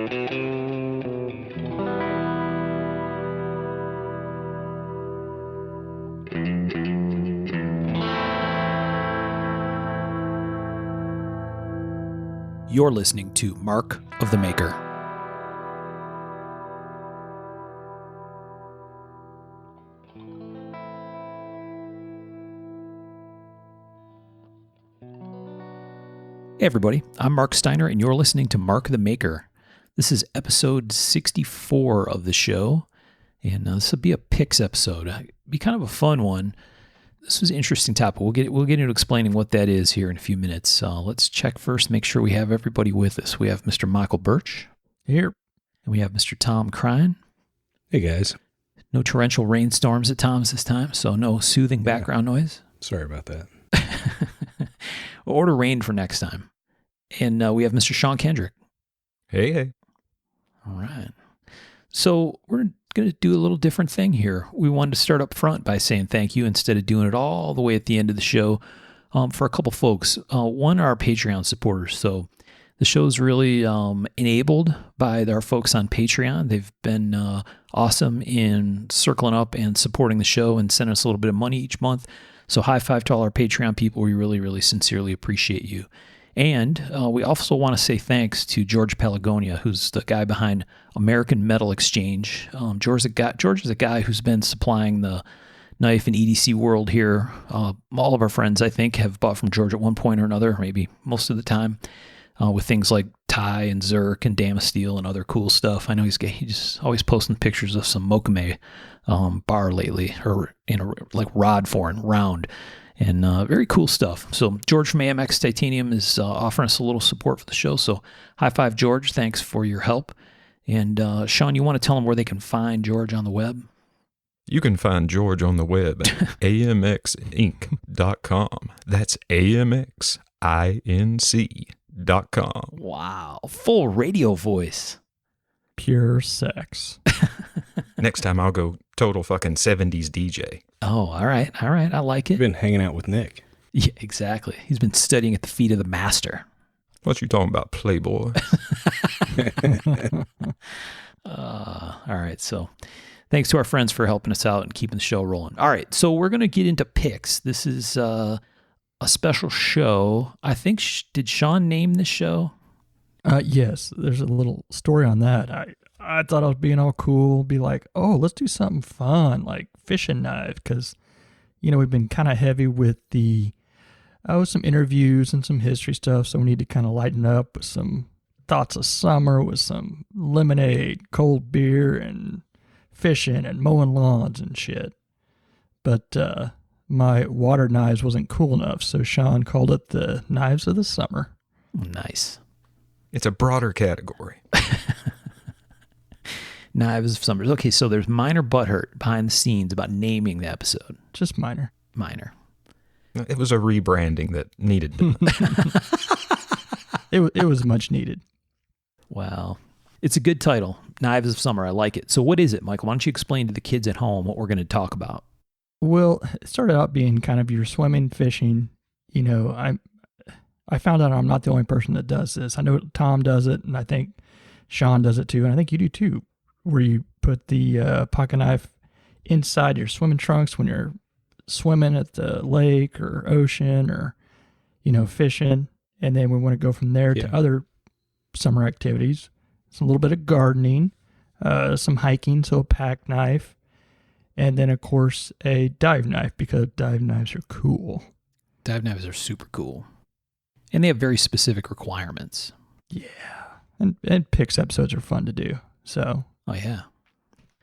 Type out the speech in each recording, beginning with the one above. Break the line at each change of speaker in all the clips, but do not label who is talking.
You're listening to Mark of the Maker. Hey everybody, I'm Mark Steiner and you're listening to Mark the Maker. This is episode 64 of the show, and this will be a picks episode. It'll be kind of a fun one. This was an interesting topic. We'll get into explaining what that is here in a few minutes. Let's check first, make sure we have everybody with us. We have Mr. Michael Birch.
Here.
And we have Mr. Tom Crine.
Hey guys.
No torrential rainstorms at Tom's this time, so no soothing background noise.
Sorry about that.
We'll order rain for next time. And we have Mr. Sean Kendrick.
Hey.
All right. So we're going to do a little different thing here. We wanted to start up front by saying thank you instead of doing it all the way at the end of the show for a couple folks. One are our Patreon supporters. So the show's really enabled by our folks on Patreon. They've been awesome in circling up and supporting the show and sending us a little bit of money each month. So high five to all our Patreon people. We really, really sincerely appreciate you. And we also want to say thanks to George Pelagonia, who's the guy behind American Metal Exchange. George is a guy who's been supplying the knife and EDC world here. All of our friends, I think, have bought from George at one point or another, maybe most of the time, with things like Thai and Zerk and Damasteel and other cool stuff. I know he's just always posting pictures of some Mokame bar lately, or like rod form, round. And very cool stuff. So George from AMX Titanium is offering us a little support for the show. So high five, George. Thanks for your help. And Sean, you want to tell them where they can find George on the web?
You can find George on the web at amxinc.com. That's amxinc.com.
Wow. Full radio voice.
Pure sex.
Next time I'll go total fucking 70s DJ.
Oh, all right. All right. I like it.
You've been hanging out with Nick.
Yeah, exactly. He's been studying at the feet of the master.
What you talking about, Playboy?
All right. So thanks to our friends for helping us out and keeping the show rolling. All right. So we're going to get into picks. This is a special show. I think, did Sean name this show?
Yes. There's a little story on that. I thought I was being all cool, be like, oh, let's do something fun, like fishing knife, because, we've been kind of heavy with some interviews and some history stuff, so we need to kind of lighten up with some thoughts of summer, with some lemonade, cold beer, and fishing and mowing lawns and shit. But my water knives wasn't cool enough, so Sean called it the Knives of the Summer.
Nice.
It's a broader category.
Knives of Summer. Okay, so there's minor butthurt behind the scenes about naming the episode.
Just minor.
Minor.
It was a rebranding that needed done.
It was much needed.
Wow. It's a good title, Knives of Summer. I like it. So what is it, Michael? Why don't you explain to the kids at home what we're going to talk about?
Well, it started out being kind of your swimming, fishing. I found out I'm not the only person that does this. I know Tom does it, and I think Sean does it too, and I think you do too, where you put the pocket knife inside your swimming trunks when you're swimming at the lake or ocean or, fishing. And then we want to go from there to other summer activities. It's a little bit of gardening, some hiking, so a pack knife, and then, of course, a dive knife, because dive knives are cool.
Dive knives are super cool. And they have very specific requirements.
Yeah. And picks episodes are fun to do, so...
Oh, yeah.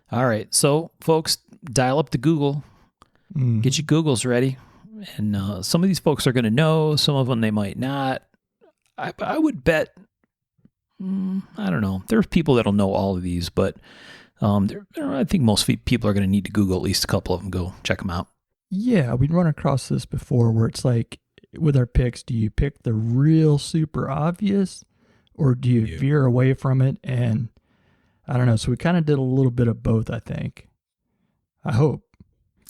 All right. So, folks, dial up to Google. Get your Googles ready. And some of these folks are going to know. Some of them they might not. I would bet, I don't know. There's people that'll know all of these, but I think most people are going to need to Google at least a couple of them. Go check them out.
Yeah, we'd run across this before where it's like, with our picks, do you pick the real super obvious, or do you veer away from it? And I don't know. So we kind of did a little bit of both, I think. I hope.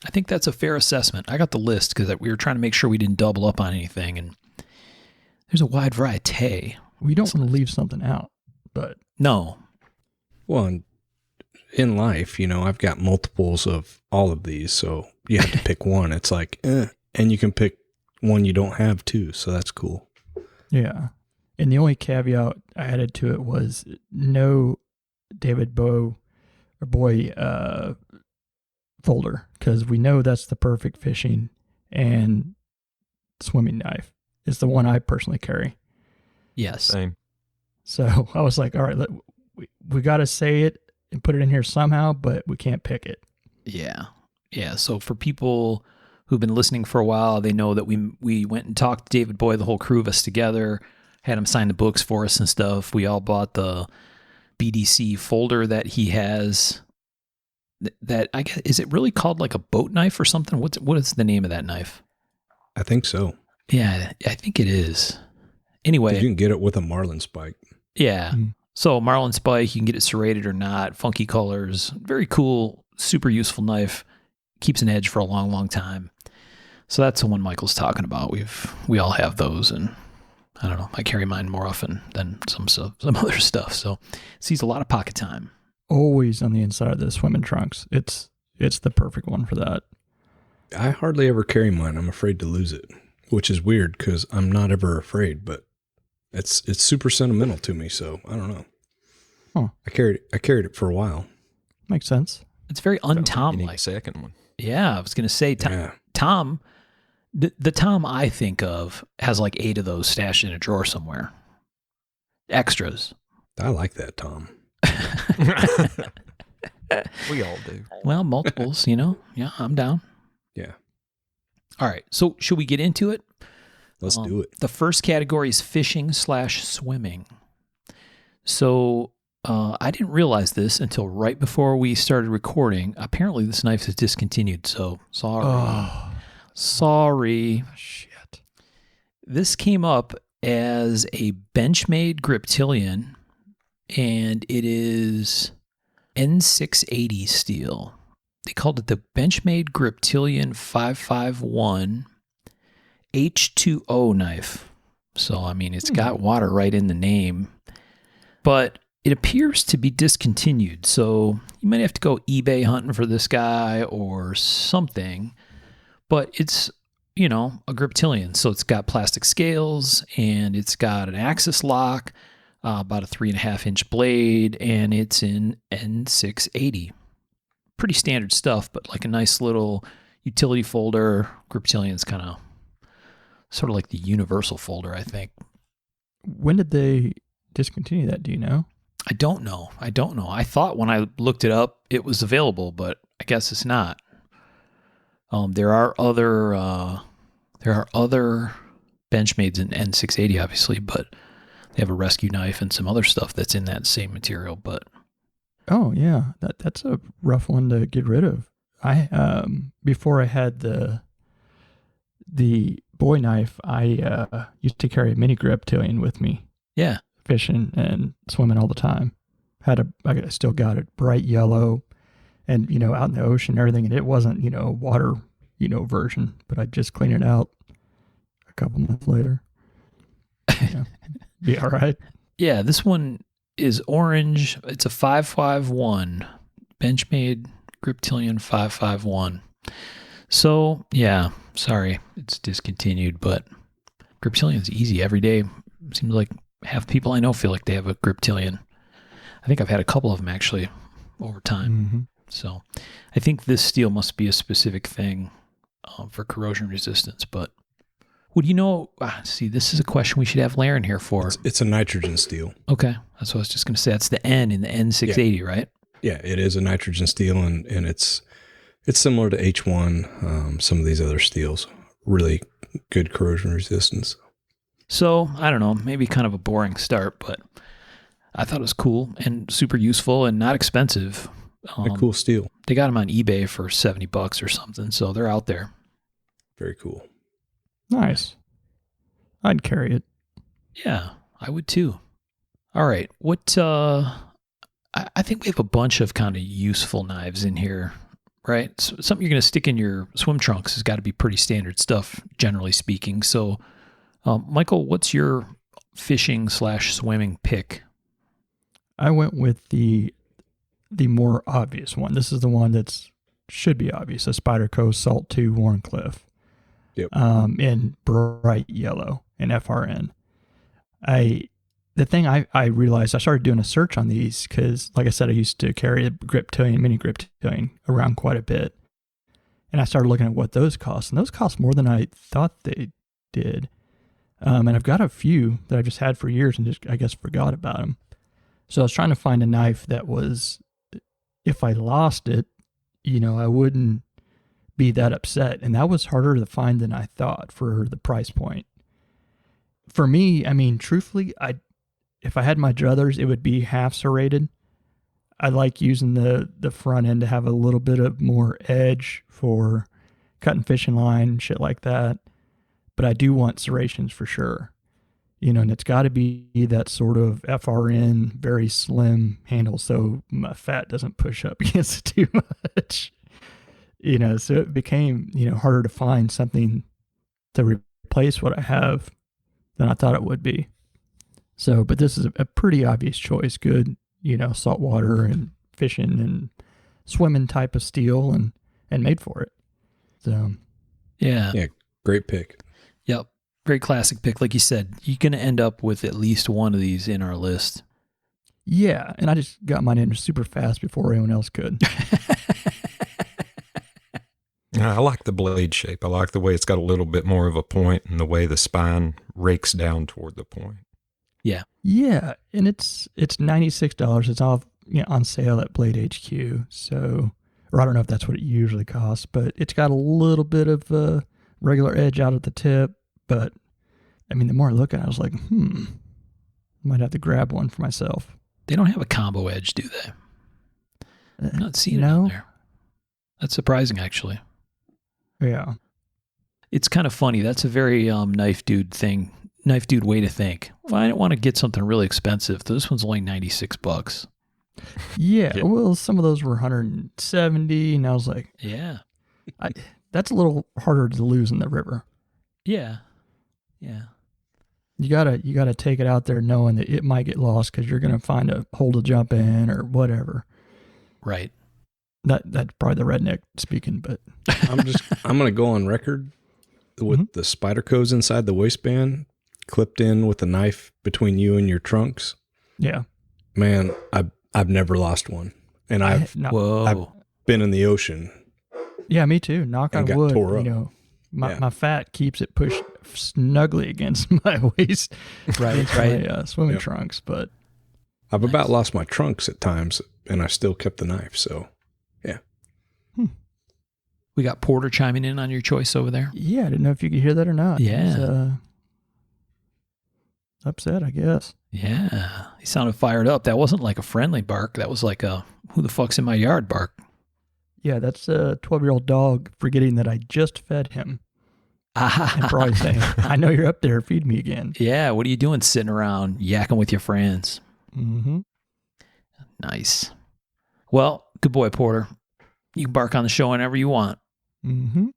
I think that's a fair assessment. I got the list because we were trying to make sure we didn't double up on anything. And there's a wide variety.
We don't want to leave something out, but...
No.
Well, in life, I've got multiples of all of these, so you have to pick one. It's like, and you can pick one you don't have too, so that's cool.
Yeah. And the only caveat I added to it was no David Boy folder, because we know that's the perfect fishing and swimming knife. It's the one I personally carry.
Yes.
Same.
So I was like, all right, we got to say it and put it in here somehow, but we can't pick it.
Yeah. Yeah. So for people who've been listening for a while, they know that we went and talked to David Boy, the whole crew of us together, had him sign the books for us and stuff. We all bought the BDC folder that he has. That I guess, is it really called like a boat knife or something? What is the name of that knife?
I think so.
Yeah, I think it is. Anyway,
You can get it with a marlin spike.
yeah. So Marlin Spike, you can get it serrated or not, funky colors, very cool, super useful knife, keeps an edge for a long, long time. So that's the one Michael's talking about. We all have those, and I don't know, I carry mine more often than some other stuff. So it sees a lot of pocket time.
Always on the inside of the swimming trunks. It's the perfect one for that.
I hardly ever carry mine. I'm afraid to lose it, which is weird because I'm not ever afraid, but it's super sentimental to me, so I don't know.
Huh.
I carried it for a while.
Makes sense.
It's very
You need a
un-Tom-like.
second one.
Yeah, I was going to say, Tom, the Tom I think of has like 8 of those stashed in a drawer somewhere. Extras.
I like that, Tom.
We all do.
Well, multiples, Yeah, I'm down.
Yeah.
All right, so should we get into it?
Let's do it.
The first category is fishing/swimming. So I didn't realize this until right before we started recording. Apparently, this knife is discontinued, so sorry.
Oh,
Sorry.
shit.
This came up as a Benchmade Griptilian, and it is N680 steel. They called it the Benchmade Griptilian 551 H2O knife. So, I mean, it's got water right in the name, but it appears to be discontinued. So you might have to go eBay hunting for this guy or something, but it's, a Griptilian. So it's got plastic scales and it's got an axis lock, about a 3.5-inch blade, and it's in N680. Pretty standard stuff, but like a nice little utility folder. Griptilian's kind of sort of like the universal folder, I think.
When did they discontinue that? Do you know?
I don't know. I thought when I looked it up, it was available, but I guess it's not. There are other Benchmades in N680, obviously, but they have a rescue knife and some other stuff that's in that same material. But
Oh yeah, that's a rough one to get rid of. I before I had the boy knife, I used to carry a mini Griptilian with me,
yeah,
fishing and swimming all the time. I still got it, bright yellow, and out in the ocean and everything. And it wasn't water version, but I just clean it out a couple months later. Be all right.
yeah. This one is orange. It's a 551 Benchmade Griptilian 551. So yeah, sorry, it's discontinued, but Griptilian's easy every day. Seems like half the people I know feel like they have a Griptilian. I think I've had a couple of them actually over time.
Mm-hmm.
So I think this steel must be a specific thing for corrosion resistance. But would you know? See, this is a question we should have Laren here for.
It's a nitrogen steel.
Okay, that's what I was just going to say. That's the N in the N680, right?
Yeah, it is a nitrogen steel, and it's similar to H1, some of these other steels. Really good corrosion resistance.
So I don't know, maybe kind of a boring start, but I thought it was cool and super useful and not expensive.
A cool steel.
They got them on eBay for $70 or something, so they're out there.
Very cool.
Nice. I'd carry it.
Yeah, I would too. All right, what? I think we have a bunch of kind of useful knives in here, right? So something you're going to stick in your swim trunks has got to be pretty standard stuff, generally speaking. So, Michael, what's your fishing/swimming pick?
I went with the the more obvious one. This is the one that's should be obvious. A Spyderco Salt 2 Warncliffe.
Yep.
In bright yellow in FRN. The thing I realized, I started doing a search on these because, like I said, I used to carry a Griptilian, mini Griptilian around quite a bit. And I started looking at what those cost. And those cost more than I thought they did. And I've got a few that I just had for years and just, I guess, forgot about them. So I was trying to find a knife that was, if I lost it, I wouldn't be that upset. And that was harder to find than I thought for the price point. For me, I mean, truthfully, if I had my druthers, it would be half serrated. I like using the front end to have a little bit of more edge for cutting fishing line, shit like that. But I do want serrations for sure. And it's got to be that sort of FRN, very slim handle so my fat doesn't push up against it too much. So it became, harder to find something to replace what I have than I thought it would be. So, but this is a pretty obvious choice. Good, saltwater and fishing and swimming type of steel and made for it. So,
Yeah.
Yeah, great pick.
Yep. Great classic pick. Like you said, you're going to end up with at least one of these in our list.
Yeah. And I just got mine in super fast before anyone else could.
I like the blade shape. I like the way it's got a little bit more of a point and the way the spine rakes down toward the point.
Yeah.
Yeah. And it's $96. It's all on sale at Blade HQ. So, or I don't know if that's what it usually costs, but it's got a little bit of a regular edge out at the tip. But I mean, the more I look at it, I was like, might have to grab one for myself.
They don't have a combo edge, do they? I'm not seeing it
No.
on there. That's surprising, actually.
Yeah.
It's kind of funny. That's a very knife dude way to think. Well, I didn't want to get something really expensive. This one's only $96.
Yeah.
Yeah.
Well, some of those were 170, and I was like,
Yeah.
that's a little harder to lose in the river.
Yeah. Yeah.
You gotta take it out there knowing that it might get lost because you're gonna find a hole to jump in or whatever.
Right.
That's probably the redneck speaking, but
I'm gonna go on record with the Spydercos inside the waistband clipped in with a knife between you and your trunks.
yeah.
Man, I've never lost one, and I've
Whoa.
been in the ocean.
Yeah, me too. Knock
And
on
got
wood.
tore up.
My fat keeps it pushed snugly against my waist,
Right.
my swimming
Yep.
trunks. But
I've about lost my trunks at times, and I still kept the knife. So, yeah.
We got Porter chiming in on your choice over there.
yeah, I didn't know if you could hear that or not.
Yeah.
He's, upset, I guess.
Yeah. He sounded fired up. That wasn't like a friendly bark. That was like a who the fuck's in my yard bark.
Yeah, that's a 12-year-old dog forgetting that I just fed him and probably saying, "I know you're up there. Feed me again."
Yeah. What are you doing sitting around yakking with your friends?
Mm-hmm.
Nice. Well, good boy, Porter. You can bark on the show whenever you want.
Mm-hmm.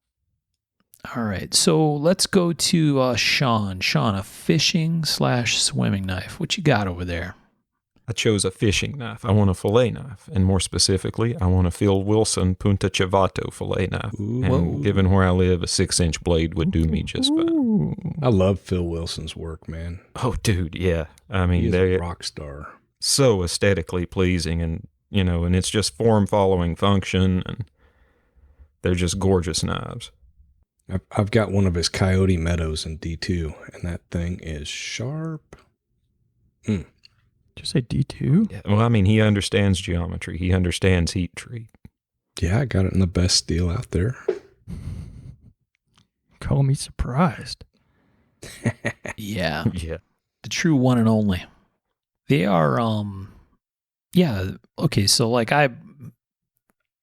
All right. So let's go to Sean. Sean, a fishing/swimming knife. What you got over there?
I chose a fishing knife. I want a fillet knife. And more specifically, I want a Phil Wilson Punta Chivato fillet knife. And given where I live, a 6-inch blade would do me just fine.
Ooh.
I love Phil Wilson's work, man.
Oh, dude, yeah. I mean,
He's
they're
a rock star.
so aesthetically pleasing and, and it's just form following function and they're just gorgeous knives.
I've got one of his Coyote Meadows in D2, and that thing is sharp.
Did you say D2?
Yeah, well, I mean, he understands geometry. He understands heat treat.
Yeah, I got it in the best steel out there.
Call me surprised.
Yeah.
Yeah.
The true one and only. They are, yeah. Okay. So like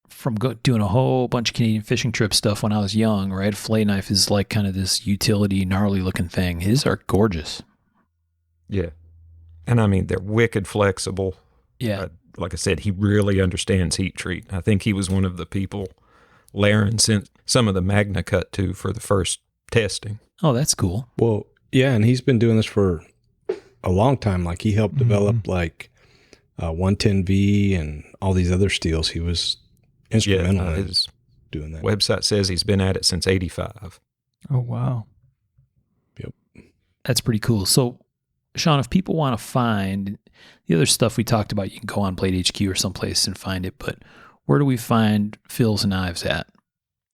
from doing a whole bunch of Canadian fishing trip stuff when I was young, right? Fillet knife is like kind of this utility, gnarly looking thing. His are gorgeous.
Yeah. And I mean, they're wicked flexible.
Yeah.
Like I said, he really understands heat treat. I think he was one of the people Laren sent some of the Magna Cut to for the first testing.
Oh, that's cool.
Well, yeah, and he's been doing this for a long time. Like he helped develop like 110V and all these other steels. He was instrumental in
his
doing that.
website says he's been at it since 85.
Oh, wow.
Yep.
That's pretty cool. So, Sean, if people want to find the other stuff we talked about, you can go on Blade HQ or someplace and find it. But where do we find Phil's knives at?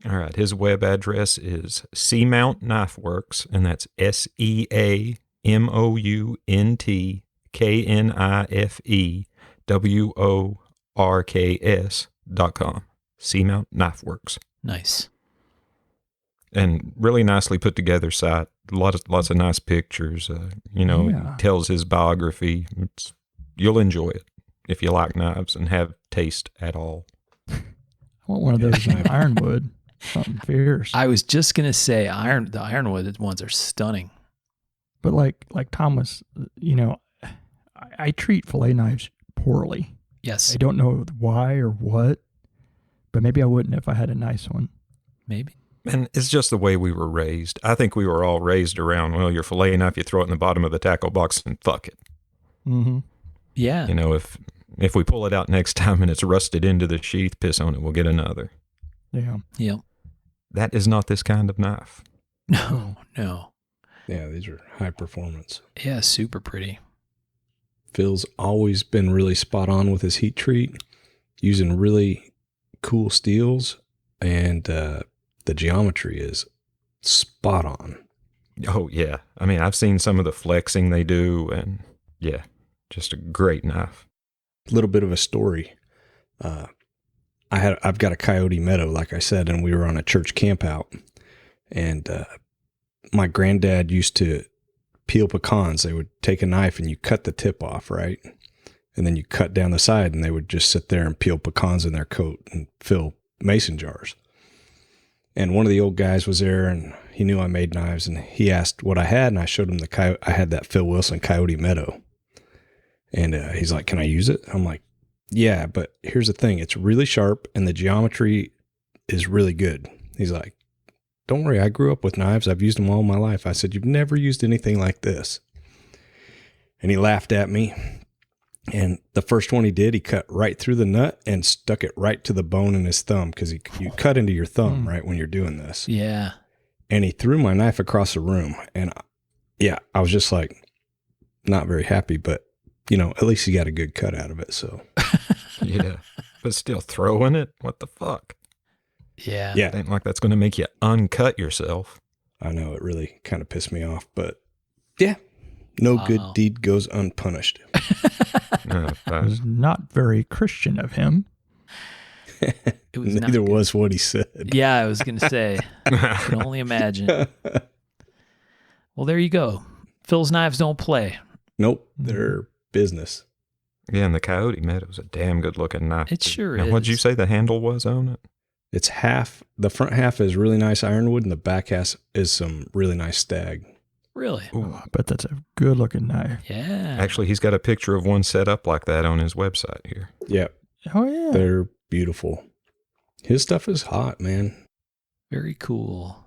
All right. His web address is Seamount Knife Works, and that's SeaMountKnifeWorks.com. Seamount Knife Works.
Nice.
And really nicely put together site. Lots of nice pictures. Tells his biography. You'll enjoy it if you like knives and have taste at all.
I want one of those in Ironwood. Something fierce.
I was just gonna say the Ironwood ones are stunning.
But like Thomas, I treat fillet knives poorly.
Yes.
I don't know why or what, but maybe I wouldn't if I had a nice one.
Maybe.
And it's just the way we were raised. I think we were all raised around, well, your fillet knife, you throw it in the bottom of the tackle box and fuck it.
Mm-hmm.
Yeah.
If we pull it out next time and it's rusted into the sheath, piss on it, we'll get another.
Yeah.
Yeah.
That is not this kind of knife.
No.
Yeah, these are high performance.
Yeah, super pretty.
Phil's always been really spot on with his heat treat, using really cool steels, and the geometry is spot on.
Oh, yeah. I mean, I've seen some of the flexing they do, and yeah, just a great knife.
A little bit of a story. I've got a Coyote Meadow, like I said, and we were on a church camp out, and my granddad used to peel pecans. They would take a knife and you cut the tip off, right? And then you cut down the side, and they would just sit there and peel pecans in their coat and fill mason jars. And one of the old guys was there, and he knew I made knives, and he asked what I had, and I showed him I had that Phil Wilson Coyote Meadow. And he's like, "Can I use it?" I'm like, "Yeah, but here's the thing. It's really sharp, and the geometry is really good." He's like, "Don't worry, I grew up with knives. I've used them all my life." I said, "You've never used anything like this." And he laughed at me. And the first one he did, he cut right through the nut and stuck it right to the bone in his thumb, because you cut into your thumb, right, when you're doing this.
Yeah.
And he threw my knife across the room. And I was just like, not very happy, but at least he got a good cut out of it. So
Yeah. But still throwing it? What the fuck?
Yeah.
yeah,
Ain't like that's going to make you uncut yourself.
I know it really kind of pissed me off, but yeah, no good deed goes unpunished.
It was not very Christian of him.
It was
Neither was what he said.
Yeah, I was going to say. I can only imagine. Well, there you go. Phil's knives don't play.
Nope, they're business.
Yeah, and the Coyote Meadow's a damn good looking knife.
It sure
now,
is.
What'd you say the handle was on it?
It's the front half is really nice ironwood, and the back half is some really nice stag.
Really?
Oh, I bet that's a good looking knife.
Yeah.
Actually, he's got a picture of one set up like that on his website here.
Yep.
Oh, yeah.
They're beautiful. His stuff is hot, man.
Very cool.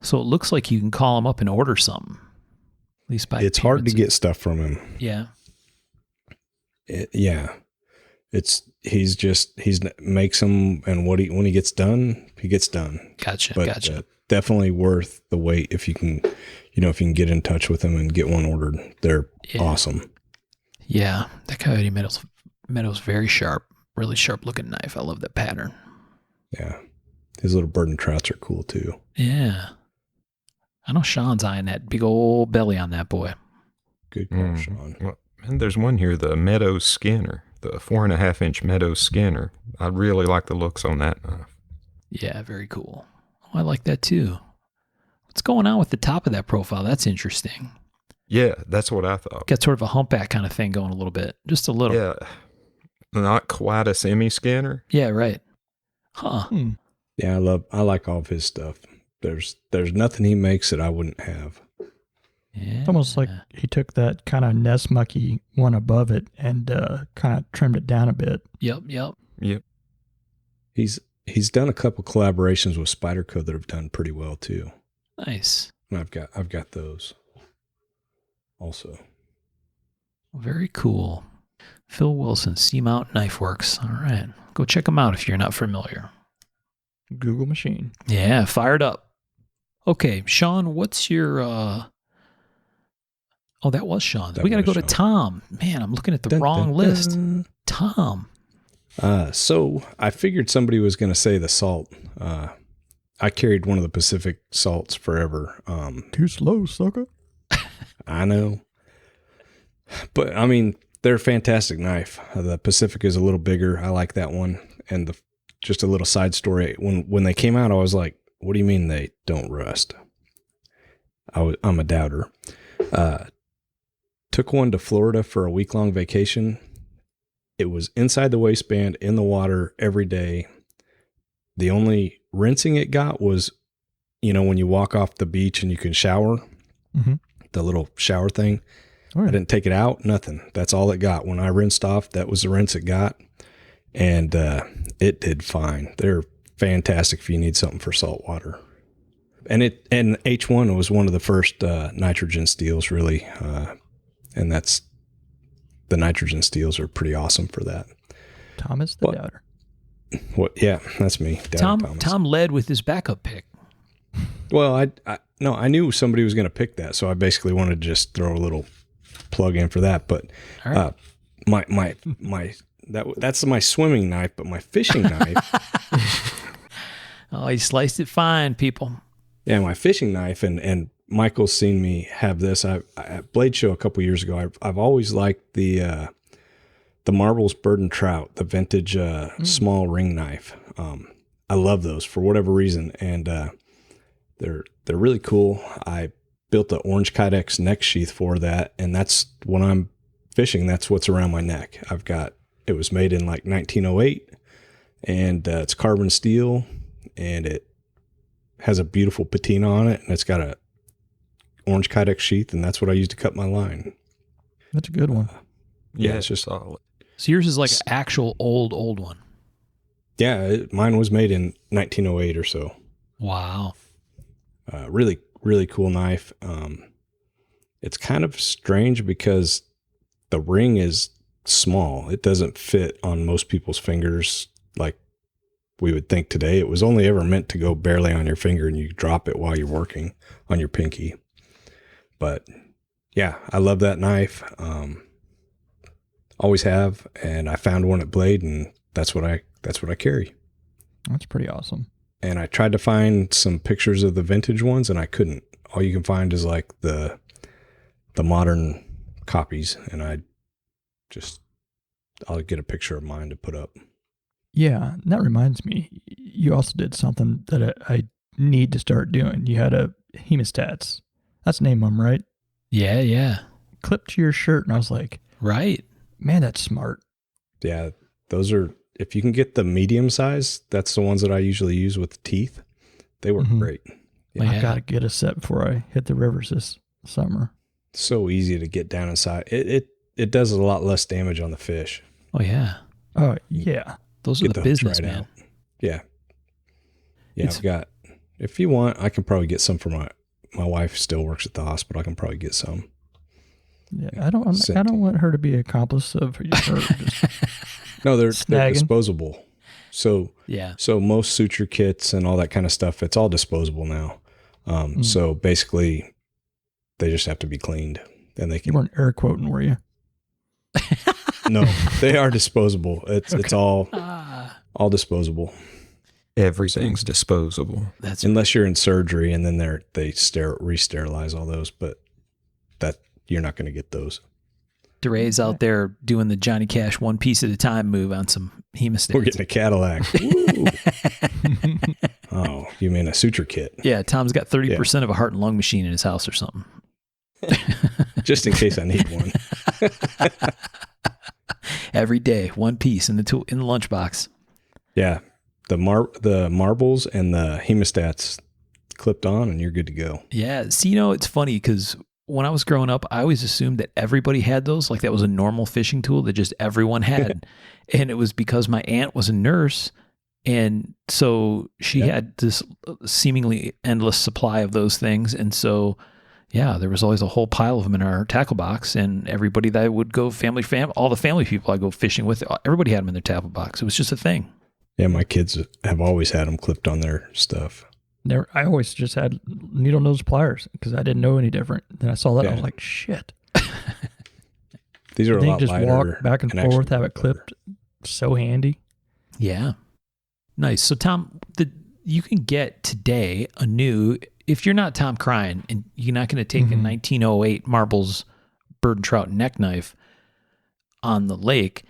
So it looks like you can call him up and order something. At least by
It's hard to get stuff from him.
Yeah.
Yeah. He makes them, and when he gets done, he gets done.
Gotcha.
But
Gotcha.
definitely worth the wait if you can get in touch with them and get one ordered. They're awesome.
Yeah. That Coyote Meadow's very sharp. Really sharp looking knife. I love that pattern.
Yeah. His little bird and trouts are cool too.
Yeah. I know Sean's eyeing that big old belly on that boy.
Good call, Sean.
Well, and there's one here, the Meadow Skinner, the 4.5-inch Meadow Skinner. I really like the looks on that knife.
Yeah, very cool. Oh, I like that too. What's going on with the top of that profile? That's interesting.
Yeah, that's what I thought.
Got sort of a humpback kind of thing going a little bit. Just a little.
Yeah. Not quite a semi-scanner.
Yeah, right. Huh.
Yeah, I like all of his stuff. There's nothing he makes that I wouldn't have.
Yeah.
It's almost like he took that kind of nest mucky one above it and kind of trimmed it down a bit.
Yep.
He's done a couple collaborations with Spyderco that have done pretty well too.
Nice.
And I've got those also.
Very cool. Phil Wilson, Seamount Knife Works. All right. Go check them out if you're not familiar.
Google machine.
Yeah, fired up. Okay, Sean, what's your... Oh, that was Sean. We got to go to Tom. Man, I'm looking at the wrong list. Tom.
So I figured somebody was going to say the salt. I carried one of the Pacific salts forever.
Too slow, sucker.
I know. But, I mean, they're a fantastic knife. The Pacific is a little bigger. I like that one. And just a little side story. When they came out, I was like, what do you mean they don't rust? I'm a doubter. Took one to Florida for a week-long vacation. It was inside the waistband, in the water every day. The only rinsing it got was, when you walk off the beach and you can shower, the little shower thing. Oh, yeah. I didn't take it out, nothing. That's all it got. When I rinsed off, that was the rinse it got. And it did fine. They're fantastic if you need something for salt water. And H1 was one of the first nitrogen steels, really. And the nitrogen steels are pretty awesome for that.
Thomas the Doubter.
What? Yeah, that's me.
Tom led with his backup pick.
Well, I knew somebody was going to pick that, so I basically wanted to just throw a little plug in for that. But right. That's my swimming knife, but my fishing knife.
Oh, he sliced it fine, people.
Yeah, my fishing knife, and Michael's seen me have this. At Blade Show a couple years ago, I've always liked the Marbles Bird and Trout, the vintage small ring knife. I love those for whatever reason, and they're really cool. I built the orange Kydex neck sheath for that, and that's when I'm fishing. That's what's around my neck. It was made in like 1908, and it's carbon steel, and it has a beautiful patina on it, and it's got a orange Kydex sheath, and that's what I use to cut my line.
That's a good one.
Yeah, it's just solid.
So yours is like an actual old one.
Yeah, mine was made in 1908 or so.
Wow.
Really, really cool knife. It's kind of strange because the ring is small. It doesn't fit on most people's fingers like we would think today. It was only ever meant to go barely on your finger and you drop it while you're working on your pinky. But yeah, I love that knife. Always have, and I found one at Blade, and that's what I carry.
That's pretty awesome.
And I tried to find some pictures of the vintage ones, and I couldn't. All you can find is like the modern copies, and I'll get a picture of mine to put up.
Yeah, and that reminds me, you also did something that I need to start doing. You had a Hemostats. That's the name of them, right?
Yeah.
Clipped to your shirt, and I was like,
right.
Man, that's smart.
Yeah, those are, if you can get the medium size, that's the ones that I usually use with the teeth. They work great.
Yeah. I got to get a set before I hit the rivers this summer.
So easy to get down inside. It does a lot less damage on the fish.
Oh, yeah.
Oh, yeah.
Those are the business, man.
Out. Yeah. Yeah, I've got, if you want, I can probably get some for my wife still works at the hospital. I can probably get some.
Yeah, I don't want her to be an accomplice of her.
No, they're disposable. So
yeah.
So most suture kits and all that kind of stuff, it's all disposable now. So basically, they just have to be cleaned, and they can.
You weren't air quoting, were you?
No, they are disposable. It's all disposable.
Everything's disposable.
That's
unless you're in surgery, and then they re-sterilize all those, but that you're not going to get those.
DeRay's out there doing the Johnny Cash one piece at a time move on some Hemostats.
We're getting a Cadillac. Oh, you mean a suture kit?
Yeah, Tom's got 30% of a heart and lung machine in his house or something.
Just in case I need one.
Every day, one piece in the lunchbox.
Yeah, the marbles and the Hemostats clipped on, and you're good to go.
Yeah, see, it's funny because when I was growing up, I always assumed that everybody had those, like that was a normal fishing tool that just everyone had. And it was because my aunt was a nurse, and so she had this seemingly endless supply of those things. And so, Yeah, there was always a whole pile of them in our tackle box, and everybody that would go all the family people I go fishing with, everybody had them in their tackle box. It was just a thing.
Yeah, my kids have always had them clipped on their stuff.
I always just had needle nose pliers because I didn't know any different. Then I saw that, I was like, shit.
These are a lot
just
lighter.
Walk back and forth, have it clipped. So handy.
Yeah. Nice. So, Tom, you can get today a new, if you're not Tom Cryan and you're not going to take a 1908 Marbles bird and trout neck knife on the lake,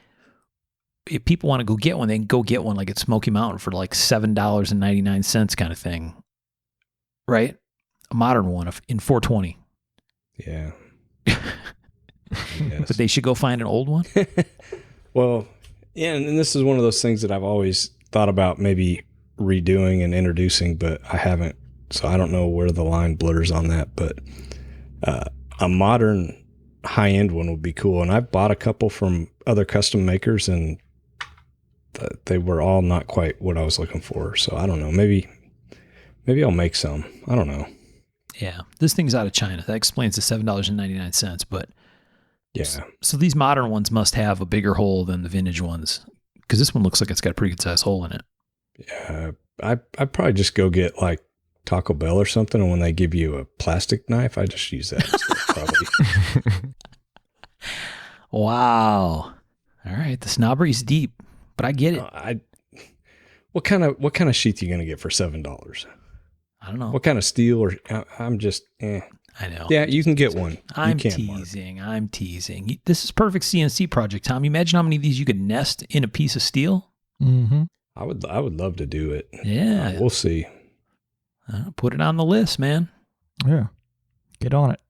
if people want to go get one, they can go get one like at Smoky Mountain for like $7.99 kind of thing. Right? A modern one in 420.
Yeah.
But they should go find an old one?
Well, yeah, and this is one of those things that I've always thought about maybe redoing and introducing, but I haven't. So I don't know where the line blurs on that. But a modern high-end one would be cool. And I've bought a couple from other custom makers, and they were all not quite what I was looking for. So I don't know. Maybe I'll make some. I don't know.
Yeah. This thing's out of China. That explains the $7.99. But
yeah.
So these modern ones must have a bigger hole than the vintage ones, because this one looks like it's got a pretty good sized hole in it.
Yeah. I'd probably just go get like Taco Bell or something, and when they give you a plastic knife, I just use that instead, probably.
Wow. All right. The snobbery's deep, but I get it.
What kind of sheath you going to get for $7?
I don't know.
What kind of steel? Or I'm just,
I know.
Yeah, you can get one.
I'm teasing. This is perfect CNC project, Tom. You imagine how many of these you could nest in a piece of steel?
Mm-hmm.
I would love to do it.
Yeah.
We'll see.
Put it on the list, man.
Yeah. Get on it.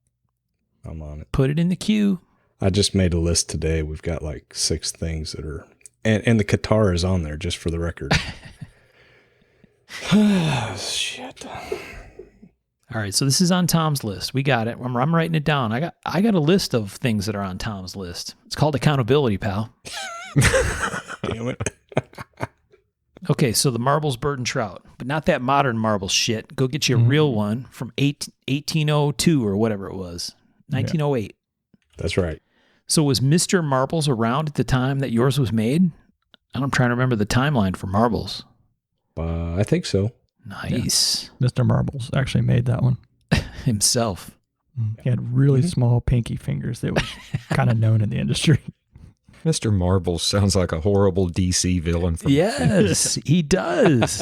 I'm on it.
Put it in the queue.
I just made a list today. We've got like 6 things that are, and the Katara is on there, just for the record. Shit.
All right, so this is on Tom's list. We got it. I'm writing it down. I got a list of things that are on Tom's list. It's called accountability, pal.
Damn it.
Okay, so the Marbles bird and trout, but not that modern marble shit. Go get you a real one from 1802 or whatever it was, 1908.
That's right.
So was Mr. Marbles around at the time that yours was made? I'm trying to remember the timeline for Marbles.
I think so.
Nice.
Yeah. Mr. Marbles actually made that one.
Himself.
He had really small pinky fingers that was kind of known in the industry.
Mr. Marbles sounds like a horrible DC villain.
Yes, he does.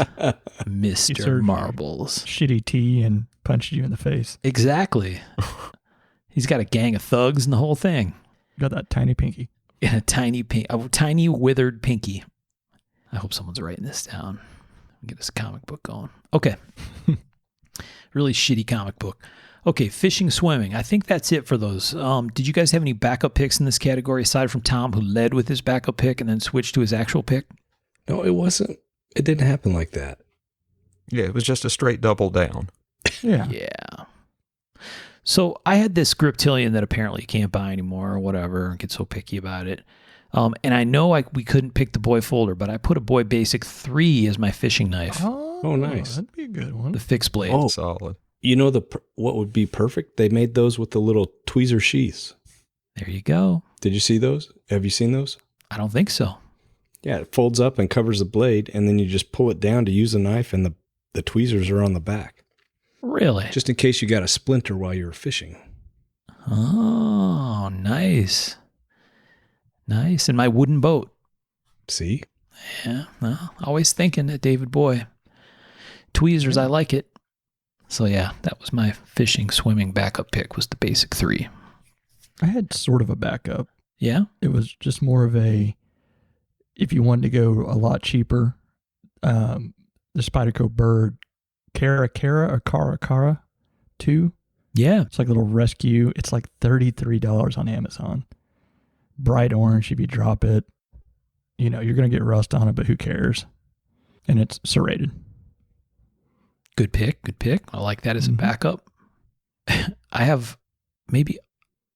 Mr. Marbles.
Shitty tea and punched you in the face.
Exactly. He's got a gang of thugs and the whole thing.
Got that tiny pinky.
And a tiny withered pinky. I hope someone's writing this down. Get this comic book going. Okay. Really shitty comic book. Okay, fishing, swimming. I think that's it for those. Did you guys have any backup picks in this category aside from Tom, who led with his backup pick and then switched to his actual pick?
No, it wasn't. It didn't happen like that.
Yeah, it was just a straight double down.
Yeah.
Yeah. So I had this Griptilian that apparently you can't buy anymore or whatever, and get so picky about it. And I know we couldn't pick the Boy Folder, but I put a Boy Basic 3 as my fishing knife.
Oh, nice.
That'd be a good one.
The fixed blade.
Oh,
solid.
You know what would be perfect? They made those with the little tweezer sheaths.
There you go.
Did you see those? Have you seen those?
I don't think so.
Yeah, it folds up and covers the blade, and then you just pull it down to use the knife, and the tweezers are on the back.
Really?
Just in case you got a splinter while you were fishing.
Oh, nice. Nice. In my wooden boat.
See?
Yeah. Well, always thinking at David Boy. Tweezers, I like it. So yeah, that was my fishing, swimming backup pick, was the Basic 3.
I had sort of a backup.
Yeah?
It was just more of a, if you wanted to go a lot cheaper, the Spyderco Bird Caracara or Caracara 2.
Yeah.
It's like a little rescue. It's like $33 on Amazon. Bright orange if you drop it. You know, you're going to get rust on it, but who cares? And it's serrated.
Good pick. Good pick. I like that as a backup. I have maybe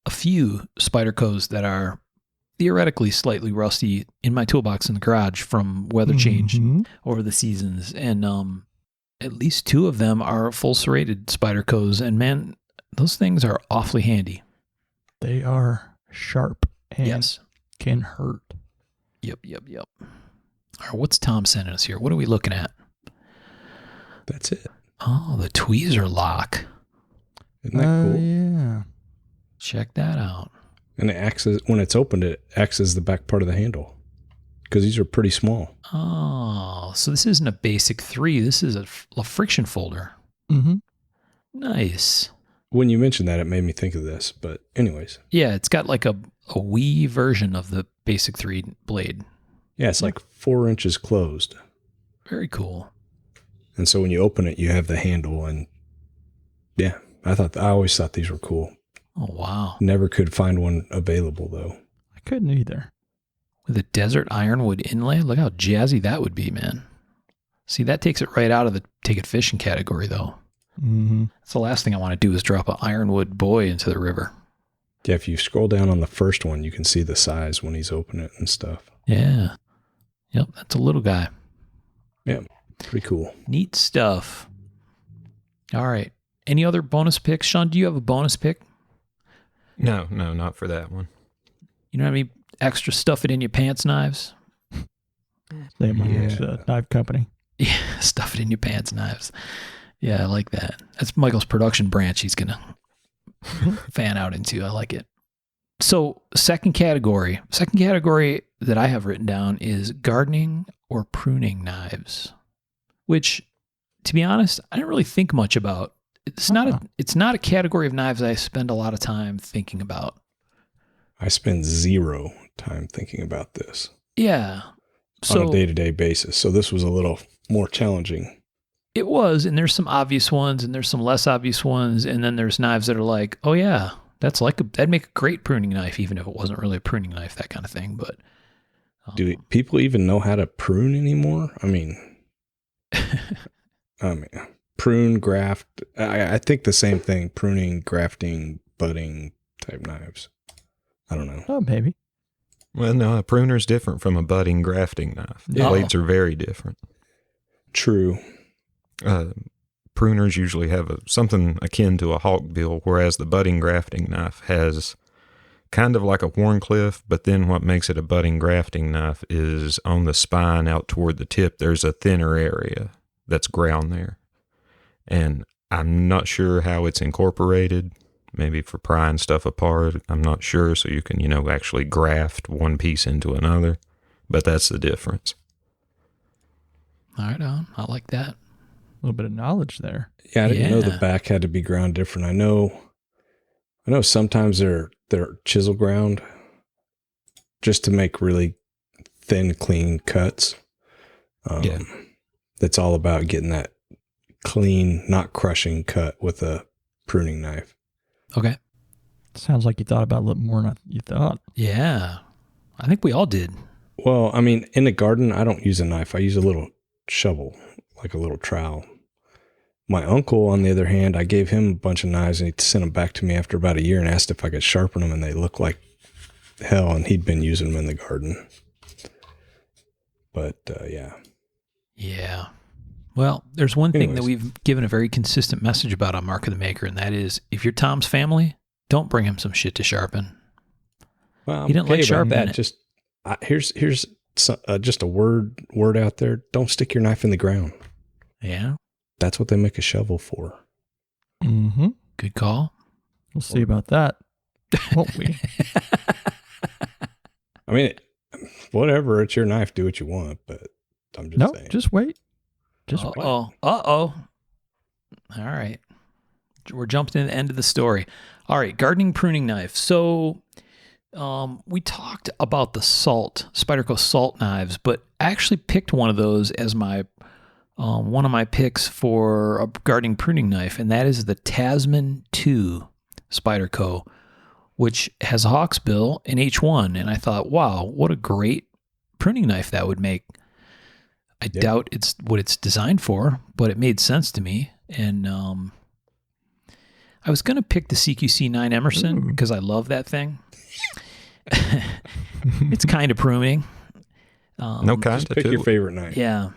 a few Spydercos that are theoretically slightly rusty in my toolbox in the garage from weather change over the seasons. And at least 2 of them are full serrated Spydercos. And man, Those things are awfully handy.
They are sharp and
Yes.
can hurt.
Yep. All right, what's Tom sending us here? What are we looking at?
That's it.
Oh, the tweezer lock.
Isn't that cool?
Yeah.
Check that out.
And it acts as, when it's opened, it acts as the back part of the handle because these are pretty small.
Oh, so this isn't a basic 3. This is a friction folder.
Mm-hmm.
Nice.
When you mentioned that, it made me think of this. But anyways.
Yeah, it's got like a wee version of the basic 3 blade.
Yeah, it's like 4 inches closed.
Very cool.
And so when you open it, you have the handle. And yeah, I always thought these were cool.
Oh, wow.
Never could find one available, though.
I couldn't either.
With a desert ironwood inlay? Look how jazzy that would be, man. See, that takes it right out of the take it fishing category, though.
Mm-hmm.
That's the last thing I want to do is drop an ironwood buoy into the river.
Yeah, if you scroll down on the first one, you can see the size when he's opening it and stuff.
Yeah. Yep, that's a little guy.
Yeah, pretty cool.
Neat stuff. All right. Any other bonus picks? Sean, do you have a bonus pick?
No, not for that one.
You don't have any extra stuff it in your pants knives?
They knife company.
Yeah, stuff it in your pants knives. Yeah, I like that. That's Michael's production branch he's going to fan out into. I like it. So second category that I have written down is gardening or pruning knives, which, to be honest, I didn't really think much about. It's not a category of knives I spend a lot of time thinking about.
I spend 0 time thinking about this.
Yeah.
On a day-to-day basis. So this was a little more challenging.
It was, and there's some obvious ones and there's some less obvious ones, and then there's knives that are like, oh yeah, that'd make a great pruning knife, even if it wasn't really a pruning knife, that kind of thing. But
do people even know how to prune anymore? I mean, prune, graft. I think the same thing: pruning, grafting, budding type knives. I don't know.
Oh, maybe.
Well, no, a pruner's different from a budding grafting knife. The blades are very different.
True.
Pruners usually have something akin to a hawkbill, whereas the budding grafting knife has kind of like a Wharncliffe, but then what makes it a budding grafting knife is on the spine out toward the tip, there's a thinner area that's ground there. And I'm not sure how it's incorporated, maybe for prying stuff apart. I'm not sure. So you can, actually graft one piece into another, but that's the difference.
All right, I like that.
A little bit of knowledge there.
Yeah, I didn't know the back had to be ground different. I know sometimes they're chisel ground just to make really thin, clean cuts. That's all about getting that clean, not crushing cut with a pruning knife.
Okay.
Sounds like you thought about it a little more than you thought.
Yeah. I think we all did.
Well, I mean, in the garden, I don't use a knife. I use a little shovel, like a little trowel. My uncle, on the other hand, I gave him a bunch of knives and he sent them back to me after about a year and asked if I could sharpen them, and they looked like hell, and he'd been using them in the garden. But, yeah.
Yeah. Well, there's one thing that we've given a very consistent message about on Mark of the Maker, and that is, if you're Tom's family, don't bring him some shit to sharpen.
Well,
he didn't like sharpening
that.
it.
Just here's just a word out there. Don't stick your knife in the ground.
Yeah.
That's what they make a shovel for.
Mm-hmm.
Good call.
We'll see about that, won't we?
I mean, whatever. It's your knife. Do what you want. But I'm just saying.
Just wait. Just wait.
Uh-oh. All right. We're jumping to the end of the story. All right. Gardening pruning knife. So we talked about the Spyderco salt knives, but I actually picked one of those as my one of my picks for a gardening pruning knife, and that is the Tasman 2 Spyderco, which has a hawksbill and H1. And I thought, wow, what a great pruning knife that would make. I doubt it's what it's designed for, but it made sense to me. And I was going to pick the CQC 9 Emerson because I love that thing. It's kind of pruning.
Just pick your favorite knife.
Yeah.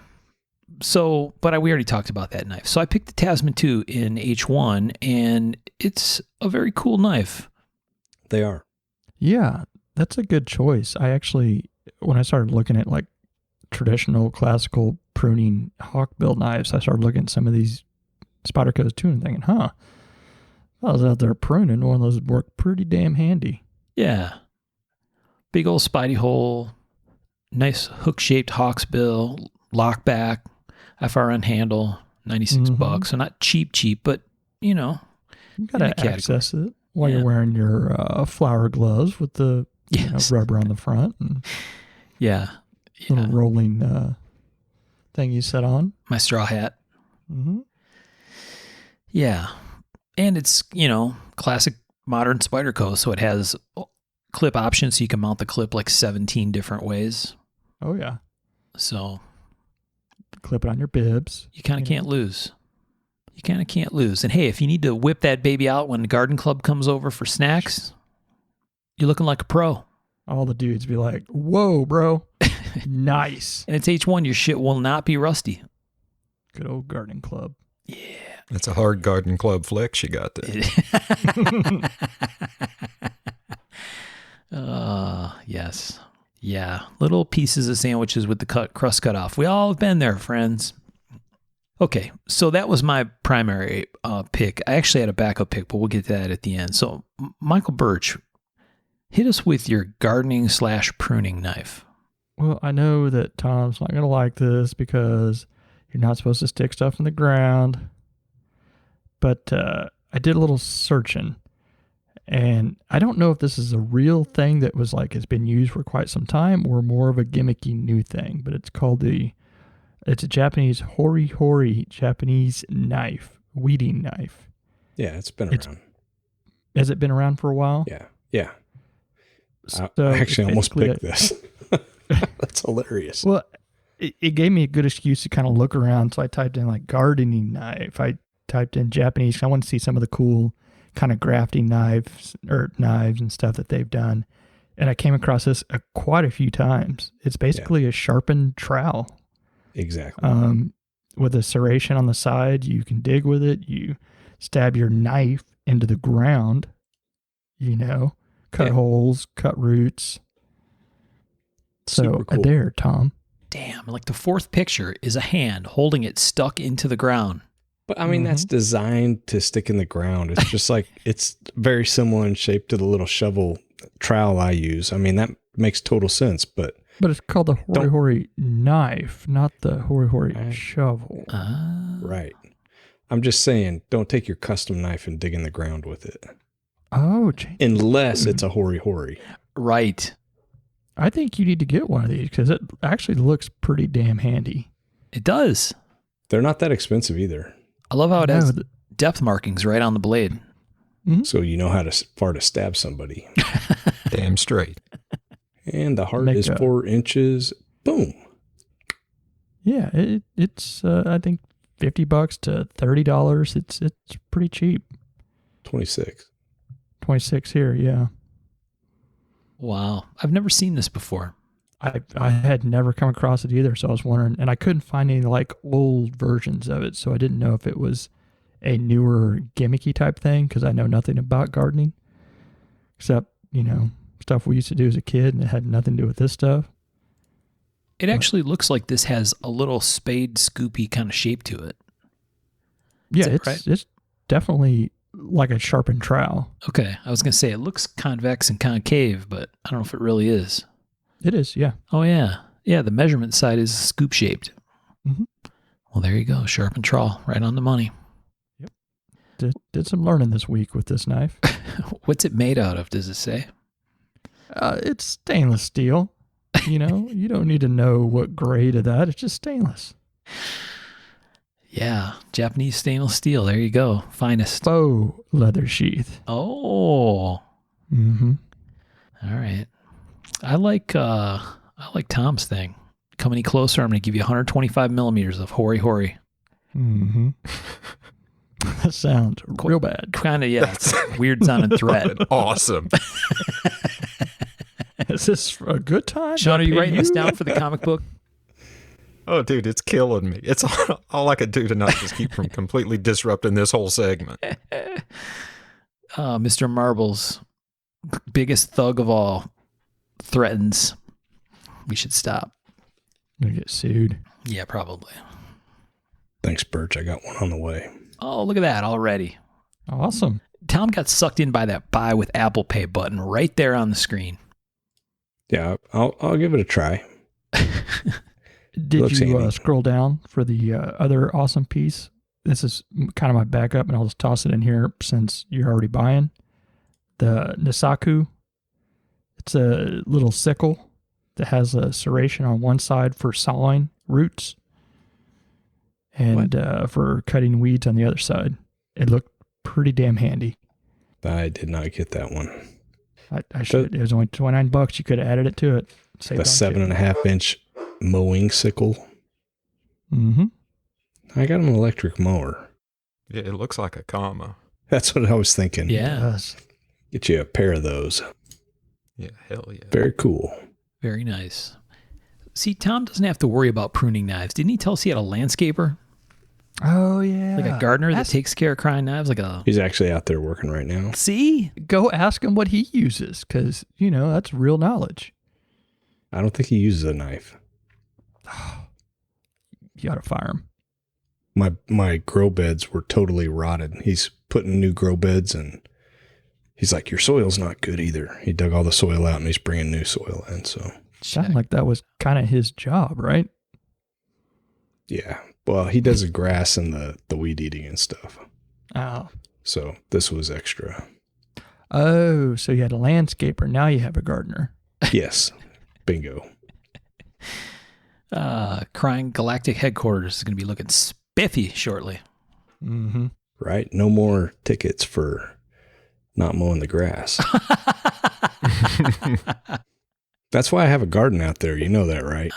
But we already talked about that knife. So I picked the Tasman 2 in H1, and it's a very cool knife.
They are.
Yeah, that's a good choice. I actually, when I started looking at like traditional classical pruning hawkbill knives, I started looking at some of these Spydercos too and thinking, I was out there pruning, one of those would work pretty damn handy.
Yeah. Big old Spidey hole, nice hook-shaped hawksbill, lockback, FRN handle, $96. So not cheap, but, you
got to access it while you're wearing your flower gloves with the rubber on the front. And little rolling thing you set on.
My straw hat.
Mm-hmm.
Yeah. And it's, classic modern Spyderco, so it has clip options, so you can mount the clip like 17 different ways.
Oh, yeah.
So
clip it on your bibs.
You kind of can't lose. You kind of can't lose. And hey, if you need to whip that baby out when the garden club comes over for snacks, you're looking like a pro.
All the dudes be like, whoa, bro. Nice.
And it's H1, your shit will not be rusty.
Good old garden club.
Yeah.
That's a hard garden club flex you got there.
Yes. Yeah. Little pieces of sandwiches with the crust cut off. We all have been there, friends. Okay. So that was my primary pick. I actually had a backup pick, but we'll get to that at the end. So Michael Birch, hit us with your gardening / pruning knife.
Well, I know that Tom's not going to like this because you're not supposed to stick stuff in the ground. But I did a little searching, and I don't know if this is a real thing that was like has been used for quite some time or more of a gimmicky new thing. But it's called it's a Japanese hori Japanese knife, weeding knife.
Yeah, it's been around.
Has it been around for a while?
Yeah.
So
I actually almost picked this. That's hilarious.
Well, it gave me a good excuse to kind of look around. So I typed in like gardening knife. I typed in Japanese. I want to see some of the cool kind of grafting knives and stuff that they've done. And I came across this quite a few times. It's basically a sharpened trowel.
Exactly.
With a serration on the side, you can dig with it. You stab your knife into the ground, cut holes, cut roots.
Super cool.
There, Tom.
Damn, like the fourth picture is a hand holding it stuck into the ground.
But I mean, that's designed to stick in the ground. It's just like, it's very similar in shape to the little shovel trowel I use. I mean, that makes total sense, but
it's called the hori knife, not the hori shovel.
Right. I'm just saying, don't take your custom knife and dig in the ground with it.
Oh,
unless it's a hori.
Right.
I think you need to get one of these because it actually looks pretty damn handy.
It does.
They're not that expensive either.
I love how it has depth markings right on the blade.
Mm-hmm.
So you know how far to stab somebody.
Damn straight.
And the heart is 4 inches. Boom.
Yeah, it's I think $50 to $30. It's pretty cheap.
26
here, yeah.
Wow. I've never seen this before.
I had never come across it either, so I was wondering, and I couldn't find any like old versions of it, so I didn't know if it was a newer gimmicky type thing because I know nothing about gardening except, stuff we used to do as a kid, and it had nothing to do with this stuff.
It actually looks like this has a little spade scoopy kind of shape to it.
Yeah, it's definitely like a sharpened trowel.
Okay, I was going to say it looks convex and concave, but I don't know if it really is.
It is, yeah.
Oh, yeah. Yeah, the measurement side is scoop shaped.
Mm-hmm.
Well, there you go. Sharpened trowel, right on the money.
Yep. Did some learning this week with this knife.
What's it made out of, does it say?
It's stainless steel. You don't need to know what grade of that. It's just stainless.
Yeah, Japanese stainless steel. There you go. Finest.
Faux leather sheath.
Oh.
Mm-hmm.
All right. I like Tom's thing. Come any closer, I'm going to give you 125 millimeters of hori.
Mm-hmm. That sounds real bad.
Kind of, yeah. Weird sounding threat.
Awesome.
Is this a good time?
Sean, are you writing this down for the comic book?
Oh, dude, it's killing me. It's all I could do tonight is keep from completely disrupting this whole segment.
Mr. Marbles, biggest thug of all, threatens we should stop.
Gonna get sued.
Yeah, probably.
Thanks, Birch. I got one on the way.
Oh, look at that already.
Awesome.
Tom got sucked in by that buy with Apple Pay button right there on the screen.
Yeah, I'll give it a try.
Did you scroll down for the other awesome piece? This is kind of my backup, and I'll just toss it in here since you're already buying. The Nisaku. It's a little sickle that has a serration on one side for sawing roots and for cutting weeds on the other side. It looked pretty damn handy.
I did not get that one.
I should. It was only $29. You could have added it to it.
The 7.5 inch mowing sickle.
Mm-hmm.
I got an electric mower.
Yeah, it looks like a comma.
That's what I was thinking.
Yeah.
Get you a pair of those.
Yeah, hell yeah.
Very cool.
Very nice. See, Tom doesn't have to worry about pruning knives. Didn't he tell us he had a landscaper?
Oh, yeah.
Like a gardener that takes care of crying knives?
He's actually out there working right now.
See?
Go ask him what he uses, because, that's real knowledge.
I don't think he uses a knife.
You got to fire him.
My grow beds were totally rotted. He's putting new grow beds, and he's like, your soil's not good either. He dug all the soil out, and he's bringing new soil in. So
sounded like that was kind of his job, right?
Yeah. Well, he does the grass and the weed eating and stuff.
Oh.
So this was extra.
Oh, so you had a landscaper. Now you have a gardener.
Yes. Bingo.
Crying Galactic Headquarters is going to be looking spiffy shortly.
Mm-hmm.
Right? No more tickets for not mowing the grass. That's why I have a garden out there. You know that, right?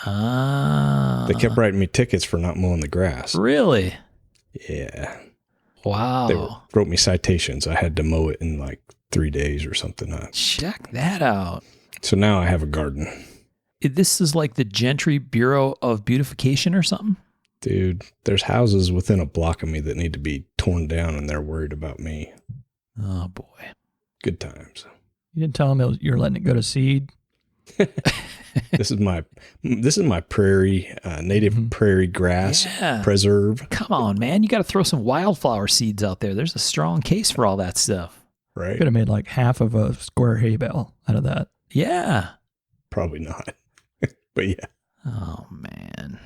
They kept writing me tickets for not mowing the grass.
Really?
Yeah.
Wow.
They wrote me citations. I had to mow it in like 3 days or something.
Check that out.
So now I have a garden.
This is like the Gentry Bureau of Beautification or something?
Dude, there's houses within a block of me that need to be torn down, and they're worried about me.
Oh, boy.
Good times.
You didn't tell him you're letting it go to seed?
This is my prairie, native prairie grass preserve.
Come on, man. You got to throw some wildflower seeds out there. There's a strong case for all that stuff.
Right.
Could have made like half of a square hay bale out of that.
Yeah.
Probably not. But yeah.
Oh, man.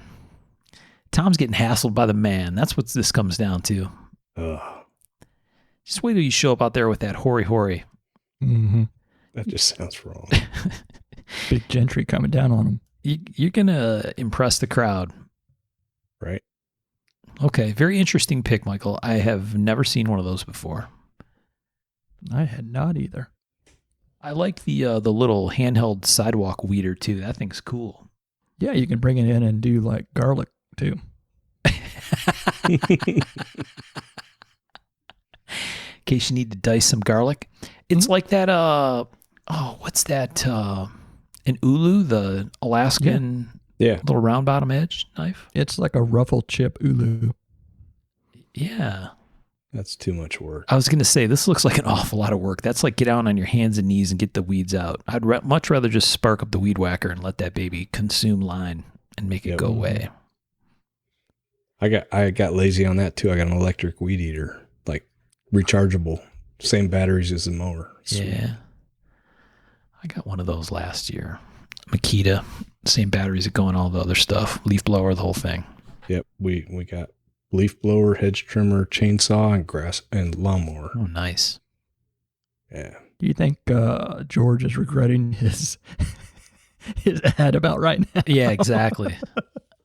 Tom's getting hassled by the man. That's what this comes down to. Just wait till you show up out there with that hoary.
Mm-hmm.
That just sounds wrong.
Big Gentry coming down on him.
You're going to impress the crowd.
Right.
Okay. Very interesting pick, Michael. I have never seen one of those before.
I had not either.
I like the little handheld sidewalk weeder, too. That thing's cool.
Yeah, you can bring it in and do like garlic, too.
In case you need to dice some garlic. It's like that, what's that? An ulu, the Alaskan little round bottom edge knife?
It's like a ruffle chip ulu.
Yeah.
That's too much work.
I was going to say, this looks like an awful lot of work. That's like get down on your hands and knees and get the weeds out. I'd much rather just spark up the weed whacker and let that baby consume line and make it go away.
I got lazy on that too. I got an electric weed eater, like rechargeable, same batteries as the mower. Sweet.
Yeah. I got one of those last year. Makita, same batteries that go in all the other stuff. Leaf blower, the whole thing.
Yep. We got leaf blower, hedge trimmer, chainsaw, and grass and lawnmower.
Oh, nice.
Yeah.
Do you think George is regretting his ad about right now?
Yeah, exactly.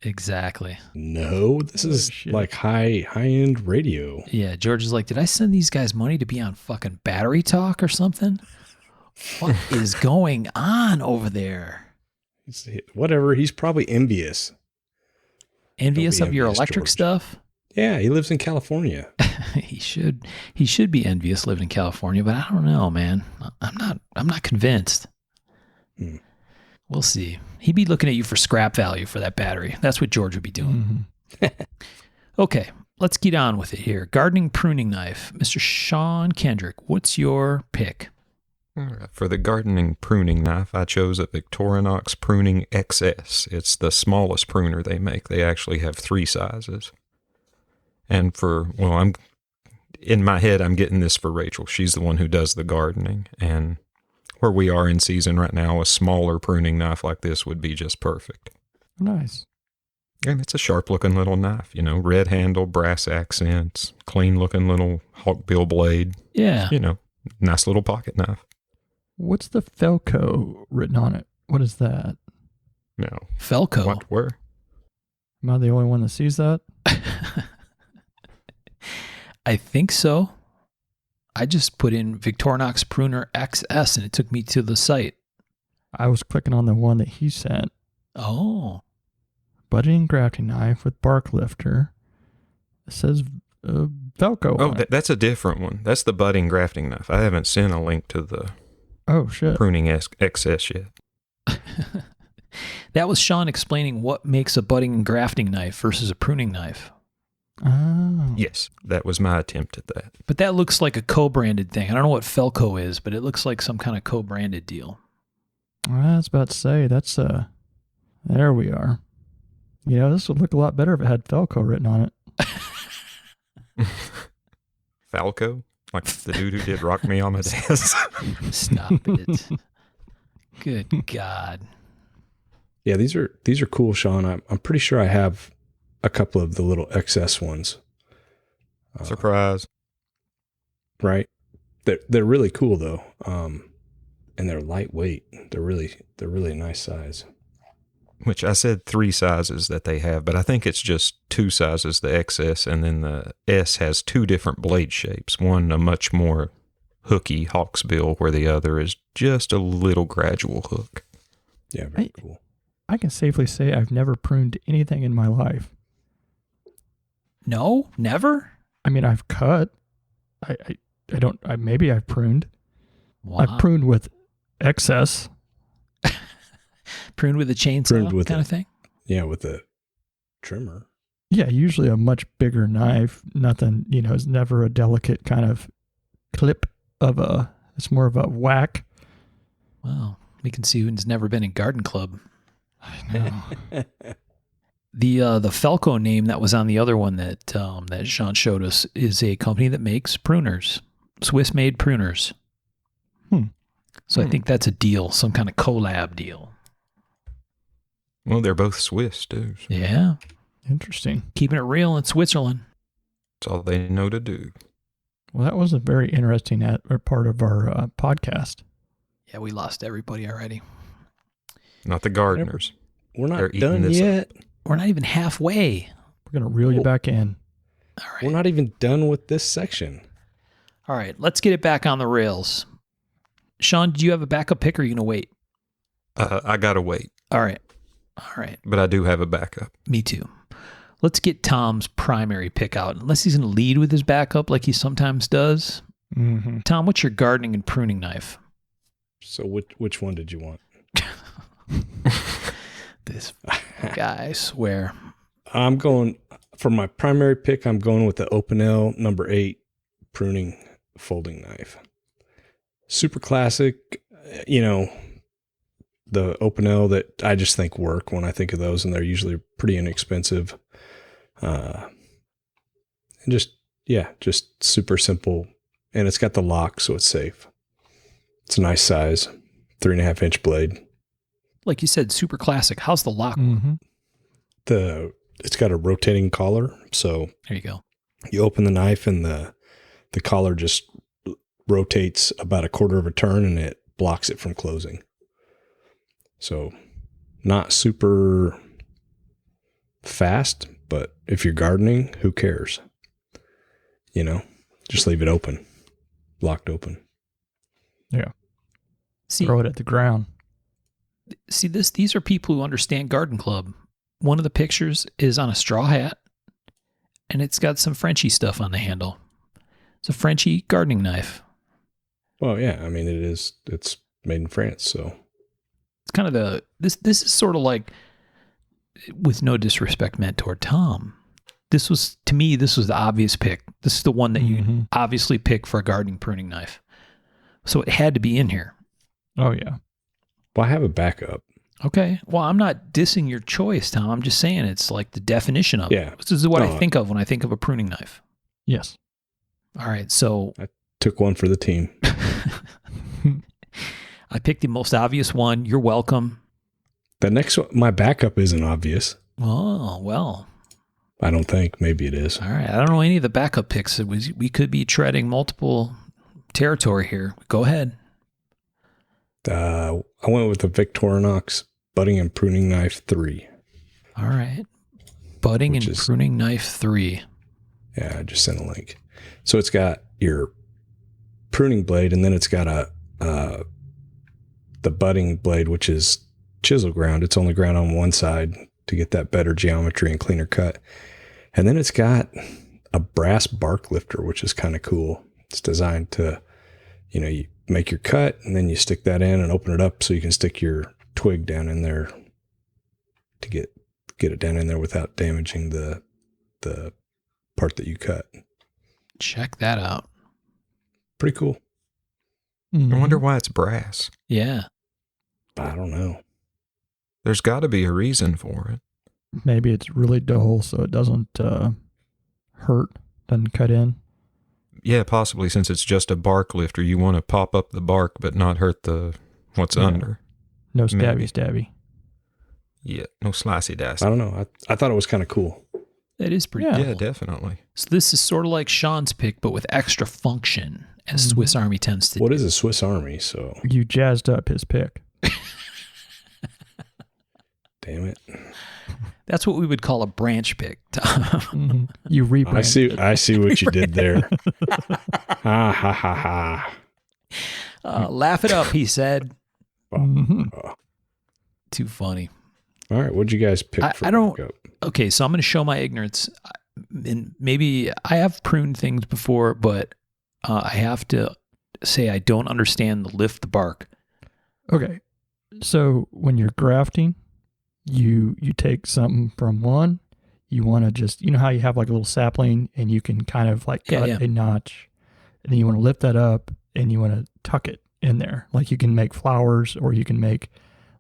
Exactly.
No, this is like high-end radio.
Yeah, George is like, did I send these guys money to be on fucking Battery Talk or something? What is going on over there?
Whatever. He's probably envious.
Envious of your electric
George.
stuff?
Yeah, he lives in California.
He should be envious living in California, but I don't know, man. I'm not convinced. We'll see. He'd be looking at you for scrap value for that battery. That's what George would be doing.
Mm-hmm.
Okay, let's get on with it here. Gardening pruning knife. Mr. Sean Kendrick, what's your pick?
All right, for the gardening pruning knife, I chose a Victorinox Pruning XS. It's the smallest pruner they make. They actually have 3 sizes. And in my head, I'm getting this for Rachel. She's the one who does the gardening. And where we are in season right now, a smaller pruning knife like this would be just perfect.
Nice.
And it's a sharp-looking little knife, red handle, brass accents, clean-looking little hawkbill blade.
Yeah.
Nice little pocket knife.
What's the Felco written on it? What is that?
No.
Felco.
What? Where?
Am I the only one that sees that?
I think so. I just put in Victorinox Pruner XS and it took me to the site.
I was clicking on the one that he sent.
Oh.
Budding grafting knife with bark lifter. It says Felco.
Oh, that's a different one. That's the budding grafting knife. I haven't sent a link to the Pruning XS yet.
That was Sean explaining what makes a budding and grafting knife versus a pruning knife.
Oh.
Yes, that was my attempt at that.
But that looks like a co-branded thing. I don't know what Felco is, but it looks like some kind of co-branded deal.
I was about to say, that's there we are. This would look a lot better if it had Felco written on it.
Falco? Like the dude who did Rock Me Amadeus?
Stop it. Good God.
Yeah, these are cool, Sean. I'm pretty sure I have a couple of the little XS ones.
Surprise.
Right? They're really cool though. And they're lightweight. They're really a nice size.
Which I said 3 sizes that they have, but I think it's just 2 sizes, the XS, and then the S has 2 different blade shapes. One a much more hooky hawksbill, where the other is just a little gradual hook.
Yeah, very cool.
I can safely say I've never pruned anything in my life.
No? Never?
I mean, I've cut. Maybe I've pruned.
Wow.
I've pruned with excess.
Pruned with a chainsaw kind of thing?
Yeah, with a trimmer.
Yeah, usually a much bigger knife. Nothing, it's never a delicate kind of clip it's more of a whack.
Well, we can see who's never been in garden club.
I know.
The Felco name that was on the other one that Sean showed us is a company that makes pruners, Swiss-made pruners. So I think that's a deal, some kind of collab deal.
Well, they're both Swiss, too. So
Yeah.
Interesting.
Keeping it real in Switzerland.
that's all they know to do.
Well, that was a very interesting part of our podcast.
Yeah, we lost everybody already.
Not the gardeners.
We're not
They're eating
done
this
yet.
We're not even halfway.
We're going to reel you back in.
All right.
We're not even done with this section.
All right, let's get it back on the rails. Sean, do you have a backup pick or are you going to wait?
I got to wait,
All right.
but I do have a backup.
Me too. Let's get Tom's primary pick out. Unless he's going to lead with his backup like he sometimes does.
Mm-hmm.
Tom, what's your gardening and pruning knife?
So which one did you want?
This guy, I swear.
I'm going for my primary pick. I'm going with the Opinel number 8 pruning folding knife. Super classic, the Opinel that I just think work when I think of those, and they're usually pretty inexpensive. And just super simple, and it's got the lock, so it's safe. It's a nice size, 3.5 inch blade.
Like you said, super classic. How's the lock?
Mm-hmm.
It's got a rotating collar, so
There you go.
you open the knife and the collar just rotates about a quarter of a turn and it blocks it from closing. So not super fast, but if you're gardening, who cares? Just leave it open, locked open.
Yeah.
See,
Throw it at the ground.
these are people who understand garden club. One of the pictures is on a straw hat, and it's got some Frenchy stuff on the handle. It's a Frenchy gardening knife.
Well, yeah, I mean, it's made in France, so
It's kind of this is sort of like, with no disrespect meant toward Tom, this was the obvious pick. This is the one that you obviously pick for a gardening pruning knife. So it had to be in here.
Oh, yeah.
Well, I have a backup.
Okay. Well, I'm not dissing your choice, Tom. I'm just saying it's like the definition of it. This is what I think of when I think of a pruning knife.
Yes.
All right. So
I took one for the team.
I picked the most obvious one. You're welcome.
The next one, my backup isn't obvious.
Oh, well.
I don't think. Maybe it is.
All right. I don't know any of the backup picks. We could be treading multiple territory here. Go ahead.
I went with the Victorinox Budding and Pruning Knife 3.
All right. Budding and Pruning Knife 3.
Yeah, I just sent a link. So it's got your pruning blade, and then it's got the budding blade, which is chisel ground. It's only ground on one side to get that better geometry and cleaner cut. And then it's got a brass bark lifter, which is kind of cool. It's designed to, you make your cut and then you stick that in and open it up so you can stick your twig down in there to get it down in there without damaging the part that you cut.
Check that out.
Pretty cool.
I wonder why it's brass.
Yeah.
I don't know.
There's got to be a reason for it.
Maybe it's really dull so it doesn't hurt, doesn't cut in.
Yeah, possibly, since it's just a bark lifter. You want to pop up the bark but not hurt what's under.
No stabby.
Yeah, no slicey dicey.
I don't know. I thought it was kind of cool.
That is pretty cool.
Yeah, definitely.
So this is sort of like Sean's pick, but with extra function, as Swiss Army tends to do.
What is a Swiss Army? So
you jazzed up his pick.
Damn it.
That's what we would call a branch pick, Tom.
You rebrand.
I see what you did there. Ha ha ha ha.
Laugh it up, he said. Too funny.
All right, what'd you guys pick for backup?
Okay, so I'm going to show my ignorance. And maybe I have pruned things before, but I have to say I don't understand the lift the bark.
Okay, so when you're grafting, you take something from one, you want to just, how you have like a little sapling and you can kind of like cut a notch, and then you want to lift that up and you want to tuck it in there. Like you can make flowers or you can make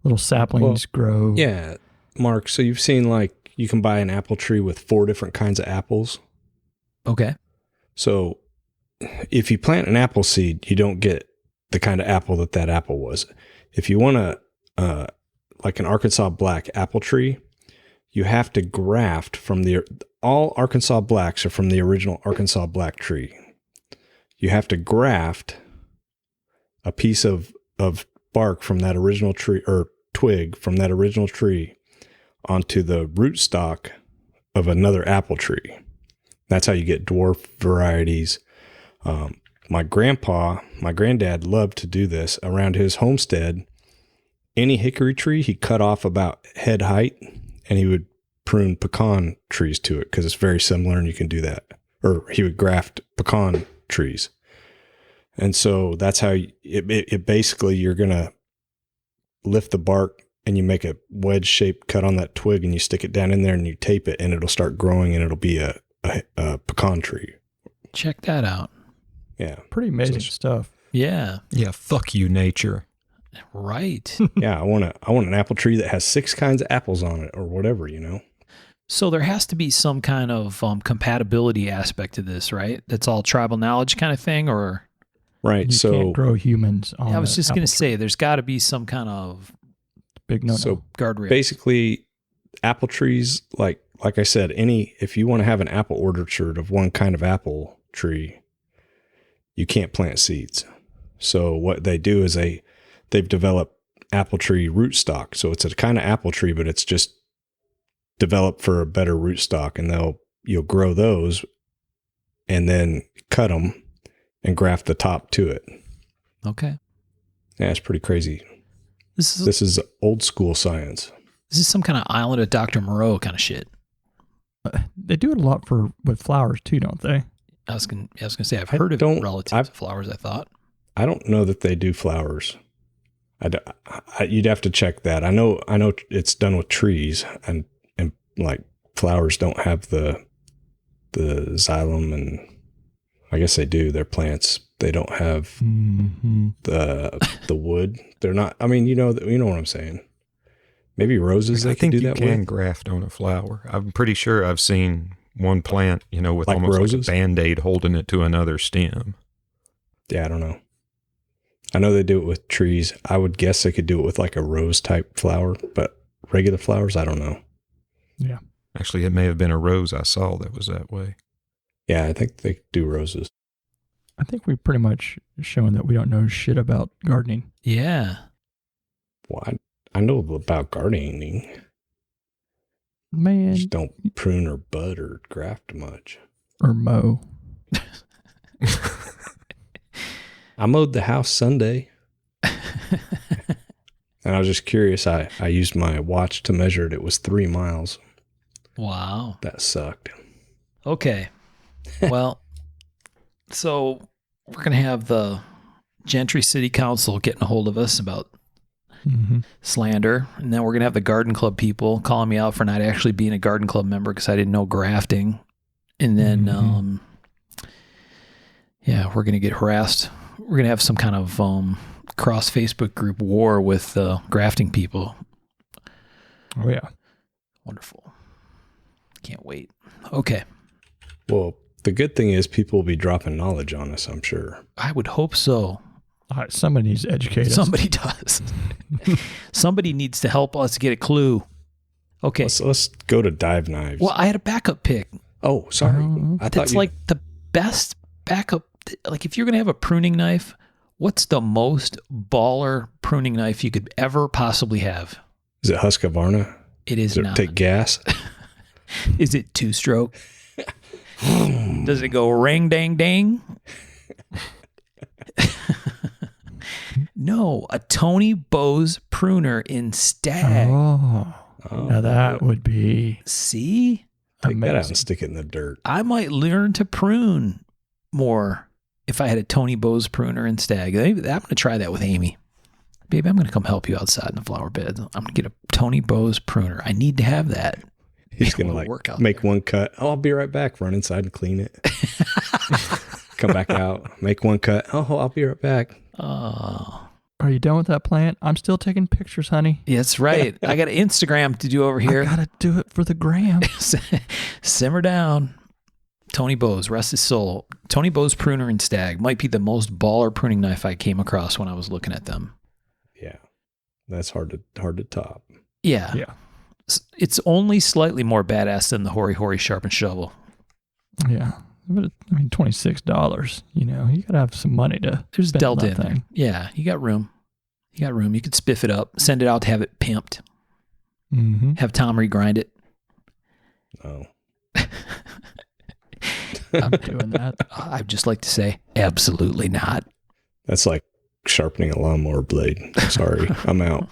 little saplings grow.
Yeah, Mark, so you've seen like you can buy an apple tree with 4 different kinds of apples.
Okay.
So if you plant an apple seed, you don't get the kind of apple that apple was. If you want to, like an Arkansas black apple tree, you have to graft from all Arkansas blacks are from the original Arkansas black tree. You have to graft a piece of bark from that original tree, or twig from that original tree, onto the rootstock of another apple tree. That's how you get dwarf varieties. My granddad loved to do this around his homestead. Any hickory tree he cut off about head height, and he would prune pecan trees to it because it's very similar and you can do that. Or he would graft pecan trees. And so that's how it basically, you're going to lift the bark and you make a wedge shaped cut on that twig and you stick it down in there and you tape it and it'll start growing and it'll be a pecan tree.
Check that out.
Yeah.
Pretty amazing stuff.
Yeah.
Yeah, fuck you, nature.
Right.
Yeah, I want an apple tree that has 6 kinds of apples on it or whatever,
So there has to be some kind of compatibility aspect to this, right? That's all tribal knowledge kind of thing, or?
Right.
You can't grow humans on
I was just going to say, there's got to be some kind of
big no-no.
So
guardrail.
Basically, apple trees, like I said, if you want to have an apple orchard of one kind of apple tree, you can't plant seeds. So what they do is they've developed apple tree rootstock. So it's a kind of apple tree, but it's just developed for a better rootstock, and you'll grow those and then cut them and graft the top to it.
Okay.
Yeah, it's pretty crazy. This is old school science.
This is some kind of Island of Dr. Moreau kind of shit.
They do it a lot with flowers too, don't they?
I was gonna say I've heard of it relative to flowers. I thought.
I don't know that they do flowers. You'd have to check that. I know it's done with trees, and like flowers don't have the xylem, and I guess they do. They're plants. They don't have the wood. They're not. I mean, you know what I'm saying. Maybe roses. They can do that with.
I think you can graft on a flower. I'm pretty sure I've seen one plant, with
like
almost
roses?
like a Band-Aid holding it to another stem.
Yeah, I don't know. I know they do it with trees. I would guess they could do it with like a rose type flower, but regular flowers, I don't know.
Yeah.
Actually, it may have been a rose I saw that was that way.
Yeah, I think they do roses.
I think we've pretty much shown that we don't know shit about gardening.
Yeah.
Well, I know about gardening.
Man.
Just don't prune or bud or graft much.
Or mow.
I mowed the house Sunday. And I was just curious. I used my watch to measure it. It was 3 miles.
Wow.
That sucked.
Okay. Well, so we're going to have the Gentry City Council getting a hold of us about slander. And then we're going to have the garden club people calling me out for not actually being a garden club member because I didn't know grafting. And then, we're going to get harassed. We're going to have some kind of cross Facebook group war with grafting people.
Oh, yeah.
Wonderful. Can't wait. Okay.
Well, the good thing is people will be dropping knowledge on us, I'm sure.
I would hope so.
All right, somebody needs to educate us.
Somebody does. Somebody needs to help us get a clue. Okay.
Let's go to dive knives.
Well, I had a backup pick.
Oh, sorry.
That's like the best backup. Like if you're going to have a pruning knife, what's the most baller pruning knife you could ever possibly have?
Is it Husqvarna?
It is not.
Take gas?
Is it 2-stroke? Does it go ring, dang, dang? No, a Tony Bose pruner in Stag.
Oh, now that would be...
See?
Take
amazing.
that out and stick it in the dirt.
I might learn to prune more if I had a Tony Bose pruner in Stag. I'm going to try that with Amy. Baby, I'm going to come help you outside in the flower beds. I'm going to get a Tony Bose pruner. I need to have that.
He's going to make one cut. Oh, I'll be right back. Run inside and clean it. Come back out. Make one cut. Oh, I'll be right back.
Oh.
Are you done with that plant? I'm still taking pictures, honey.
Yeah, that's right. I got an Instagram to do over here.
I got to do it for the gram.
Simmer down. Tony Bose, rest his soul. Tony Bose pruner and Stag might be the most baller pruning knife I came across when I was looking at them.
Yeah. That's hard to top.
Yeah.
Yeah.
It's only slightly more badass than the Hori Hori Sharp and Shovel.
Yeah. But I mean, $26, you got to have some money to
There's
spend
delta
on
in
that
there.
thing.
Yeah, you got room. You could spiff it up, send it out to have it pimped. Have Tom regrind it.
Oh.
I'm doing that.
I'd just like to say, absolutely not.
That's like sharpening a lawnmower blade. Sorry, I'm out.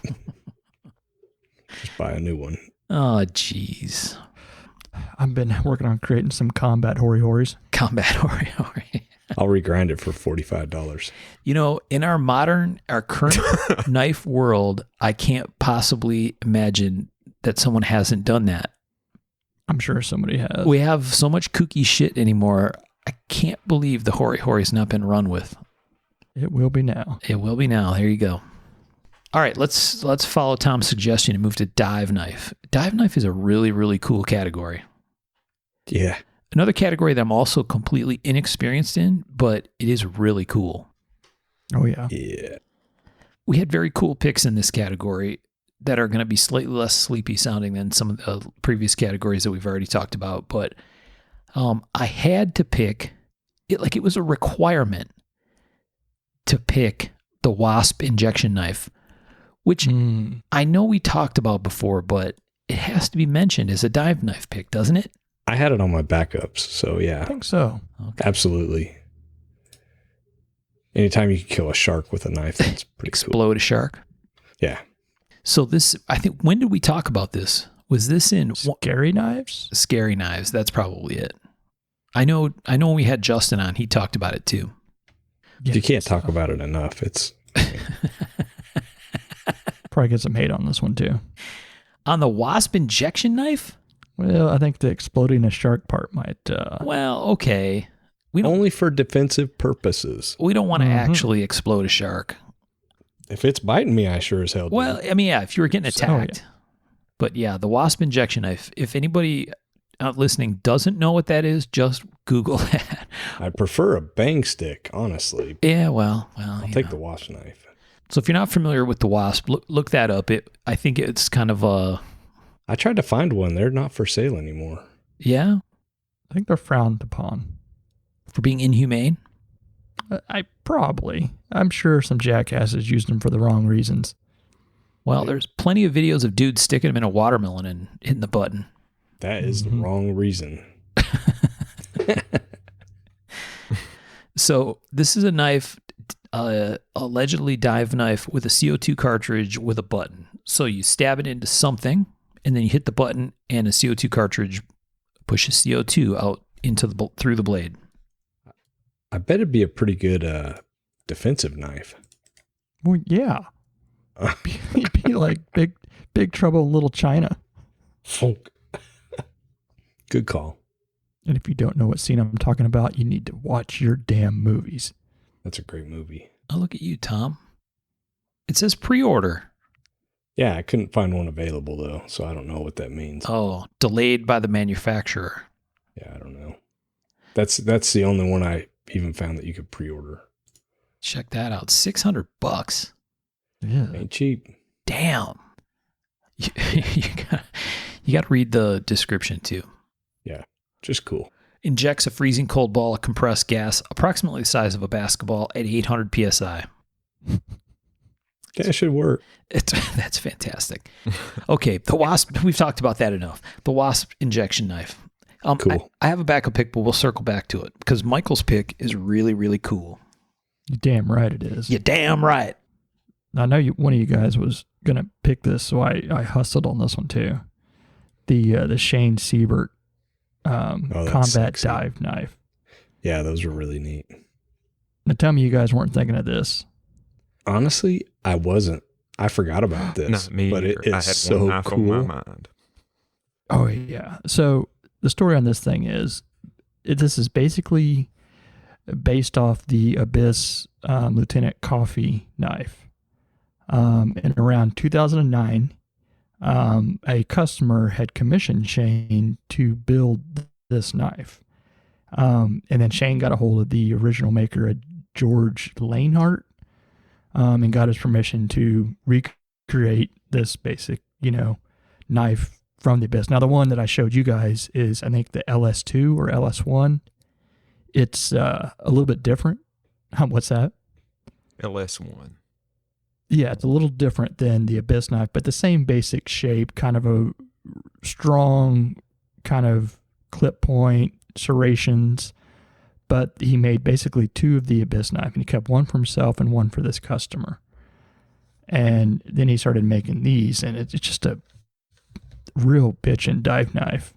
Just buy a new one.
Oh, jeez.
I've been working on creating some combat hori-horis.
Combat Hori Hori.
I'll regrind it for $45.
In our current knife world, I can't possibly imagine that someone hasn't done that.
I'm sure somebody has.
We have so much kooky shit anymore. I can't believe the Hori Hori's not been run with.
It will be now.
It will be now. There you go. All right, let's follow Tom's suggestion and move to dive knife. Dive knife is a really, really cool category.
Yeah.
Another category that I'm also completely inexperienced in, but it is really cool.
Oh, yeah.
Yeah.
We had very cool picks in this category that are going to be slightly less sleepy sounding than some of the previous categories that we've already talked about. But I had to pick it, like it was a requirement to pick the Wasp injection knife, which I know we talked about before, but it has to be mentioned as a dive knife pick, doesn't it?
I had it on my backups, so yeah.
I think so.
Okay.
Absolutely. Anytime you can kill a shark with a knife, that's pretty
Explode a shark.
Yeah.
So this, I think, when did we talk about this? Was this in
Scary knives?
Scary Knives? That's probably it. I know when we had Justin on, he talked about it too.
You can't talk about it enough. It's
Probably get some hate on this one too.
On the Wasp injection knife?
Well, I think the exploding a shark part might.
Well, okay.
Only for defensive purposes.
We don't want to actually explode a shark.
If it's biting me, I sure as hell do.
Well, I mean, yeah, if you were getting attacked. But yeah, the Wasp injection knife. If anybody out listening doesn't know what that is, just Google that.
I prefer a bang stick, honestly.
Yeah, well.
I'll take the Wasp knife.
So if you're not familiar with the Wasp, look that up. I think it's kind of a...
I tried to find one. They're not for sale anymore.
Yeah?
I think they're frowned upon.
For being inhumane?
I'm sure some jackasses used them for the wrong reasons.
Well, there's plenty of videos of dudes sticking them in a watermelon and hitting the button.
That is the wrong reason.
So this is a knife, allegedly dive knife with a CO2 cartridge with a button. So you stab it into something, and then you hit the button, and a CO2 cartridge pushes CO2 out through the blade.
I bet it'd be a pretty good defensive knife.
Well, yeah. It'd be like big trouble in Little China.
Folk. Good call.
And if you don't know what scene I'm talking about, you need to watch your damn movies.
That's a great movie.
Oh, look at you, Tom. It says pre-order.
Yeah, I couldn't find one available, though, so I don't know what that means.
Oh, delayed by the manufacturer.
Yeah, I don't know. That's the only one I even found that you could pre-order.
Check that out. $600.
Yeah.
Ain't cheap.
Damn. You got to read the description, too.
Yeah, just cool.
Injects a freezing cold ball of compressed gas approximately the size of a basketball at 800 psi.
That should work.
That's fantastic. Okay, the Wasp, we've talked about that enough. The Wasp injection knife.
Cool.
I have a backup pick, but we'll circle back to it because Michael's pick is really, really cool.
You're damn right it is.
You're damn right.
I know one of you guys was going to pick this, so I hustled on this one too. The Shane Siebert combat
sexy.
dive knife.
Yeah, those were really neat.
Now tell me you guys weren't thinking of this.
Honestly, I wasn't. I forgot about this.
Not me.
But it is
I had
so
one knife
cool.
on my mind.
Oh, yeah. So the story on this thing is, this is basically based off the Abyss Lieutenant Coffee knife. In around 2009, a customer had commissioned Shane to build this knife. And then Shane got a hold of the original maker, George Lanehart, and got his permission to recreate this basic, knife from the Abyss. Now, the one that I showed you guys is, I think, the LS2 or LS1. It's a little bit different. What's that?
LS1.
Yeah, it's a little different than the Abyss knife, but the same basic shape, kind of a strong kind of clip point, serrations. But he made basically two of the Abyss knife, and he kept one for himself and one for this customer. And then he started making these, and it's just a real bitchin' dive knife.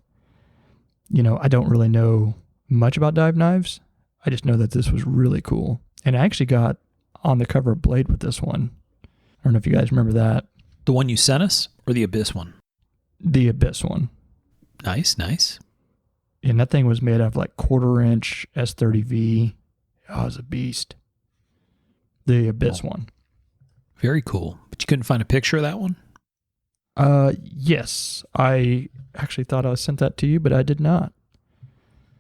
I don't really know much about dive knives. I just know that this was really cool. And I actually got on the cover of Blade with this one. I don't know if you guys remember that.
The one you sent us or the Abyss one?
The Abyss one.
Nice, nice.
And that thing was made out of like 1/4-inch S30V. Oh, it was a beast. The Abyss one.
Very cool. But you couldn't find a picture of that one?
Yes. I actually thought I sent that to you, but I did not.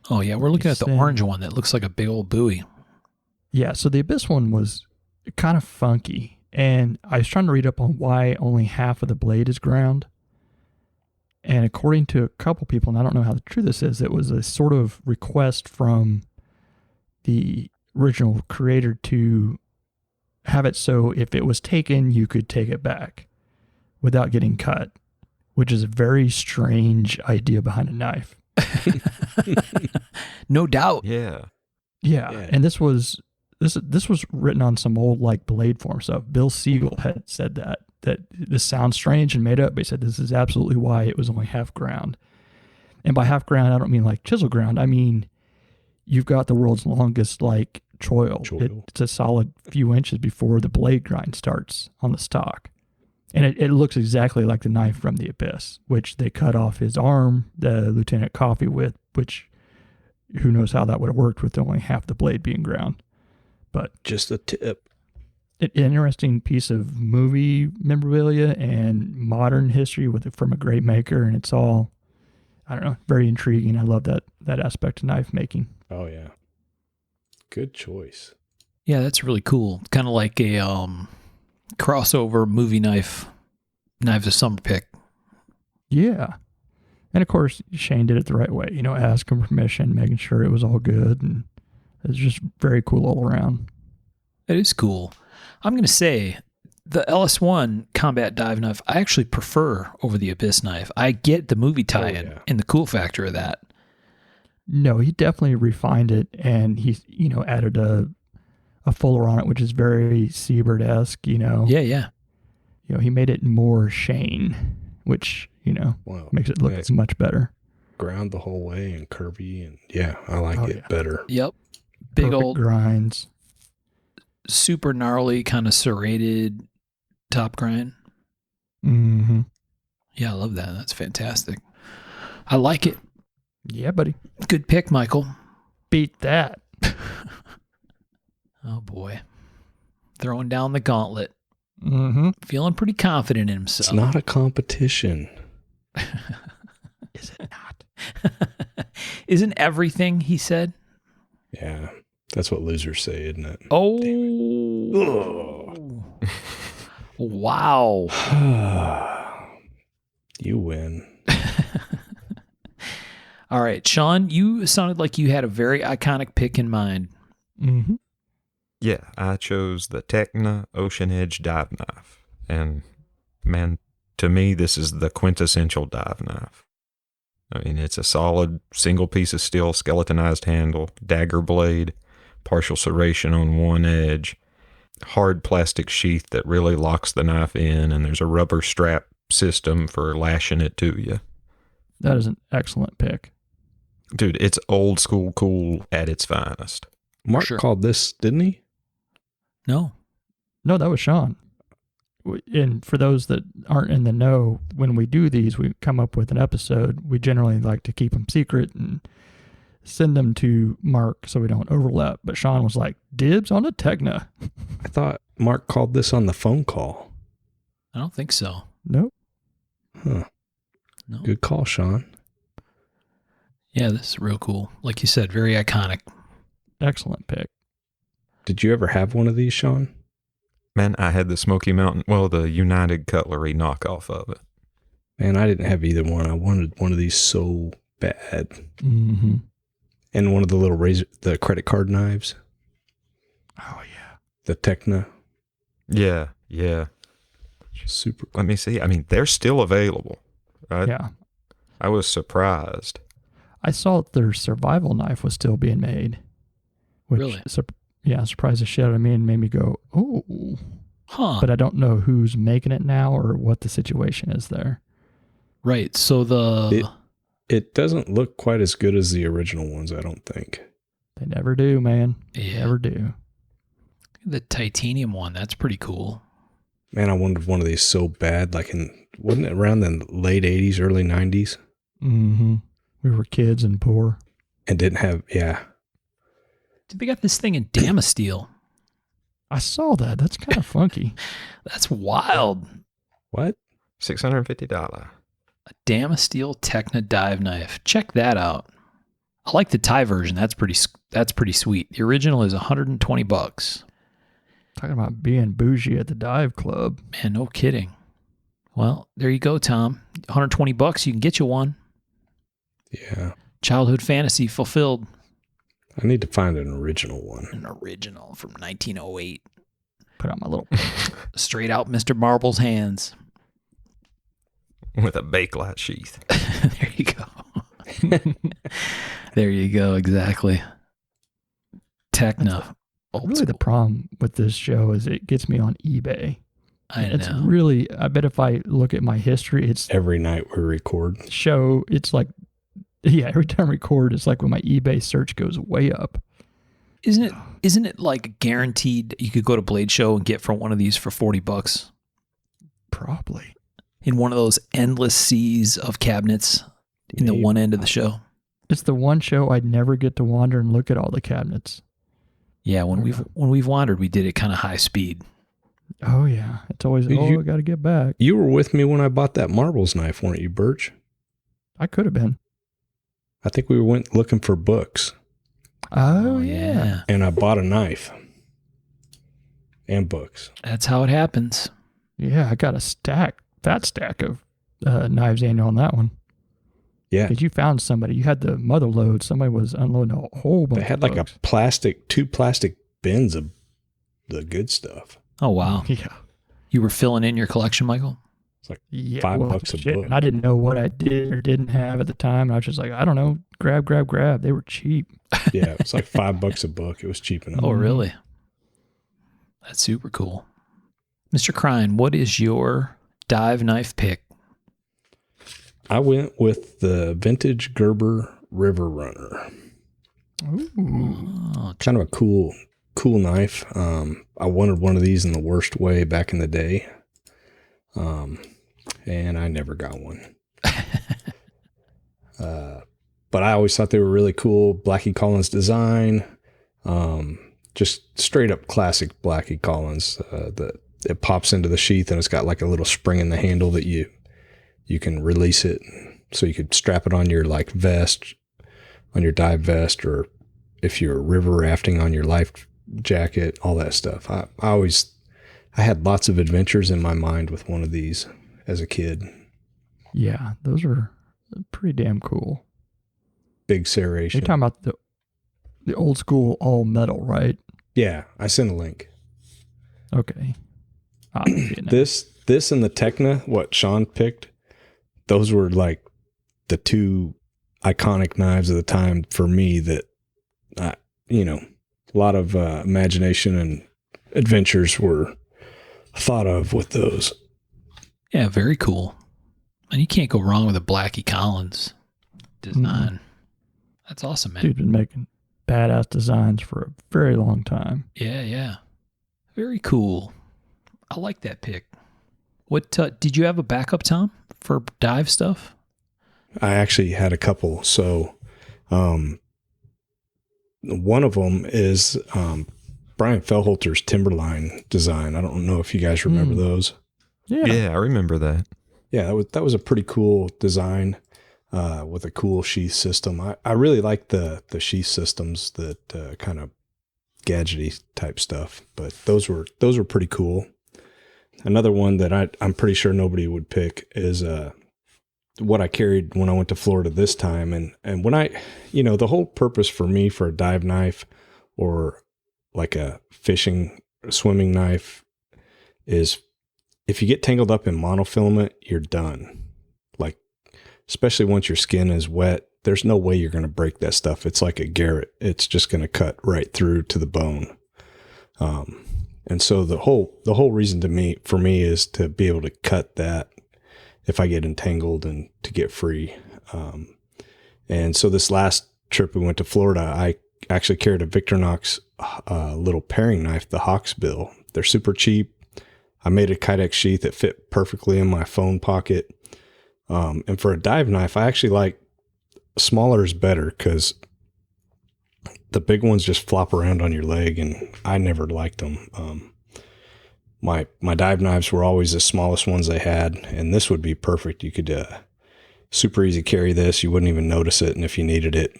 Oh, yeah. We're looking at the orange one that looks like a big old buoy.
Yeah, so the Abyss one was kind of funky. And I was trying to read up on why only half of the blade is ground. And according to a couple people, and I don't know how true this is, it was a sort of request from the original creator to have it so if it was taken, you could take it back without getting cut, which is a very strange idea behind a knife.
No doubt.
Yeah.
Yeah. And this was written on some old like blade form stuff. Bill Siegel had said that this sounds strange and made up, but he said this is absolutely why it was only half ground. And by half ground, I don't mean like chisel ground. I mean, you've got the world's longest like choil. It's a solid few inches before the blade grind starts on the stock. And it looks exactly like the knife from the Abyss, which they cut off his arm, the Lieutenant Coffee with, which who knows how that would have worked with only half the blade being ground. But
just a tip.
An interesting piece of movie memorabilia and modern history from a great maker. And it's all, I don't know, very intriguing. I love that aspect of knife making.
Oh, yeah. Good choice.
Yeah, that's really cool. Kind of like a crossover movie knives of summer pick.
Yeah. And of course, Shane did it the right way. Asking permission, making sure it was all good. And it's just very cool all around.
It is cool. I'm going to say the LS1 combat dive knife, I actually prefer over the Abyss knife. I get the movie tie-in and the cool factor of that.
No, he definitely refined it, and he, added a fuller on it, which is very Seabird-esque,
Yeah.
He made it more Shane, which, makes it look much better.
Ground the whole way and curvy, and I like it better.
Yep. Big
Perfect
old
grinds.
Super gnarly, kind of serrated top grind.
Mm-hmm.
Yeah, I love that. That's fantastic. I like it.
Yeah, buddy.
Good pick, Michael.
Beat that.
Oh, boy. Throwing down the gauntlet.
Mm-hmm.
Feeling pretty confident in himself.
It's not a competition.
Is it not?
Isn't everything, he said?
Yeah. That's what losers say, isn't it?
Oh. Wow.
You win.
All right, Sean, you sounded like you had a very iconic pick in mind.
Mm-hmm.
Yeah, I chose the Tecna Ocean Edge dive knife. And man, to me, this is the quintessential dive knife. I mean, it's a solid single piece of steel skeletonized handle, dagger blade, partial serration on one edge, hard plastic sheath that really locks the knife in, and there's a rubber strap system for lashing it to you.
That is an excellent pick.
Dude, it's old school cool at its finest.
Mark called this, didn't he?
No,
that was Sean. And for those that aren't in the know, when we do these, we come up with an episode. We generally like to keep them secret and send them to Mark so we don't overlap. But Sean was like, dibs on a Tecna.
I thought Mark called this on the phone call.
I don't think so.
Nope.
Huh.
No.
Good call, Sean.
Yeah, this is real cool. Like you said, very iconic.
Excellent pick.
Did you ever have one of these, Sean?
Man, I had the Smoky Mountain, the United Cutlery knockoff of it.
Man, I didn't have either one. I wanted one of these so bad.
Mm-hmm.
And one of the little the credit card knives.
Oh, yeah.
The Tecna.
Yeah.
Super cool.
Let me see. I mean, they're still available. Right?
Yeah.
I was surprised.
I saw their survival knife was still being made. Which,
Really?
Surprised the shit out of me and made me go, oh.
Huh.
But I don't know who's making it now or what the situation is there.
Right. So
It doesn't look quite as good as the original ones, I don't think.
They never do, man. They
Yeah.
never do.
The titanium one, that's pretty cool.
Man, I wanted one of these so bad. Wasn't it around the late 80s, early 90s?
Mm-hmm. We were kids and poor.
And didn't have,
Dude, they got this thing in Damasteel.
I saw that. That's kind of funky.
That's wild.
What?
$650.
A Damasteel Tecna dive knife. Check that out. I like the Thai version. That's pretty sweet. The original is $120.
Talking about being bougie at the dive club.
Man, no kidding. Well, there you go, Tom. $120. You can get you one.
Yeah.
Childhood fantasy fulfilled.
I need to find an original one.
An original from 1908.
Put on my little...
Straight out Mr. Marble's hands.
With a Bakelite sheath.
There you go. There you go, exactly. Tecna.
Really, the problem with this show is it gets me on eBay.
It's
really, I bet if I look at my history, it's
every night we record.
It's like, every time I record, it's like when my eBay search goes way up.
Isn't it like guaranteed you could go to Blade Show and get for one of these for $40?
Probably.
in one of those endless seas of cabinets in the one end of the show.
It's the one show I'd never get to wander and look at all the cabinets.
Yeah, when we've wandered, we did it kind of high speed.
Oh yeah, it's always I got to get back.
You were with me when I bought that marbles knife, weren't you, Birch?
I could have been.
I think we went looking for books.
Oh yeah.
And I bought a knife and books.
That's how it happens.
Yeah, I got a fat stack of knives annual on that one.
Yeah.
Because you found somebody. You had the mother load. Somebody was unloading a whole bunch.
They had
of
like two plastic bins of the good stuff.
Oh, wow.
Yeah.
You were filling in your collection, Michael?
It's like $5 a book.
And I didn't know what I did or didn't have at the time. I was just like, I don't know. Grab. They were cheap.
Yeah, it's like $5 a book. It was cheap enough.
Oh, really? That's super cool. Mr. Crine, what is your dive knife pick?
I went with the vintage Gerber River Runner.
Ooh.
Kind of a cool knife. I wanted one of these in the worst way back in the day. And I never got one. But I always thought they were really cool. Blackie Collins design. Just straight up classic Blackie Collins. It pops into the sheath and it's got like a little spring in the handle that you can release it. So you could strap it on your like vest, on your dive vest, or if you're river rafting on your life jacket, all that stuff. I had lots of adventures in my mind with one of these as a kid.
Yeah, those are pretty damn cool.
Big serration.
You're talking about the old school all metal, right?
Yeah, I sent a link.
Okay.
This and the Tecna, what Sean picked, those were like the two iconic knives of the time for me that, a lot of imagination and adventures were thought of with those.
Yeah, very cool. And you can't go wrong with a Blackie Collins design. Mm. That's awesome, man.
Dude's been making badass designs for a very long time.
Yeah. Very cool. I like that pick. What did you have a backup, Tom, for dive stuff?
I actually had a couple. So one of them is Brian Fellholter's Timberline design. I don't know if you guys remember those.
Yeah, I remember that.
Yeah, that was a pretty cool design with a cool sheath system. I really like the sheath systems, that kind of gadgety type stuff, but those were pretty cool. Another one that I'm pretty sure nobody would pick is what I carried when I went to Florida this time. And when the whole purpose for me for a dive knife or like a swimming knife is if you get tangled up in monofilament, you're done. Like, especially once your skin is wet, there's no way you're going to break that stuff. It's like a garrote. It's just going to cut right through to the bone. And so the whole reason for me is to be able to cut that if I get entangled and to get free. And so this last trip we went to Florida, I actually carried a Victorinox little paring knife, the Hawksbill. They're super cheap. I made a Kydex sheath that fit perfectly in my phone pocket. And for a dive knife, I actually like smaller is better because the big ones just flop around on your leg, and I never liked them. My dive knives were always the smallest ones they had, and this would be perfect. You could super easy carry this. You wouldn't even notice it, and if you needed it,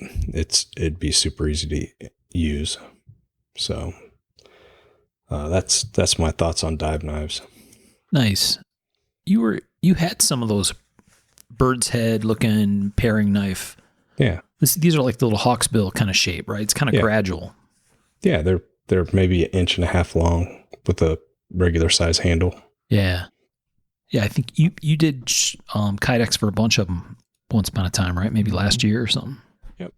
it'd be super easy to use. So that's my thoughts on dive knives.
Nice. You had some of those bird's head looking paring knife.
Yeah.
These are like the little hawksbill kind of shape, right? It's kind of gradual.
Yeah, they're maybe 1.5 inches long with a regular size handle.
Yeah. Yeah, I think you did Kydex for a bunch of them once upon a time, right? Maybe last year or something.
Yep.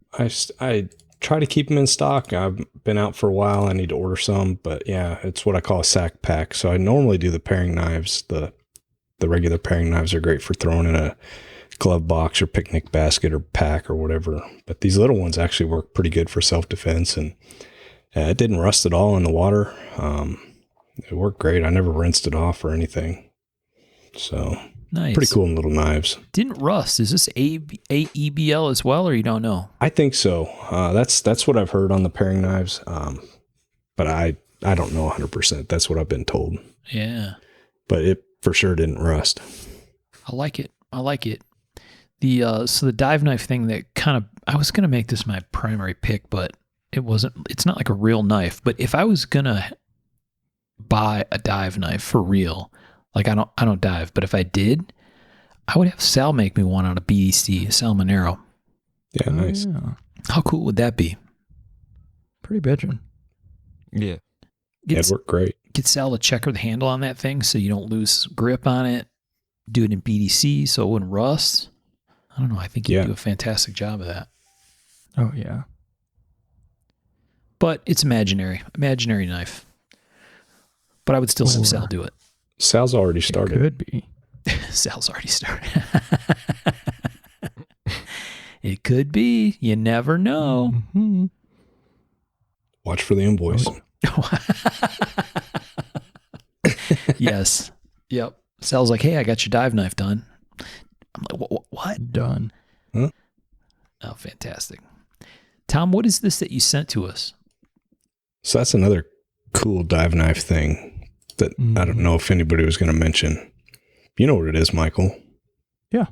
I try to keep them in stock. I've been out for a while. I need to order some, but yeah, it's what I call a sack pack. So I normally do the paring knives. The regular paring knives are great for throwing in a glove box or picnic basket or pack or whatever. But these little ones actually work pretty good for self-defense, and it didn't rust at all in the water. It worked great. I never rinsed it off or anything. So
Nice.
pretty cool little knives.
Didn't rust. Is this AEBL as well, or you don't know?
I think so. That's what I've heard on the paring knives. But I don't know 100%. That's what I've been told.
Yeah.
But it for sure didn't rust.
I like it. So the dive knife thing that kind of, I was going to make this my primary pick, but it's not like a real knife. But if I was going to buy a dive knife for real, like I don't dive, but if I did, I would have Sal make me one on a BDC, Sal Monero.
Yeah, nice.
Yeah.
How cool would that be?
Pretty bitchin'.
Yeah.
It'd work great.
Get Sal to checker the handle on that thing so you don't lose grip on it. Do it in BDC so it wouldn't rust. I don't know. I think he'd do a fantastic job of that.
Oh, yeah.
But it's imaginary knife. But I would still have Sal do it.
Sal's already started.
It could be.
Sal's already started. It could be. You never know.
Mm-hmm.
Watch for the invoice.
Yes. Yep. Sal's like, hey, I got your dive knife done. I'm like, what?
Done.
Huh?
Oh, fantastic. Tom, what is this that you sent to us?
So that's another cool dive knife thing that I don't know if anybody was going to mention. You know what it is, Michael?
Yeah.